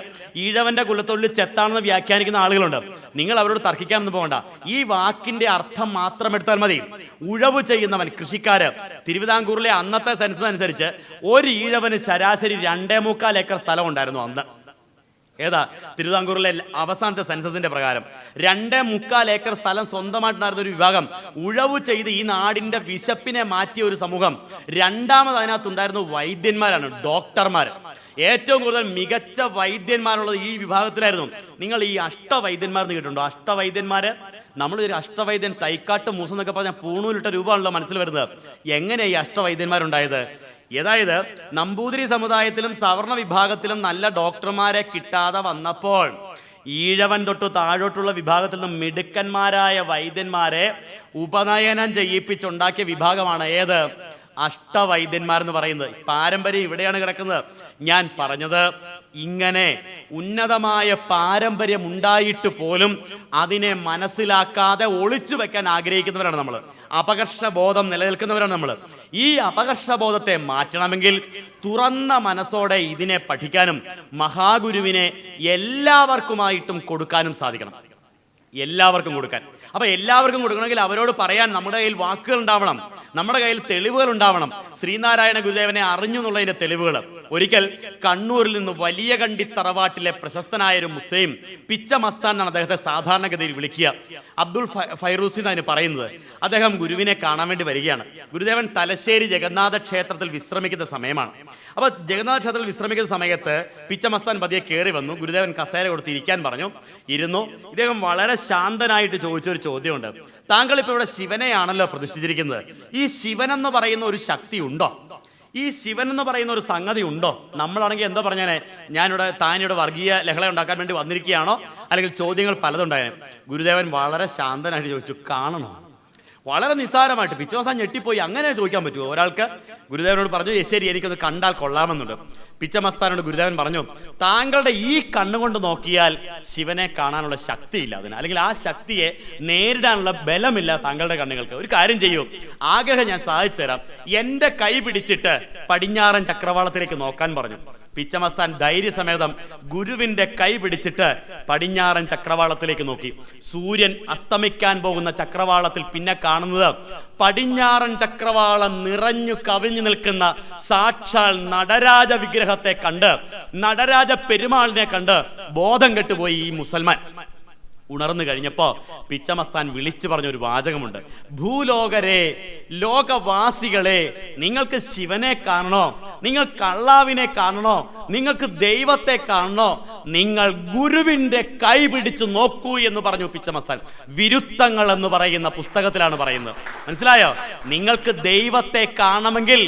ഈഴവന്റെ കുലത്തൊഴിൽ ചെത്താണെന്ന് വ്യാഖ്യാനിക്കുന്ന ആളുകളുണ്ട്. നിങ്ങൾ അവരോട് തർക്കിക്കാനൊന്നും പോകണ്ട. ഈ വാക്കിന്റെ അർത്ഥം മാത്രം എടുത്താൽ മതി. ഉഴവ് ചെയ്യുന്നവൻ, കൃഷിക്കാര്. തിരുവിതാംകൂറിലെ അന്നത്തെ സെൻസസ് അനുസരിച്ച് ഒരു ഈഴവന് ശരാശരി 2.25 ഏക്കർ സ്ഥലം ഉണ്ടായിരുന്നു അന്ന്. ഏതാ? തിരുവിതാംകൂറിലെ അവസാനത്തെ സെൻസസിന്റെ പ്രകാരം 2.25 ഏക്കർ സ്ഥലം സ്വന്തമായിട്ടുണ്ടായിരുന്ന ഒരു വിഭാഗം ഉഴവ് ചെയ്ത് ഈ നാടിന്റെ വിശപ്പിനെ മാറ്റിയ ഒരു സമൂഹം. രണ്ടാമത് അതിനകത്തുണ്ടായിരുന്ന വൈദ്യന്മാരാണ്, ഡോക്ടർമാർ. ഏറ്റവും കൂടുതൽ മികച്ച വൈദ്യന്മാരുള്ളത് ഈ വിഭാഗത്തിലായിരുന്നു. നിങ്ങൾ ഈ അഷ്ടവൈദ്യന്മാർ കേട്ടിട്ടുണ്ടോ? അഷ്ടവൈദ്യന്മാര്, നമ്മളൊരു അഷ്ടവൈദ്യൻ തൈക്കാട്ട് മൂസം എന്നൊക്കെ പറഞ്ഞാൽ പൂണൂലിട്ട രൂപമാണല്ലോ മനസ്സിൽ വരുന്നത്. എങ്ങനെ ഈ അഷ്ടവൈദ്യന്മാരുണ്ടായത്? അതായത് നമ്പൂതിരി സമുദായത്തിലും സവർണ വിഭാഗത്തിലും നല്ല ഡോക്ടർമാരെ കിട്ടാതെ വന്നപ്പോൾ ഈഴവൻ തൊട്ട് താഴോട്ടുള്ള വിഭാഗത്തിൽ നിന്നും മിടുക്കന്മാരായ വൈദ്യന്മാരെ ഉപനയനം ചെയ്യിപ്പിച്ചുണ്ടാക്കിയ വിഭാഗമാണ് ഏത്? അഷ്ടവൈദ്യന്മാരെന്ന് പറയുന്നത്. പാരമ്പര്യം ഇവിടെയാണ് കിടക്കുന്നത്. ഞാൻ പറഞ്ഞത്, ഇങ്ങനെ ഉന്നതമായ പാരമ്പര്യം ഉണ്ടായിട്ട് പോലും അതിനെ മനസ്സിലാക്കാതെ ഒളിച്ചു വെക്കാൻ ആഗ്രഹിക്കുന്നവരാണ് നമ്മൾ. അപകർഷബോധം നിലനിൽക്കുന്നവരാണ് നമ്മൾ. ഈ അപകർഷബോധത്തെ മാറ്റണമെങ്കിൽ തുറന്ന മനസ്സോടെ ഇതിനെ പഠിക്കാനും മഹാഗുരുവിനെ എല്ലാവർക്കുമായിട്ടും കൊടുക്കാനും സാധിക്കണം. എല്ലാവർക്കും കൊടുക്കാൻ. അപ്പൊ എല്ലാവർക്കും കൊടുക്കണമെങ്കിൽ അവരോട് പറയാൻ നമ്മുടെ കയ്യിൽ വാക്കുകൾ ഉണ്ടാവണം, നമ്മുടെ കയ്യിൽ തെളിവുകൾ ഉണ്ടാവണം. ശ്രീനാരായണ ഗുരുദേവനെ അറിഞ്ഞു എന്നുള്ളതിന്റെ തെളിവുകൾ. ഒരിക്കൽ കണ്ണൂരിൽ നിന്ന് വലിയ കണ്ടി തറവാട്ടിലെ പ്രശസ്തനായ ഒരു മുസ്ലിം, പിച്ച മസ്താൻ എന്നാണ് അദ്ദേഹത്തെ സാധാരണഗതിയിൽ വിളിക്കുക, അബ്ദുൾ ഫൈറൂസി എന്നാണ് പറയുന്നത്. അദ്ദേഹം ഗുരുവിനെ കാണാൻ വേണ്ടി വരികയാണ്. ഗുരുദേവൻ തലശ്ശേരി ജഗന്നാഥ ക്ഷേത്രത്തിൽ വിശ്രമിക്കുന്ന സമയമാണ്. അപ്പൊ ജഗന്നാഥ ക്ഷേത്രത്തിൽ വിശ്രമിക്കുന്ന സമയത്ത് പിച്ച മസ്താൻ പതിയെ കയറി വന്നു. ഗുരുദേവൻ കസേര കൊടുത്ത് ഇരിക്കാൻ പറഞ്ഞു. ഇരുന്നു. ഇദ്ദേഹം വളരെ ശാന്തനായിട്ട് ചോദിച്ചൊരു ചോദ്യമുണ്ട്. താങ്കൾ ഇപ്പോൾ ഇവിടെ ശിവനെയാണല്ലോ പ്രതിഷ്ഠിച്ചിരിക്കുന്നത്. ഈ ശിവൻ എന്ന് പറയുന്ന ഒരു ശക്തി ഉണ്ടോ? ഈ ശിവൻ എന്ന് പറയുന്ന ഒരു സംഗതി ഉണ്ടോ? നമ്മളാണെങ്കിൽ എന്താ പറഞ്ഞാൽ, താനിവിടെ വർഗീയ ലഹള ഉണ്ടാക്കാൻ വേണ്ടി വന്നിരിക്കുകയാണോ? അല്ലെങ്കിൽ ചോദ്യങ്ങൾ പലതുണ്ടായേനെ. ഗുരുദേവൻ വളരെ ശാന്തനായിട്ട് ചോദിച്ചു, കാണണോ? വളരെ നിസ്സാരമായിട്ട്. പിച്ചമസ്താൻ ഞെട്ടിപ്പോയി. അങ്ങനെ ചോദിക്കാൻ പറ്റുമോ ഒരാൾക്ക്? ഗുരുദേവനോട് പറഞ്ഞു, ശരി, എനിക്കൊന്ന് കണ്ടാൽ കൊള്ളാമെന്നുണ്ട്. പിച്ചമസ്താനോട് ഗുരുദേവൻ പറഞ്ഞു, താങ്കളുടെ ഈ കണ്ണുകൊണ്ട് നോക്കിയാൽ ശിവനെ കാണാനുള്ള ശക്തിയില്ല അതിന്, അല്ലെങ്കിൽ ആ ശക്തിയെ നേരിടാനുള്ള ബലമില്ല താങ്കളുടെ കണ്ണുകൾക്ക്. ഒരു കാര്യം ചെയ്യൂ, ആഗ്രഹം ഞാൻ സാധിച്ചു തരാം. എന്റെ കൈ പിടിച്ചിട്ട് പടിഞ്ഞാറൻ ചക്രവാളത്തിലേക്ക് നോക്കാൻ പറഞ്ഞു. പിച്ചമസ്താൻ ധൈര്യസമേതം ഗുരുവിന്റെ കൈ പിടിച്ചിട്ട് പടിഞ്ഞാറൻ ചക്രവാളത്തിലേക്ക് നോക്കി. സൂര്യൻ അസ്തമിക്കാൻ പോകുന്ന ചക്രവാളത്തിൽ പിന്നെ കാണുന്നത് പടിഞ്ഞാറൻ ചക്രവാളം നിറഞ്ഞു കവിഞ്ഞു നിൽക്കുന്ന സാക്ഷാൽ നടരാജ വിഗ്രഹത്തെ കണ്ട്, നടരാജ പെരുമാളിനെ കണ്ട് ബോധം കെട്ടുപോയി ഈ മുസൽമാൻ. ഉണർന്നു കഴിഞ്ഞപ്പോ പിച്ചമസ്താൻ വിളിച്ചു പറഞ്ഞൊരു വാചകമുണ്ട്. ഭൂലോകരെ, ലോകവാസികളെ, നിങ്ങൾക്ക് ശിവനെ കാണണോ? നിങ്ങൾ കള്ളാവിനെ കാണണോ? നിങ്ങൾക്ക് ദൈവത്തെ കാണണോ? നിങ്ങൾ ഗുരുവിന്റെ കൈ പിടിച്ചു നോക്കൂ എന്ന് പറഞ്ഞു പിച്ചമസ്താൻ. വിരുത്തങ്ങൾ എന്ന് പറയുന്ന പുസ്തകത്തിലാണ് പറയുന്നത്. മനസ്സിലായോ? നിങ്ങൾക്ക് ദൈവത്തെ കാണണമെങ്കിൽ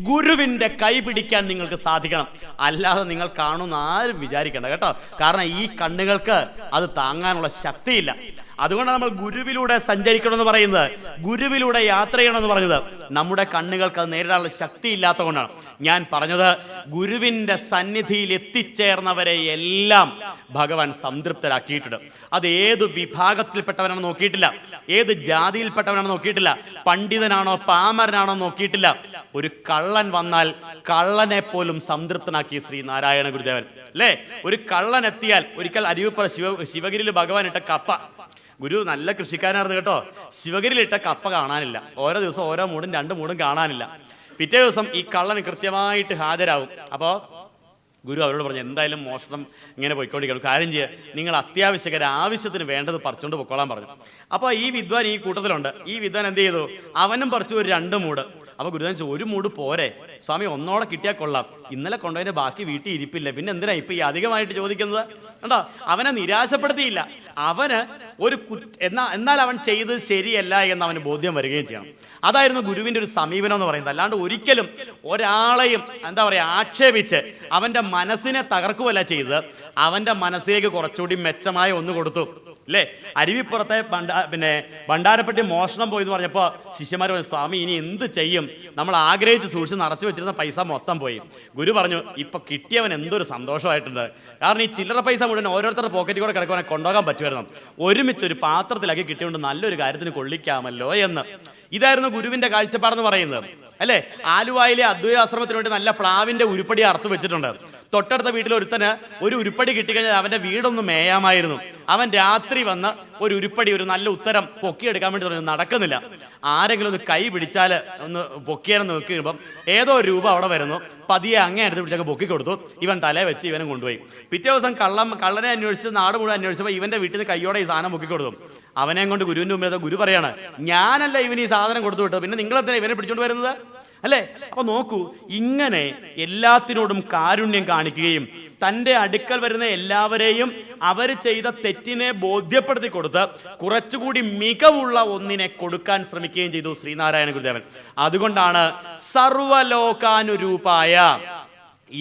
ഗുരുവിന്റെ കൈ പിടിക്കാൻ നിങ്ങൾക്ക് സാധിക്കണം. അല്ലാതെ നിങ്ങൾ കാണുന്ന ആരും വിചാരിക്കണ്ട കേട്ടോ. കാരണം ഈ കണ്ണുകൾക്ക് അത് താങ്ങാനുള്ള ശക്തിയില്ല. അതുകൊണ്ട് നമ്മൾ ഗുരുവിലൂടെ സഞ്ചരിക്കണമെന്ന് പറയുന്നത്, ഗുരുവിലൂടെ യാത്ര ചെയ്യണമെന്ന് പറഞ്ഞത്. നമ്മുടെ കണ്ണുകൾക്ക് അത് നേരിടാനുള്ള ശക്തി ഇല്ലാത്തതുകൊണ്ടാണ്. ഞാൻ പറഞ്ഞത്, ഗുരുവിന്റെ സന്നിധിയിൽ എത്തിച്ചേർന്നവരെ എല്ലാം ഭഗവാൻ സംതൃപ്തരാക്കിയിട്ടുണ്ട്. അത് ഏത് വിഭാഗത്തിൽപ്പെട്ടവനാണെന്ന് നോക്കിയിട്ടില്ല, ഏത് ജാതിയിൽപ്പെട്ടവനാണെന്ന് നോക്കിയിട്ടില്ല, പണ്ഡിതനാണോ പാമരനാണോ നോക്കിയിട്ടില്ല. ഒരു കള്ളൻ വന്നാൽ കള്ളനെ പോലും സംതൃപ്തനാക്കി ശ്രീനാരായണ ഗുരുദേവൻ, അല്ലേ? ഒരു കള്ളൻ എത്തിയാൽ, ഒരിക്കൽ അരുവിപ്പുറ ശിവഗിരിയിൽ ഭഗവാൻ ഇട്ട കപ്പ, ഗുരു നല്ല കൃഷിക്കാരനായിരുന്നു കേട്ടോ, ശിവഗിരിയിലിട്ട കപ്പ കാണാനില്ല. ഓരോ ദിവസം ഓരോ മൂടും 2 മൂടും കാണാനില്ല. പിറ്റേ ദിവസം ഈ കള്ളന് കൃത്യമായിട്ട് ഹാജരാകും. അപ്പോൾ ഗുരു അവരോട് പറഞ്ഞു, എന്തായാലും മോഷണം ഇങ്ങനെ പോയിക്കൊണ്ടിരിക്കണം, കാര്യം ചെയ്യുക, നിങ്ങൾ അത്യാവശ്യക്കാരെ ആവശ്യത്തിന് വേണ്ടത് പറിച്ചുകൊണ്ട് പൊക്കോളാൻ പറഞ്ഞു. അപ്പോൾ ഈ വിദ്വാൻ ഈ കൂട്ടത്തിലുണ്ട്. ഈ വിദ്വാൻ എന്ത് ചെയ്തു? അവനും പറിച്ചു ഒരു 2 മൂട്. അപ്പോൾ ഗുരുദേവൻ ചോദിച്ചു, 1 മൂട് പോരെ സ്വാമി, ഒന്നോടെ കിട്ടിയാൽ കൊള്ളാം. ഇന്നലെ കൊണ്ടുപോയതിന്റെ ബാക്കി വീട്ടിൽ ഇരിപ്പില്ല, പിന്നെ എന്തിനാ ഇപ്പൊ ഈ അധികമായിട്ട് ചോദിക്കുന്നത്? കണ്ടോ, അവനെ നിരാശപ്പെടുത്തിയില്ല. അവന് ഒരു എന്നാൽ അവൻ ചെയ്തത് ശരിയല്ല എന്ന് അവന് ബോധ്യം വരികയും ചെയ്യണം. അതായിരുന്നു ഗുരുവിന്റെ ഒരു സമീപനം എന്ന് പറയുന്നത്. അല്ലാണ്ട് ഒരിക്കലും ഒരാളെയും ആക്ഷേപിച്ച് അവന്റെ മനസ്സിനെ തകർക്കുകയല്ല ചെയ്തത്. അവന്റെ മനസ്സിലേക്ക് കുറച്ചുകൂടി മെച്ചമായ ഒന്ന് കൊടുത്തു, അല്ലേ? അരുവിപ്പുറത്തെ ഭണ്ഡാരപ്പെട്ടി മോഷണം പോയി എന്ന് പറഞ്ഞപ്പോൾ ശിഷ്യന്മാർ പറഞ്ഞു, സ്വാമി ഇനി എന്ത് ചെയ്യും? നമ്മൾ ആഗ്രഹിച്ച് സൂക്ഷിച്ച് നിറച്ചു വെച്ചിരുന്ന പൈസ മൊത്തം പോയി. ഗുരു പറഞ്ഞു, ഇപ്പൊ കിട്ടിയവൻ എന്തൊരു സന്തോഷമായിട്ടുണ്ട്. കാരണം ഈ ചില്ലറ പൈസ മുഴുവൻ ഓരോരുത്തരുടെ പോക്കറ്റിൽ കൂടെ കിടക്കുവാനെ കൊണ്ടുപോകാൻ പറ്റുമായിരുന്നു. ഒരുമിച്ച് ഒരു പാത്രത്തിലാക്കി കിട്ടിയോണ്ട് നല്ലൊരു കാര്യത്തിന് കൊള്ളിക്കാമല്ലോ എന്ന്. ഇതായിരുന്നു ഗുരുവിന്റെ കാഴ്ചപ്പാടെന്ന് പറയുന്നത്, അല്ലേ? ആലുവായിലെ അദ്വൈത ആശ്രമത്തിന് വേണ്ടി നല്ല പ്ലാവിന്റെ ഉരുപ്പടി അറുത്ത് വെച്ചിട്ടുണ്ട്. തൊട്ടടുത്ത വീട്ടിൽ ഒരുത്തന് ഒരു ഉരുപ്പടി കിട്ടിക്കഴിഞ്ഞാൽ അവന്റെ വീടൊന്ന് മേയാമായിരുന്നു. അവൻ രാത്രി വന്ന് ഒരു ഉരുപ്പടി, ഒരു നല്ല ഉത്തരം പൊക്കിയെടുക്കാൻ വേണ്ടി തുടങ്ങി, നടക്കുന്നില്ല. ആരെങ്കിലും ഒന്ന് കൈ പിടിച്ചാൽ ഒന്ന് പൊക്കിയാലെന്ന് നോക്കി വരുമ്പം ഏതോ ഒരു രൂപ അവിടെ വരുന്നു. പതിയെ അങ്ങേ അടുത്ത് പിടിച്ചൊക്കെ പൊക്കി കൊടുത്തു. ഇവൻ തലേ വെച്ച് ഇവനും കൊണ്ടുപോയി. പിറ്റേ ദിവസം കള്ളനെ അന്വേഷിച്ച് നാട് മുഴുവൻ അന്വേഷിച്ചപ്പോൾ ഇവന്റെ വീട്ടിൽ നിന്ന് കൈയോടെ ഈ സാധനം പൊക്കി കൊടുത്തു. അവനെ കൊണ്ട് ഗുരുവിന്റെ മുമ്പിൽ ഗുരു പറയാണ്, ഞാനല്ല ഇവന് ഈ സാധനം കൊടുത്തു വിട്ടത്, പിന്നെ നിങ്ങളെന്തിനാ ഇവനെ പിടിച്ചോണ്ട് വരുന്നത്? അല്ലേ? അപ്പൊ നോക്കൂ, ഇങ്ങനെ എല്ലാത്തിനോടും കാരുണ്യം കാണിക്കുകയും തൻ്റെ അടുക്കൽ വരുന്ന എല്ലാവരെയും അവർ ചെയ്ത തെറ്റിനെ ബോധ്യപ്പെടുത്തി കൊടുത്ത് കുറച്ചുകൂടി മികവുള്ള ഒന്നിനെ കൊടുക്കാൻ ശ്രമിക്കുകയും ചെയ്തു ശ്രീനാരായണ ഗുരുദേവൻ. അതുകൊണ്ടാണ് സർവലോകാനുരൂപായ,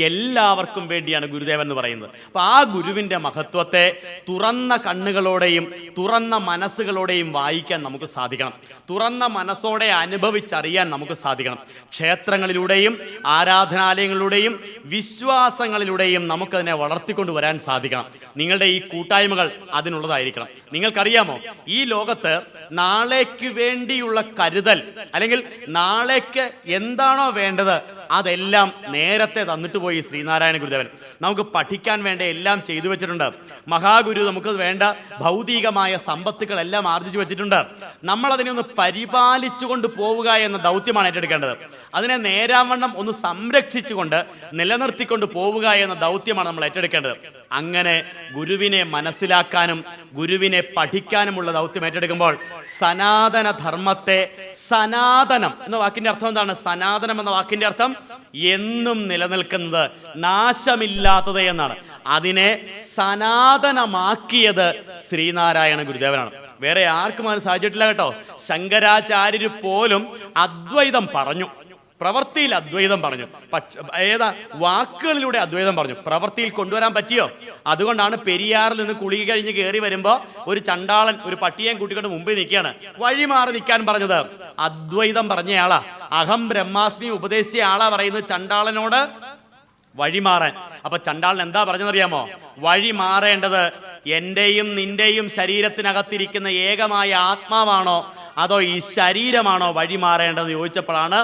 എല്ലാവർക്കും വേണ്ടിയാണ് ഗുരുദേവൻ എന്ന് പറയുന്നത്. അപ്പൊ ആ ഗുരുവിന്റെ മഹത്വത്തെ തുറന്ന കണ്ണുകളോടെയും തുറന്ന മനസ്സുകളോടെയും വായിക്കാൻ നമുക്ക് സാധിക്കണം. തുറന്ന മനസ്സോടെ അനുഭവിച്ചറിയാൻ നമുക്ക് സാധിക്കണം. ക്ഷേത്രങ്ങളിലൂടെയും ആരാധനാലയങ്ങളിലൂടെയും വിശ്വാസങ്ങളിലൂടെയും നമുക്കതിനെ വളർത്തിക്കൊണ്ടുവരാൻ സാധിക്കണം. നിങ്ങളുടെ ഈ കൂട്ടായ്മകൾ അതിനുള്ളതായിരിക്കണം. നിങ്ങൾക്കറിയാമോ, ഈ ലോകത്ത് നാളേക്ക് വേണ്ടിയുള്ള കരുതൽ, അല്ലെങ്കിൽ നാളേക്ക് എന്താണോ വേണ്ടത് അതെല്ലാം നേരത്തെ തന്നിട്ട് പോയി ശ്രീനാരായണ ഗുരുദേവൻ. നമുക്ക് പഠിക്കാൻ വേണ്ട എല്ലാം ചെയ്തു വെച്ചിട്ടുണ്ട്. മഹാഗുരു നമുക്ക് വേണ്ട ഭൗതികമായ സമ്പത്തുകളെല്ലാം ആർജിച്ചു വെച്ചിട്ടുണ്ട്. നമ്മൾ അതിനെ ഒന്ന് പരിപാലിച്ചുകൊണ്ട് പോവുക എന്ന ദൗത്യമാണ് ഏറ്റെടുക്കേണ്ടത്. അതിനെ നേരാവണ്ണം ഒന്ന് സംരക്ഷിച്ചുകൊണ്ട് നിലനിർത്തിക്കൊണ്ട് പോവുക എന്ന ദൗത്യമാണ് നമ്മൾ ഏറ്റെടുക്കേണ്ടത്. അങ്ങനെ ഗുരുവിനെ മനസ്സിലാക്കാനും ഗുരുവിനെ പഠിക്കാനുമുള്ള ദൗത്യം ഏറ്റെടുക്കുമ്പോൾ സനാതന ധർമ്മത്തെ, സനാതനം എന്ന വാക്കിന്റെ അർത്ഥം എന്താണ്? സനാതനം എന്ന വാക്കിന്റെ അർത്ഥം എന്നും നിലനിൽക്കുന്നത്, നാശമില്ലാത്തത് എന്നാണ്. അതിനെ സനാതനമാക്കിയത് ശ്രീനാരായണ ഗുരുദേവനാണ്. വേറെ ആർക്കും അത് സാധിച്ചിട്ടില്ല കേട്ടോ. ശങ്കരാചാര്യര് പോലും അദ്വൈതം പറഞ്ഞു, പ്രവൃത്തിയിൽ അദ്വൈതം പറഞ്ഞു. ഏതാ വാക്കുകളിലൂടെ അദ്വൈതം പറഞ്ഞു, പ്രവൃത്തിയിൽ കൊണ്ടുവരാൻ പറ്റിയോ? അതുകൊണ്ടാണ് പെരിയാറിൽ നിന്ന് കുളിക കഴിഞ്ഞ് കയറി വരുമ്പോൾ ഒരു ചണ്ടാളൻ ഒരു പട്ടിയേയും കൂട്ടിക്കൊണ്ട് മുമ്പിൽ നിൽക്കുകയാണ്. വഴി മാറി നിൽക്കാൻ പറഞ്ഞത് അദ്വൈതം പറഞ്ഞയാളാ. അഹം ബ്രഹ്മാസ്മി ഉപദേശിച്ച ആളാ പറയുന്നത് ചണ്ടാളനോട് വഴി മാറാൻ. അപ്പൊ ചണ്ടാളൻ എന്താ പറഞ്ഞതറിയാമോ? വഴി മാറേണ്ടത് എന്റെയും നിന്റെയും ശരീരത്തിനകത്തിരിക്കുന്ന ഏകമായ ആത്മാവാണോ അതോ ഈ ശരീരമാണോ വഴി മാറേണ്ടതെന്ന് ചോദിച്ചപ്പോഴാണ്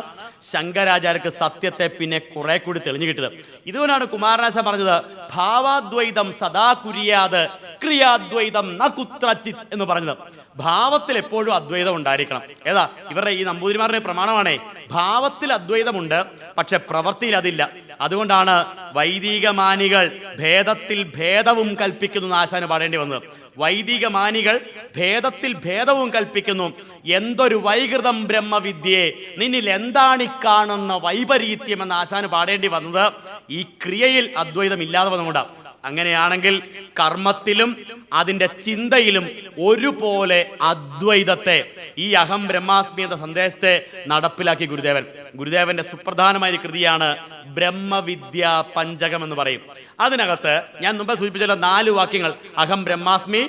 ശങ്കരാചാര്യർക്ക് സത്യത്തെ പിന്നെ കുറെ കൂടി തെളിഞ്ഞു കിട്ടിയത്. ഇതുകൊണ്ടാണ് കുമാരനാശാൻ പറഞ്ഞത് ഭാവാദ്വൈതം സദാ കുര്യാത് ക്രിയാദ്വൈതം ന കുത്രചിത് എന്ന് പറഞ്ഞത്. ഭാവത്തിൽ എപ്പോഴും അദ്വൈതം ഉണ്ടായിരിക്കണം. ഏതാ ഇവരുടെ ഈ നമ്പൂതിരിമാരുടെ പ്രമാണമാണേ. ഭാവത്തിൽ അദ്വൈതമുണ്ട്, പക്ഷെ പ്രവൃത്തിയിൽ അതില്ല. അതുകൊണ്ടാണ് വൈദിക മാനികൾ ഭേദത്തിൽ ഭേദവും കൽപ്പിക്കുന്നു ആശാന് പാടേണ്ടി വന്നത്. വൈദിക മാനികൾ ഭേദത്തിൽ ഭേദവും കൽപ്പിക്കുന്നു. എന്തൊരു വൈകൃതം ബ്രഹ്മവിദ്യയെ, നിന്നിൽ എന്താണ് ഈ കാണുന്ന വൈപരീത്യം എന്ന ആശാന് പാടേണ്ടി വന്നത് ഈ ക്രിയയിൽ അദ്വൈതം ഇല്ലാതെ വന്നുകൊണ്ടാണ്. അങ്ങനെയാണെങ്കിൽ കർമ്മത്തിലും അതിൻ്റെ ചിന്തയിലും ഒരുപോലെ അദ്വൈതത്തെ, ഈ അഹം ബ്രഹ്മാസ്മി എന്ന സന്ദേശത്തെ നടപ്പിലാക്കി ഗുരുദേവന്റെ സുപ്രധാനമായ കൃതിയാണ് ബ്രഹ്മവിദ്യാ പഞ്ചകം എന്ന് പറയും. അതിനകത്ത് ഞാൻ മുമ്പ് സൂചിപ്പിച്ചല്ലോ 4 വാക്യങ്ങൾ: അഹം ബ്രഹ്മാസ്മി,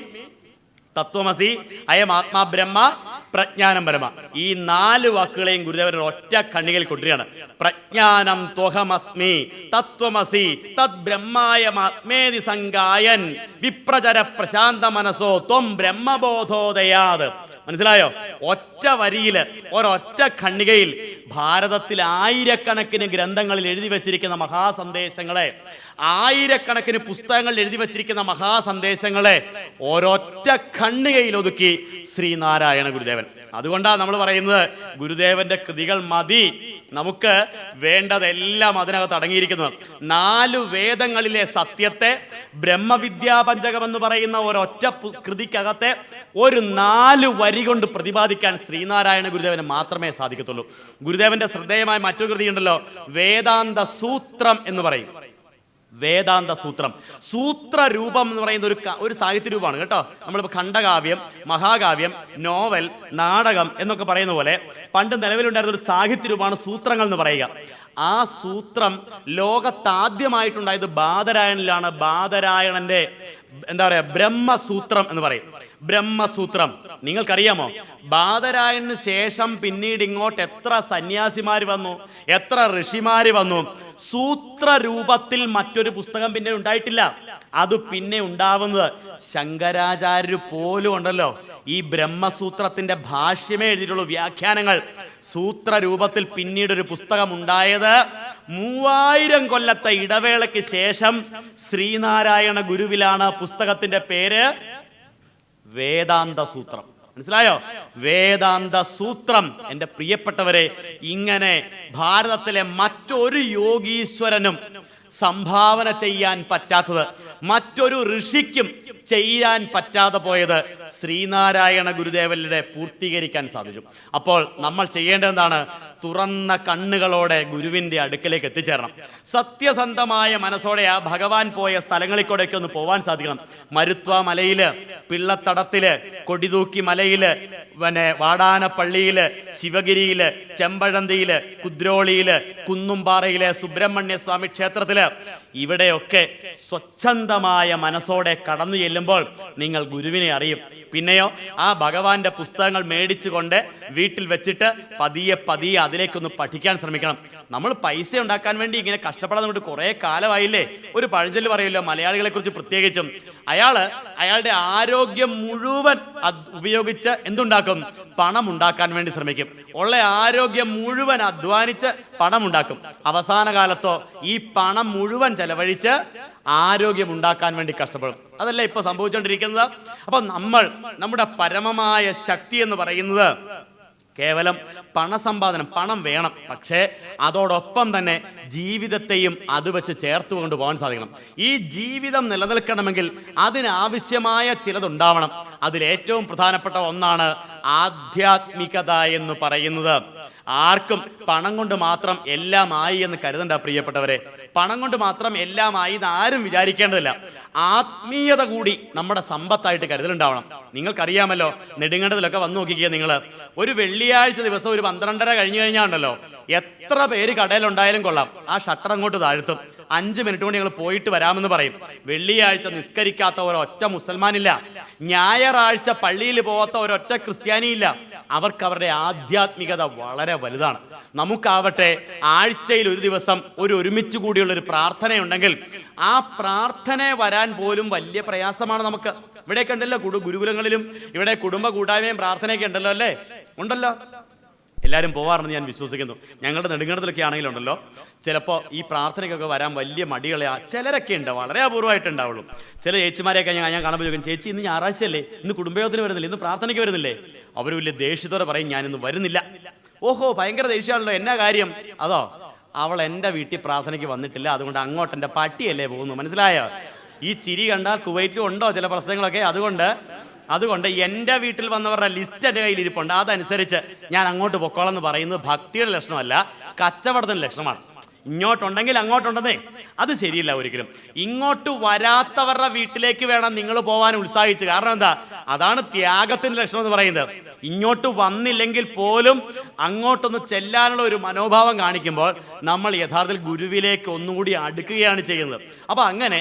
തത്വമസി, അയം ആത്മാ ബ്രഹ്മ, പ്രജ്ഞാനം പരമ. ഈ 4 വാക്കുകളെയും ഗുരുദേവൻ ഒറ്റ കണ്ണികയിൽ കൊണ്ടുവരികയാണ്. പ്രജ്ഞാനം ത്വഹമസ്മി തത്വമസി തദ് ബ്രഹ്മായമാത്മേതി സംഗായൻ വിപ്രചര പ്രശാന്ത മനസോ ത്വം ബ്രഹ്മബോധോദയാത്. മനസ്സിലായോ? ഒറ്റ വരിയില്, ഒരൊറ്റ ഖണ്ഡികയിൽ ഭാരതത്തിൽ ആയിരക്കണക്കിന് ഗ്രന്ഥങ്ങളിൽ എഴുതി വച്ചിരിക്കുന്ന മഹാസന്ദേശങ്ങളെ, ആയിരക്കണക്കിന് പുസ്തകങ്ങളിൽ എഴുതി വച്ചിരിക്കുന്ന മഹാസന്ദേശങ്ങളെ ഒരൊറ്റ ഖണ്ഡികയിൽ ഒതുക്കി ശ്രീനാരായണ ഗുരുദേവൻ. അതുകൊണ്ടാണ് നമ്മൾ പറയുന്നത് ഗുരുദേവന്റെ കൃതികൾ മതി, നമുക്ക് വേണ്ടതെല്ലാം അതിനകത്ത് അടങ്ങിയിരിക്കുന്നത്. 4 വേദങ്ങളിലെ സത്യത്തെ ബ്രഹ്മവിദ്യാ പഞ്ചകം എന്ന് പറയുന്ന ഒരൊറ്റ കൃതിക്കകത്തെ ഒരു 4 വരി കൊണ്ട് പ്രതിപാദിക്കാൻ ശ്രീനാരായണ ഗുരുദേവന് മാത്രമേ സാധിക്കത്തുള്ളൂ. ഗുരുദേവന്റെ ശ്രദ്ധേയമായ മറ്റൊരു കൃതി ഉണ്ടല്ലോ, വേദാന്ത സൂത്രം എന്ന് പറയും. വേദാന്ത സൂത്രം, സൂത്രരൂപം എന്ന് പറയുന്ന ഒരു സാഹിത്യ രൂപമാണ് കേട്ടോ. നമ്മളിപ്പോൾ ഖണ്ഡകാവ്യം, മഹാകാവ്യം, നോവൽ, നാടകം എന്നൊക്കെ പറയുന്ന പോലെ പണ്ട് നിലവിലുണ്ടായിരുന്ന ഒരു സാഹിത്യ രൂപമാണ് സൂത്രങ്ങൾ എന്ന് പറയുക. ആ സൂത്രം ലോകത്താദ്യമായിട്ടുണ്ടായത് ബാദരായണനിലാണ്. ബാദരായണന്റെ എന്താ പറയാ, ബ്രഹ്മസൂത്രം എന്ന് പറയും. ബ്രഹ്മസൂത്രം നിങ്ങൾക്കറിയാമോ? ബാദരായണന് ശേഷം പിന്നീട് ഇങ്ങോട്ട് എത്ര സന്യാസിമാര് വന്നു, എത്ര ഋഷിമാര് വന്നു. സൂത്രരൂപത്തിൽ മറ്റൊരു പുസ്തകം പിന്നെ ഉണ്ടായിട്ടില്ല. അത് പിന്നെ ഉണ്ടാവുന്നത് ശങ്കരാചാര്യര് പോലും ഉണ്ടല്ലോ. ഈ ബ്രഹ്മസൂത്രത്തിന്റെ ഭാഷ്യമേ എഴുതിയിട്ടുള്ളൂ, വ്യാഖ്യാനങ്ങൾ. സൂത്രരൂപത്തിൽ പിന്നീട് ഒരു പുസ്തകം ഉണ്ടായത് 3000 കൊല്ലത്തെ ഇടവേളയ്ക്ക് ശേഷം ശ്രീനാരായണ ഗുരുവിലാണ്. പുസ്തകത്തിന്റെ പേര് വേദാന്ത സൂത്രം. മനസ്സിലായോ? വേദാന്ത സൂത്രം. എൻ്റെ പ്രിയപ്പെട്ടവരെ, ഇങ്ങനെ ഭാരതത്തിലെ മറ്റൊരു യോഗീശ്വരനും സംഭാവന ചെയ്യാൻ പറ്റാത്തത്, മറ്റൊരു ഋഷിക്കും ചെയ്യാൻ പറ്റാതെ പോയത് ശ്രീനാരായണ ഗുരുദേവന്റെ പൂർത്തീകരിക്കാൻ സാധിച്ചു. അപ്പോൾ നമ്മൾ ചെയ്യേണ്ടത് എന്താണ്? തുറന്ന കണ്ണുകളോടെ ഗുരുവിന്റെ അടുക്കലേക്ക് എത്തിച്ചേരണം. സത്യസന്ധമായ മനസ്സോടെ ആ ഭഗവാൻ പോയ സ്ഥലങ്ങളിൽ കൂടെയൊക്കെ ഒന്ന് പോവാൻ സാധിക്കണം. മരുത്വ മലയില്, പിള്ളത്തടത്തില്, കൊടിതൂക്കി മലയില്, വാടാനപ്പള്ളിയില്, ശിവഗിരിയില്, ചെമ്പഴന്തിയില്, കുദ്രോളിയില്, കുന്നുംപാറയിലെ സുബ്രഹ്മണ്യ സ്വാമി ക്ഷേത്രത്തില്, ഇവിടെയൊക്കെ സ്വച്ഛന്തമായ മനസ്സോടെ കടന്നു ചെല്ലുമ്പോൾ നിങ്ങൾ ഗുരുവിനെ അറിയും. പിന്നെയോ ആ ഭഗവാന്റെ പുസ്തകങ്ങൾ മേടിച്ചുകൊണ്ട് വീട്ടിൽ വെച്ചിട്ട് പതിയെ പതിയെ അതിലേക്കൊന്ന് പഠിക്കാൻ ശ്രമിക്കണം. നമ്മൾ പൈസ ഉണ്ടാക്കാൻ വേണ്ടി ഇങ്ങനെ കഷ്ടപ്പെടാൻ കൊണ്ട് കുറേ കാലമായില്ലേ. ഒരു പഴഞ്ചൊല്ല് പറയുമല്ലോ മലയാളികളെ കുറിച്ച് പ്രത്യേകിച്ചും, അയാളുടെ ആരോഗ്യം മുഴുവൻ ഉപയോഗിച്ച് എന്തുണ്ടാക്കും? പണം ഉണ്ടാക്കാൻ വേണ്ടി ശ്രമിക്കും. ഉള്ള ആരോഗ്യം മുഴുവൻ അധ്വാനിച്ച് പണം ഉണ്ടാക്കും. അവസാന കാലത്തോ ഈ പണം മുഴുവൻ ചെലവഴിച്ച് ആരോഗ്യം ഉണ്ടാക്കാൻ വേണ്ടി കഷ്ടപ്പെടും. അതല്ലേ ഇപ്പൊ സംഭവിച്ചുകൊണ്ടിരിക്കുന്നത്. അപ്പൊ നമ്മുടെ പരമമായ ശക്തി എന്ന് പറയുന്നത് കേവലം പണസമ്പാദനം. പണം വേണം, പക്ഷേ അതോടൊപ്പം തന്നെ ജീവിതത്തെയും അത് വെച്ച് ചേർത്ത് കൊണ്ടുപോകാൻ സാധിക്കണം. ഈ ജീവിതം നിലനിൽക്കണമെങ്കിൽ അതിനാവശ്യമായ ചിലതുണ്ടാവണം. അതിലേറ്റവും പ്രധാനപ്പെട്ട ഒന്നാണ് ആധ്യാത്മികത എന്ന് പറയുന്നത്. ആർക്കും പണം കൊണ്ട് മാത്രം എല്ലാം ആയി എന്ന് കരുതണ്ട പ്രിയപ്പെട്ടവരെ. പണം കൊണ്ട് മാത്രം എല്ലാം ആയി എന്ന് ആരും വിചാരിക്കേണ്ടതില്ല. ആത്മീയത കൂടി നമ്മുടെ സമ്പത്തായിട്ട് കരുതലുണ്ടാവണം. നിങ്ങൾക്കറിയാമല്ലോ, നെടുങ്കണ്ടത്തിലൊക്കെ വന്നു നോക്കിക്കുക നിങ്ങൾ. ഒരു വെള്ളിയാഴ്ച ദിവസം ഒരു 12:30 കഴിഞ്ഞു കഴിഞ്ഞാൽ ഉണ്ടല്ലോ, എത്ര പേര് കടയിലുണ്ടായാലും കൊള്ളാം, ആ ഷട്ടർ അങ്ങോട്ട് താഴ്ത്തും. 5 മിനിറ്റ് കൊണ്ട് ഞങ്ങൾ പോയിട്ട് വരാമെന്ന് പറയും. വെള്ളിയാഴ്ച നിസ്കരിക്കാത്ത ഒരൊറ്റ മുസൽമാനില്ല. ഞായറാഴ്ച പള്ളിയിൽ പോകാത്ത ഒരൊറ്റ ക്രിസ്ത്യാനിയില്ല. അവർക്ക് അവരുടെ ആധ്യാത്മികത വളരെ വലുതാണ്. നമുക്കാവട്ടെ ആഴ്ചയിൽ ഒരു ദിവസം ഒരുമിച്ച് കൂടിയുള്ള ഒരു പ്രാർത്ഥനയുണ്ടെങ്കിൽ ആ പ്രാർത്ഥന വരാൻ പോലും വലിയ പ്രയാസമാണ് നമുക്ക്. ഇവിടെയൊക്കെ ഉണ്ടല്ലോ ഗുരുകുലങ്ങളിലും ഇവിടെ കുടുംബ കൂട്ടായ്മയും പ്രാർത്ഥനയൊക്കെ ഉണ്ടല്ലോ, അല്ലേ? ഉണ്ടല്ലോ. എല്ലാവരും പോവാറുണ്ടെന്ന് ഞാൻ വിശ്വസിക്കുന്നു. ഞങ്ങളുടെ നെടുങ്കണ്ടത്തിലൊക്കെ ആണെങ്കിലുണ്ടല്ലോ, ചിലപ്പോൾ ഈ പ്രാർത്ഥനയ്ക്കൊക്കെ വരാൻ വലിയ മടികളെ ചിലരൊക്കെ ഉണ്ട്, വളരെ അപൂർവമായിട്ടുണ്ടാവുള്ളൂ. ചില ചേച്ചിമാരെയൊക്കെ ഞാൻ കാണുമ്പോൾ ചോദിക്കും, ചേച്ചി ഇന്ന് ഞായറാഴ്ചയല്ലേ, ഇന്ന് കുടുംബയോഗത്തിന് വരുന്നില്ല, ഇന്ന് പ്രാർത്ഥനയ്ക്ക് വരുന്നില്ലേ? അവർ വലിയ ദേഷ്യത്തോടെ പറയും, ഞാനിന്ന് വരുന്നില്ല. ഓഹോ, ഭയങ്കര ദേഷ്യമാണല്ലോ, എന്നാ കാര്യം? അതോ, അവൾ എൻ്റെ വീട്ടിൽ പ്രാർത്ഥനയ്ക്ക് വന്നിട്ടില്ല, അതുകൊണ്ട് അങ്ങോട്ട് എൻ്റെ പട്ടിയല്ലേ പോകുന്നു. മനസ്സിലായോ? ഈ ചിരി കണ്ടാൽ കുവൈറ്റിലും ഉണ്ടോ ചില പ്രശ്നങ്ങളൊക്കെ. അതുകൊണ്ട് എൻ്റെ വീട്ടിൽ വന്നവരുടെ ലിസ്റ്റ് എൻ്റെ കയ്യിൽ ഇരിപ്പുണ്ട്. അതനുസരിച്ച് ഞാൻ അങ്ങോട്ട് പൊക്കോളാം എന്ന് പറയുന്നത് ഭക്തിയുടെ ലക്ഷണമല്ല, കച്ചവടത്തിൻ്റെ ലക്ഷണമാണ്. ഇങ്ങോട്ടുണ്ടെങ്കിൽ അങ്ങോട്ടുണ്ടെന്നേ, അത് ശരിയില്ല ഒരിക്കലും. ഇങ്ങോട്ട് വരാത്തവരുടെ വീട്ടിലേക്ക് വേണം നിങ്ങൾ പോകാൻ ഉത്സാഹിച്ച്. കാരണം എന്താ? അതാണ് ത്യാഗത്തിന്റെ ലക്ഷണം എന്ന് പറയുന്നത്. ഇങ്ങോട്ട് വന്നില്ലെങ്കിൽ പോലും അങ്ങോട്ടൊന്ന് ചെല്ലാനുള്ള ഒരു മനോഭാവം കാണിക്കുമ്പോൾ നമ്മൾ യഥാർത്ഥത്തിൽ ഗുരുവിലേക്ക് ഒന്നുകൂടി അടുക്കുകയാണ് ചെയ്യുന്നത്. അപ്പൊ അങ്ങനെ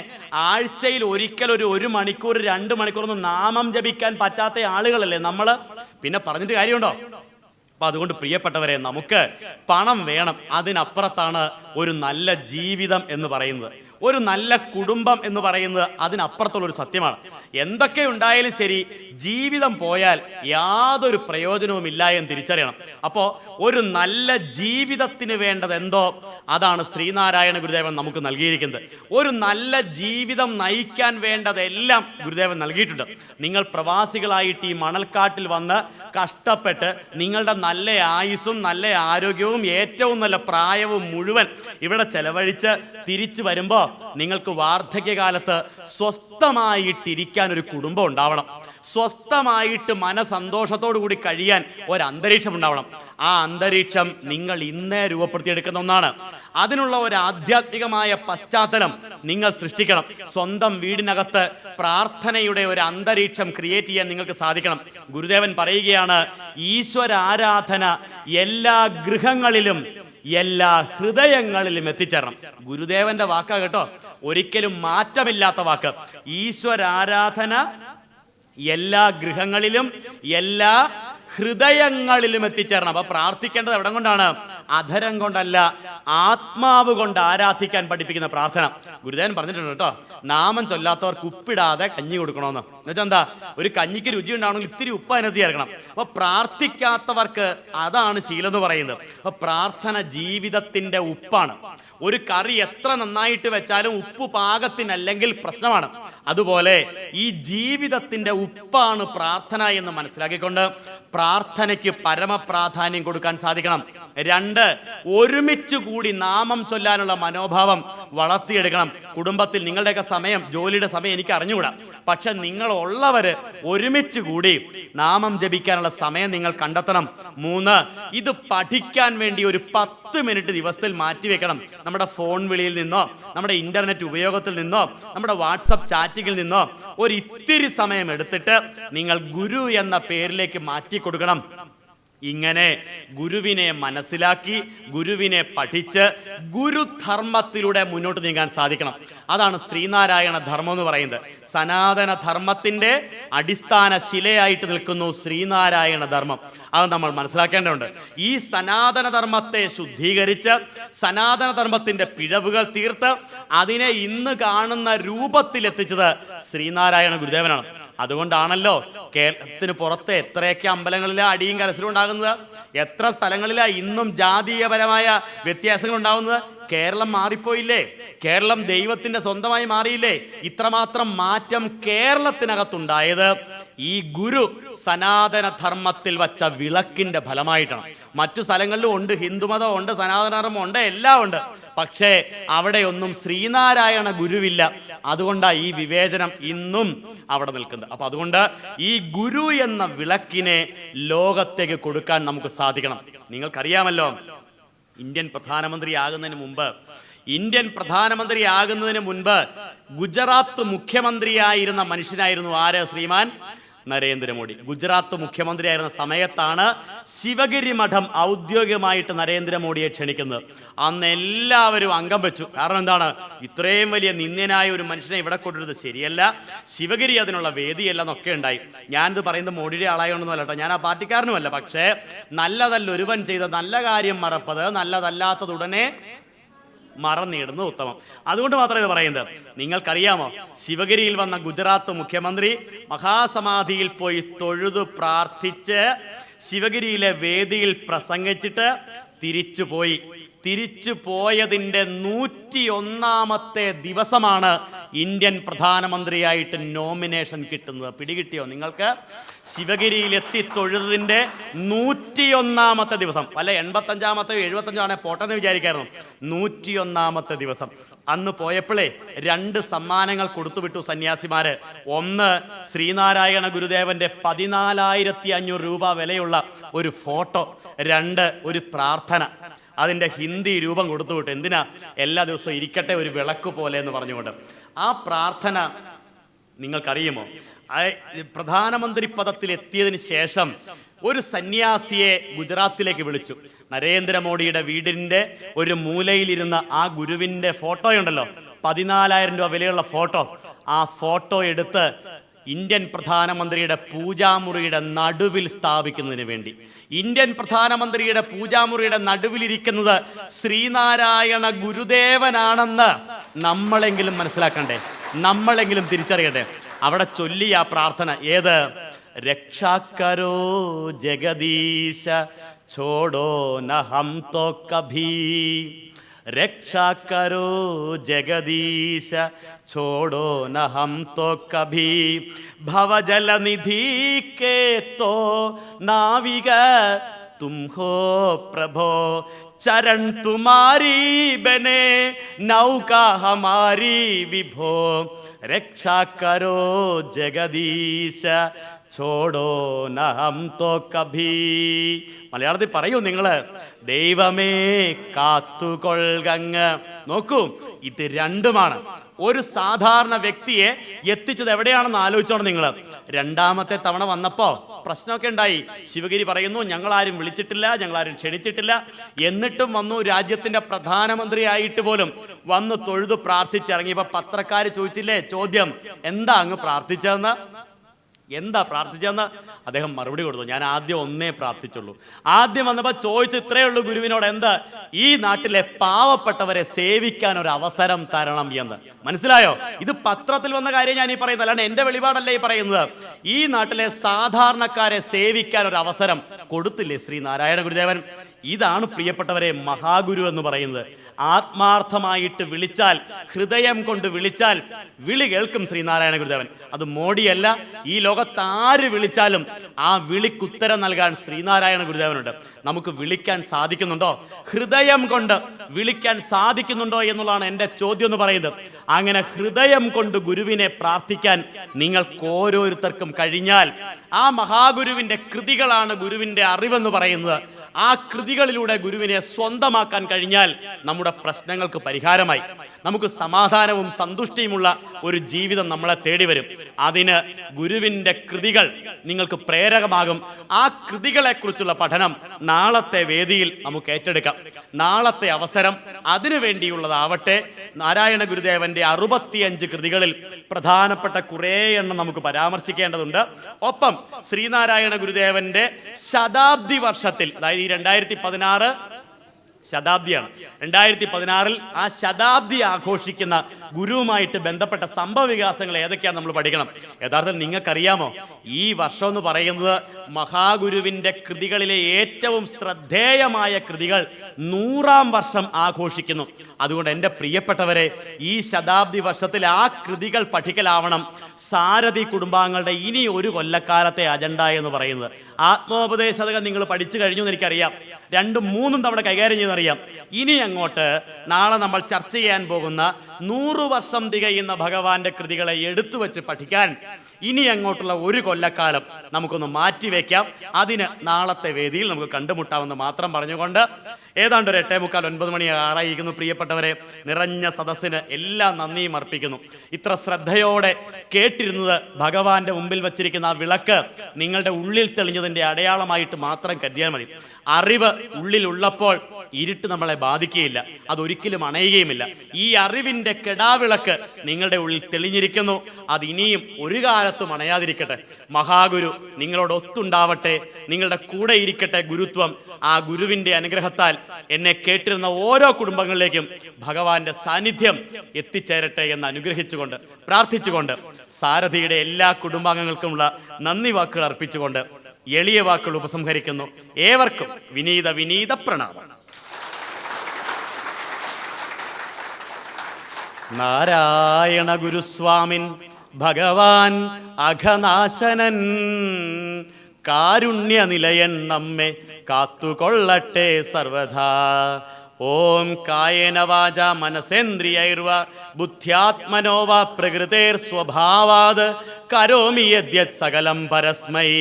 ആഴ്ചയിൽ ഒരിക്കൽ ഒരു മണിക്കൂർ 2 മണിക്കൂറൊന്നും നാമം ജപിക്കാൻ പറ്റാത്ത ആളുകളല്ലേ നമ്മൾ. പിന്നെ പറഞ്ഞിട്ട് കാര്യമുണ്ടോ? അപ്പൊ അതുകൊണ്ട് പ്രിയപ്പെട്ടവരെ, നമുക്ക് പണം വേണം. അതിനപ്പുറത്താണ് ഒരു നല്ല ജീവിതം എന്ന് പറയുന്നത്, ഒരു നല്ല കുടുംബം എന്ന് പറയുന്നത് അതിനപ്പുറത്തുള്ളൊരു സത്യമാണ്. എന്തൊക്കെ ഉണ്ടായാലും ശരി, ജീവിതം പോയാൽ യാതൊരു പ്രയോജനവും ഇല്ല എന്ന് തിരിച്ചറിയണം. അപ്പോൾ ഒരു നല്ല ജീവിതത്തിന് വേണ്ടത് എന്തോ അതാണ് ശ്രീനാരായണ ഗുരുദേവൻ നമുക്ക് നൽകിയിരിക്കുന്നത്. ഒരു നല്ല ജീവിതം നയിക്കാൻ വേണ്ടതെല്ലാം ഗുരുദേവൻ നൽകിയിട്ടുണ്ട്. നിങ്ങൾ പ്രവാസികളായിട്ട് ഈ മണൽക്കാട്ടിൽ വന്ന് കഷ്ടപ്പെട്ട് നിങ്ങളുടെ നല്ല ആയുസ്സും നല്ല ആരോഗ്യവും ഏറ്റവും നല്ല പ്രായവും മുഴുവൻ ഇവിടെ ചെലവഴിച്ച് തിരിച്ചു വരുമ്പോൾ നിങ്ങൾക്ക് വാർദ്ധക്യകാലത്ത് സ്വസ്ഥമായിട്ടിരിക്കാൻ ഒരു കുടുംബം ഉണ്ടാവണം. സ്വസ്ഥമായിട്ട് മനസന്തോഷത്തോടു കൂടി കഴിയാൻ ഒരന്തരീക്ഷം ഉണ്ടാവണം. ആ അന്തരീക്ഷം നിങ്ങൾ ഇന്നേ രൂപപ്പെടുത്തിയെടുക്കുന്ന ഒന്നാണ്. അതിനുള്ള ഒരു ആധ്യാത്മികമായ പശ്ചാത്തലം നിങ്ങൾ സൃഷ്ടിക്കണം. സ്വന്തം വീടിനകത്ത് പ്രാർത്ഥനയുടെ ഒരു അന്തരീക്ഷം ക്രിയേറ്റ് ചെയ്യാൻ നിങ്ങൾക്ക് സാധിക്കണം. ഗുരുദേവൻ പറയുകയാണ്, ഈശ്വരാരാധന എല്ലാ ഗൃഹങ്ങളിലും എല്ലാ ഹൃദയങ്ങളിലും എത്തിച്ചേരണം. ഗുരുദേവന്റെ വാക്കാ കേട്ടോ, ഒരിക്കലും മാറ്റമില്ലാത്ത വാക്ക്. ഈശ്വരാരാധന എല്ലാ ഗൃഹങ്ങളിലും എല്ലാ ഹൃദയങ്ങളിലും എത്തിച്ചേരണം. അപ്പൊ പ്രാർത്ഥിക്കേണ്ടത് എവിടെ കൊണ്ടാണ്? അധരം കൊണ്ടല്ല, ആത്മാവ് കൊണ്ട് ആരാധിക്കാൻ പഠിപ്പിക്കുന്ന പ്രാർത്ഥന. ഗുരുദേവൻ പറഞ്ഞിട്ടുണ്ട് കേട്ടോ, നാമം ചൊല്ലാത്തവർക്ക് ഉപ്പിടാതെ കഞ്ഞി കൊടുക്കണമെന്ന്. എന്നുവെച്ചാൽ എന്താ? ഒരു കഞ്ഞിക്ക് രുചി ഉണ്ടാവണമെങ്കിൽ ഇത്തിരി ഉപ്പ് അതിനകത്ത് ചേർക്കണം. അപ്പൊ പ്രാർത്ഥിക്കാത്തവർക്ക് അതാണ് ശീലം എന്ന് പറയുന്നത്. അപ്പൊ പ്രാർത്ഥന ജീവിതത്തിന്റെ ഉപ്പാണ്. ഒരു കറി എത്ര നന്നായിട്ട് വെച്ചാലും ഉപ്പ് പാകത്തിനല്ലെങ്കിൽ പ്രശ്നമാണ്. അതുപോലെ ഈ ജീവിതത്തിന്റെ ഉപ്പാണ് പ്രാർത്ഥന എന്ന് മനസ്സിലാക്കിക്കൊണ്ട് പ്രാർത്ഥനയ്ക്ക് പരമപ്രാധാന്യം കൊടുക്കാൻ സാധിക്കണം. 2, ഒരുമിച്ച് കൂടി നാമം ചൊല്ലാനുള്ള മനോഭാവം വളർത്തിയെടുക്കണം. കുടുംബത്തിൽ നിങ്ങളുടെയൊക്കെ സമയം, ജോലിയുടെ സമയം എനിക്ക് അറിഞ്ഞുകൂടാ, പക്ഷെ നിങ്ങളുള്ളവര് ഒരുമിച്ച് കൂടി നാമം ജപിക്കാനുള്ള സമയം നിങ്ങൾ കണ്ടെത്തണം. 3, ഇത് പഠിക്കാൻ വേണ്ടി ഒരു 10 മിനിറ്റ് ദിവസത്തിൽ മാറ്റിവെക്കണം. നമ്മുടെ ഫോൺ വിളിയിൽ നിന്നോ, നമ്മുടെ ഇന്റർനെറ്റ് ഉപയോഗത്തിൽ നിന്നോ, നമ്മുടെ വാട്സപ്പ് ചാറ്റിങ്ങിൽ നിന്നോ ഒരു ഇത്തിരി സമയം എടുത്തിട്ട് നിങ്ങൾ ഗുരു എന്ന പേരിലേക്ക് മാറ്റി കൊടുക്കണം. ഇങ്ങനെ ഗുരുവിനെ മനസ്സിലാക്കി, ഗുരുവിനെ പഠിച്ച് ഗുരുധർമ്മത്തിലൂടെ മുന്നോട്ട് നീങ്ങാൻ സാധിക്കണം. അതാണ് ശ്രീനാരായണ ധർമ്മം എന്ന് പറയുന്നത്. സനാതന ധർമ്മത്തിന്റെ അടിസ്ഥാന ശിലയായിട്ട് നിൽക്കുന്നു ശ്രീനാരായണ ധർമ്മം. അത് നമ്മൾ മനസ്സിലാക്കേണ്ടതുണ്ട്. ഈ സനാതന ധർമ്മത്തെ ശുദ്ധീകരിച്ച്, സനാതന ധർമ്മത്തിന്റെ പിഴവുകൾ തീർത്ത് അതിനെ ഇന്ന് കാണുന്ന രൂപത്തിലെത്തിച്ചത് ശ്രീനാരായണ ഗുരുദേവനാണ്. അതുകൊണ്ടാണല്ലോ കേരളത്തിന് പുറത്ത് എത്രയൊക്കെ അമ്പലങ്ങളിലാണ് അടിയും കലശലും ഉണ്ടാകുന്നത്, എത്ര സ്ഥലങ്ങളിലാണ് ഇന്നും ജാതീയപരമായ വ്യത്യാസങ്ങൾ ഉണ്ടാകുന്നത്. കേരളം മാറിപ്പോയില്ലേ? കേരളം ദൈവത്തിന്റെ സ്വന്തമായി മാറിയില്ലേ? ഇത്രമാത്രം മാറ്റം കേരളത്തിനകത്തുണ്ടായത് ഈ ഗുരു സനാതന ധർമ്മത്തിൽ വച്ച വിളക്കിന്റെ ഫലമായിട്ടാണ്. മറ്റു സ്ഥലങ്ങളിലും ഉണ്ട്, ഹിന്ദുമതം ഉണ്ട്, സനാതന ധർമ്മം ഉണ്ട്, എല്ലാം ഉണ്ട്. പക്ഷേ അവിടെയൊന്നും ശ്രീനാരായണ ഗുരുവില്ല. അതുകൊണ്ടാണ് ഈ വിവേചനം ഇന്നും അവിടെ നിൽക്കുന്നത്. അപ്പൊ അതുകൊണ്ട് ഈ ഗുരു എന്ന വിളക്കിനെ ലോകത്തേക്ക് കൊടുക്കാൻ നമുക്ക് സാധിക്കണം. നിങ്ങൾക്കറിയാമല്ലോ, ഇന്ത്യൻ പ്രധാനമന്ത്രിയാകുന്നതിന് മുൻപ് ഗുജറാത്ത് മുഖ്യമന്ത്രിയായിരുന്ന മനുഷ്യനായിരുന്നു ആര്? ശ്രീമാൻ നരേന്ദ്രമോദി. ഗുജറാത്ത് മുഖ്യമന്ത്രിയായിരുന്ന സമയത്താണ് ശിവഗിരി മഠം ഔദ്യോഗികമായിട്ട് നരേന്ദ്രമോദിയെ ക്ഷണിക്കുന്നത്. അന്ന് എല്ലാവരും അംഗം വെച്ചു. കാരണം എന്താണ്? ഇത്രയും വലിയ നിന്ദ്യനായ ഒരു മനുഷ്യനെ ഇവിടെ കൊണ്ടുവരുന്നത് ശരിയല്ല, ശിവഗിരി അതിനുള്ള വേദിയല്ല എന്നൊക്കെ ഉണ്ടായി. ഞാനിത് പറയുന്നത് മോഡിയുടെ ആളായൊന്നുമല്ല കേട്ടോ, ഞാൻ ആ പാർട്ടിക്കാരനുമല്ല. പക്ഷേ നല്ലതല്ല ഒരുവൻ ചെയ്ത നല്ല കാര്യം മറപ്പത്, നല്ലതല്ലാത്തതുടനെ മറന്നിടുന്നത് ഉത്തമം. അതുകൊണ്ട് മാത്രമേ ഇത് പറയുന്നത്. നിങ്ങൾക്കറിയാമോ, ശിവഗിരിയിൽ വന്ന ഗുജറാത്ത് മുഖ്യമന്ത്രി മഹാസമാധിയിൽ പോയി തൊഴുതു പ്രാർത്ഥിച്ച് ശിവഗിരിയിലെ വേദിയിൽ പ്രസംഗിച്ചിട്ട് തിരിച്ചു പോയതിൻ്റെ 101ാമത്തെ ദിവസമാണ് ഇന്ത്യൻ പ്രധാനമന്ത്രിയായിട്ട് നോമിനേഷൻ കിട്ടുന്നത്. പിടികിട്ടിയോ നിങ്ങൾക്ക്? ശിവഗിരിയിൽ എത്തി തൊഴുതിൻ്റെ 101ാമത്തെ ദിവസം. വല്ല 85ാമത്തെയോ 75 ആണെ പോട്ടെന്ന് വിചാരിക്കായിരുന്നു. 101ാമത്തെ ദിവസം. അന്ന് പോയപ്പോഴേ 2 സമ്മാനങ്ങൾ കൊടുത്തുവിട്ടു സന്യാസിമാര്. ഒന്ന്, ശ്രീനാരായണ ഗുരുദേവന്റെ 14,500 രൂപ വിലയുള്ള ഒരു ഫോട്ടോ. 2, ഒരു പ്രാർത്ഥന. അതിൻ്റെ ഹിന്ദി രൂപം കൊടുത്തുവിട്ടു. എന്തിനാ? എല്ലാ ദിവസവും ഇരിക്കട്ടെ ഒരു വിളക്ക് പോലെ എന്ന് പറഞ്ഞുകൊണ്ട്. ആ പ്രാർത്ഥന നിങ്ങൾക്കറിയുമോ? പ്രധാനമന്ത്രി പദത്തിൽ എത്തിയതിന് ശേഷം ഒരു സന്യാസിയെ ഗുജറാത്തിലേക്ക് വിളിച്ചു. നരേന്ദ്രമോദിയുടെ വീടിൻ്റെ ഒരു മൂലയിലിരുന്ന ആ ഗുരുവിൻ്റെ ഫോട്ടോയുണ്ടല്ലോ, 14,000 രൂപ വിലയുള്ള ഫോട്ടോ. ആ ഫോട്ടോ എടുത്ത് ഇന്ത്യൻ പ്രധാനമന്ത്രിയുടെ പൂജാമുറിയുടെ നടുവിൽ സ്ഥാപിക്കുന്നതിന് വേണ്ടി. ഇന്ത്യൻ പ്രധാനമന്ത്രിയുടെ പൂജാമുറിയുടെ നടുവിലിരിക്കുന്നത് ശ്രീനാരായണ ഗുരുദേവനാണെന്ന് നമ്മളെങ്കിലും മനസ്സിലാക്കണ്ടേ, നമ്മളെങ്കിലും തിരിച്ചറിയട്ടെ. അവിടെ ചൊല്ലി ആ പ്രാർത്ഥന ഏത്? രക്ഷാകരോ ജഗദീശ ഛോഡോ നഹം തോ കഭി, രക്ഷാകരോ ജഗദീശ ഛോഡോ നഹം തോ കഭി, ഭവജലനിധി കേ തോ നാവിക തും ഹോ പ്രഭോ, ചരൺ തുമാരി ബനെ നൗകാ ഹമാരി വിഭോ, രക്ഷാകരോ ജഗദീശ ഛോഡോ നഹം തോ കഭി. മലയാളത്തിൽ പറയൂ നിങ്ങൾ, ദൈവമേ കാത്തുകൊൾകങ്ങ്. നോക്കൂ, ഇത് രണ്ടുമാണ്. ഒരു സാധാരണ വ്യക്തിയെ എത്തിച്ചത് എവിടെയാണെന്ന് ആലോചിച്ചോണം നിങ്ങൾ. 2ാമത്തെ തവണ വന്നപ്പോൾ പ്രശ്നമൊക്കെ ഉണ്ടായി. ശിവഗിരി പറയുന്നു, ഞങ്ങളാരും വിളിച്ചിട്ടില്ല, ഞങ്ങളാരും ക്ഷണിച്ചിട്ടില്ല. എന്നിട്ടും വന്നു. രാജ്യത്തിന്റെ പ്രധാനമന്ത്രി ആയിട്ട് പോലും വന്ന് തൊഴുതു പ്രാർത്ഥിച്ചിറങ്ങിയപ്പോൾ പത്രക്കാർ ചോദിച്ചില്ലേ ചോദ്യം, എന്താ അങ്ങ് പ്രാർത്ഥിച്ചതെന്ന്? അദ്ദേഹം മറുപടി കൊടുത്തു, ഞാൻ ആദ്യം ഒന്നേ പ്രാർത്ഥിച്ചുള്ളൂ. ആദ്യം വന്നപ്പോൾ ചോദിച്ചു ഇത്രയേ ഉള്ളൂ ഗുരുവിനോട്, എന്താ? ഈ നാട്ടിലെ പാവപ്പെട്ടവരെ സേവിക്കാൻ ഒരു അവസരം തരണം എന്ന്. മനസ്സിലായോ? ഇത് പത്രത്തിൽ വന്ന കാര്യം ഞാൻ ഈ പറയുന്നത്, അല്ലാണ്ട് എന്റെ വെളിപാടല്ല ഈ പറയുന്നത്. ഈ നാട്ടിലെ സാധാരണക്കാരെ സേവിക്കാൻ ഒരു അവസരം കൊടുത്തില്ലേ ശ്രീനാരായണ ഗുരുദേവൻ? ഇതാണ് പ്രിയപ്പെട്ടവരെ മഹാഗുരു എന്ന് പറയുന്നത്. ആത്മാർത്ഥമായിട്ട് വിളിച്ചാൽ, ഹൃദയം കൊണ്ട് വിളിച്ചാൽ വിളി കേൾക്കും ശ്രീനാരായണ ഗുരുദേവൻ. അത് മോഡിയല്ല, ഈ ലോകത്ത് ആര് വിളിച്ചാലും ആ വിളിക്കുത്തരം നൽകാൻ ശ്രീനാരായണ ഗുരുദേവനുണ്ട്. നമുക്ക് വിളിക്കാൻ സാധിക്കുന്നുണ്ടോ? ഹൃദയം കൊണ്ട് വിളിക്കാൻ സാധിക്കുന്നുണ്ടോ എന്നുള്ളതാണ് എൻ്റെ ചോദ്യം എന്ന് പറയുന്നത്. അങ്ങനെ ഹൃദയം കൊണ്ട് ഗുരുവിനെ പ്രാർത്ഥിക്കാൻ നിങ്ങൾക്ക് ഓരോരുത്തർക്കും കഴിഞ്ഞാൽ, ആ മഹാഗുരുവിൻ്റെ കൃതികളാണ് ഗുരുവിൻ്റെ അറിവെന്ന് പറയുന്നത്, ആ കൃതികളിലൂടെ ഗുരുവിനെ സ്വന്തമാക്കാൻ കഴിഞ്ഞാൽ നമ്മുടെ പ്രശ്നങ്ങൾക്ക് പരിഹാരമായി. നമുക്ക് സമാധാനവും സന്തുഷ്ടിയുമുള്ള ഒരു ജീവിതം നമ്മളെ തേടി വരും. അതിന് ഗുരുവിൻ്റെ കൃതികൾ നിങ്ങൾക്ക് പ്രേരകമാകും. ആ കൃതികളെക്കുറിച്ചുള്ള പഠനം നാളത്തെ വേദിയിൽ നമുക്ക് ഏറ്റെടുക്കാം. നാളത്തെ അവസരം അതിനു വേണ്ടിയുള്ളതാവട്ടെ. നാരായണ ഗുരുദേവന്റെ 65 കൃതികളിൽ പ്രധാനപ്പെട്ട കുറേ എണ്ണം നമുക്ക് പരാമർശിക്കേണ്ടതുണ്ട്. ഒപ്പം ശ്രീനാരായണ ഗുരുദേവന്റെ ശതാബ്ദി വർഷത്തിൽ, അതായത് ഈ 2016 ശതാബ്ദിയാണ്, 2016 ആ ശതാബ്ദി ആഘോഷിക്കുന്ന ഗുരുവുമായിട്ട് ബന്ധപ്പെട്ട സംഭവ വികാസങ്ങൾ ഏതൊക്കെയാണ് നമ്മൾ പഠിക്കണം. യഥാർത്ഥത്തിൽ നിങ്ങൾക്കറിയാമോ, ഈ വർഷം എന്ന് പറയുന്നത് മഹാഗുരുവിൻ്റെ കൃതികളിലെ ഏറ്റവും ശ്രദ്ധേയമായ കൃതികൾ 100ാം വർഷം ആഘോഷിക്കുന്നു. അതുകൊണ്ട് എൻ്റെ പ്രിയപ്പെട്ടവരെ, ഈ ശതാബ്ദി വർഷത്തിൽ ആ കൃതികൾ പഠിക്കലാവണം സാരഥി കുടുംബാംഗങ്ങളുടെ ഇനി ഒരു കൊല്ലക്കാലത്തെ അജണ്ട എന്ന് പറയുന്നത്. ആത്മോപദേശതകം നിങ്ങൾ പഠിച്ചു കഴിഞ്ഞു എന്ന് എനിക്കറിയാം, 2ഉം 3ഉം തവണ കൈകാര്യം ചെയ്യുന്നറിയാം. ഇനി അങ്ങോട്ട് നാളെ നമ്മൾ ചർച്ച ചെയ്യാൻ പോകുന്ന 100 വർഷം തികയുന്ന ഭഗവാന്റെ കൃതികളെ എടുത്തു വെച്ച് പഠിക്കാൻ ഇനി അങ്ങോട്ടുള്ള ഒരു കൊല്ലക്കാലം നമുക്കൊന്ന് മാറ്റിവെക്കാം. അതിന് നാളത്തെ വേദിയിൽ നമുക്ക് കണ്ടുമുട്ടാമെന്ന് മാത്രം പറഞ്ഞുകൊണ്ട് ഏതാണ്ട് ഒരു 8:45 മണി ആറായിരിക്കുന്നു. പ്രിയപ്പെട്ടവരെ, നിറഞ്ഞ സദസ്സിന് എല്ലാ നന്ദിയും അർപ്പിക്കുന്നു. ഇത്ര ശ്രദ്ധയോടെ കേട്ടിരുന്നത് ഭഗവാന്റെ മുമ്പിൽ വച്ചിരിക്കുന്ന ആ വിളക്ക് നിങ്ങളുടെ ഉള്ളിൽ തെളിഞ്ഞതിൻ്റെ അടയാളമായിട്ട് മാത്രം കരുതിയാൽ മതി. അറിവ് ഉള്ളിലുള്ളപ്പോൾ ഇരുട്ട് നമ്മളെ ബാധിക്കുകയില്ല, അതൊരിക്കലും അണയുകയുമില്ല. ഈ അറിവിൻ്റെ കെടാവിളക്ക് നിങ്ങളുടെ ഉള്ളിൽ തെളിഞ്ഞിരിക്കുന്നു, അത് ഇനിയും ഒരു കാലത്തും അണയാതിരിക്കട്ടെ. മഹാഗുരു നിങ്ങളോട് ഒത്തുണ്ടാവട്ടെ, നിങ്ങളുടെ കൂടെ ഇരിക്കട്ടെ ഗുരുത്വം. ആ ഗുരുവിൻ്റെ അനുഗ്രഹത്താൽ എന്നെ കേട്ടിരുന്ന ഓരോ കുടുംബങ്ങളിലേക്കും ഭഗവാന്റെ സാന്നിധ്യം എത്തിച്ചേരട്ടെ എന്ന് അനുഗ്രഹിച്ചുകൊണ്ട് പ്രാർത്ഥിച്ചുകൊണ്ട് സാരഥിയുടെ എല്ലാ കുടുംബാംഗങ്ങൾക്കുമുള്ള നന്ദി വാക്കുകൾ അർപ്പിച്ചുകൊണ്ട് എളിയ വാക്കുകൾ ഉപസംഹരിക്കുന്നു. ഏവർക്കും വിനീത പ്രണാമം. നാരായണ ഗുരുസ്വാമിൻ ഭഗവാൻ അഘനാശനൻ, കാരുണ്യനിലയൻ നമ്മെ കാത്തുകൊള്ളട്ടെ സർവദാ. ഓം കായേന വാച മനസേന്ദ്രിയൈർവ ബുദ്ധ്യാത്മനോ വാ പ്രകൃതേർ സ്വഭാവാത് കരോമി യദ്യത് സകലം പരസ്മൈ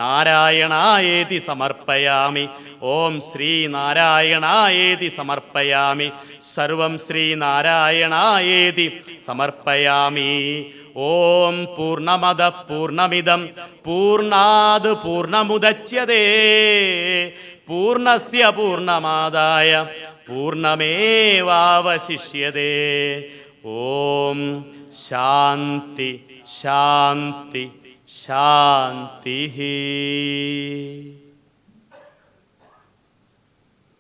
നാരായണായേതി സമർപ്പയാമി. ഓം ശ്രീ നാരായണായേതി സമർപ്പയാമി. സർവം ശ്രീ നാരായണായേതി സമർപ്പയാമി. ഓം പൂർണ്ണമദ പൂർണ്ണമിദം പൂർണ്ണാത് പൂർണ്ണമുദച്യതേ പൂർണ്ണസ്യ പൂർണ്ണമാദായ പൂർണ്ണമേവാവശിഷ്യതേ. ഓം ശാന്തി ശാന്തി ശാന്തി.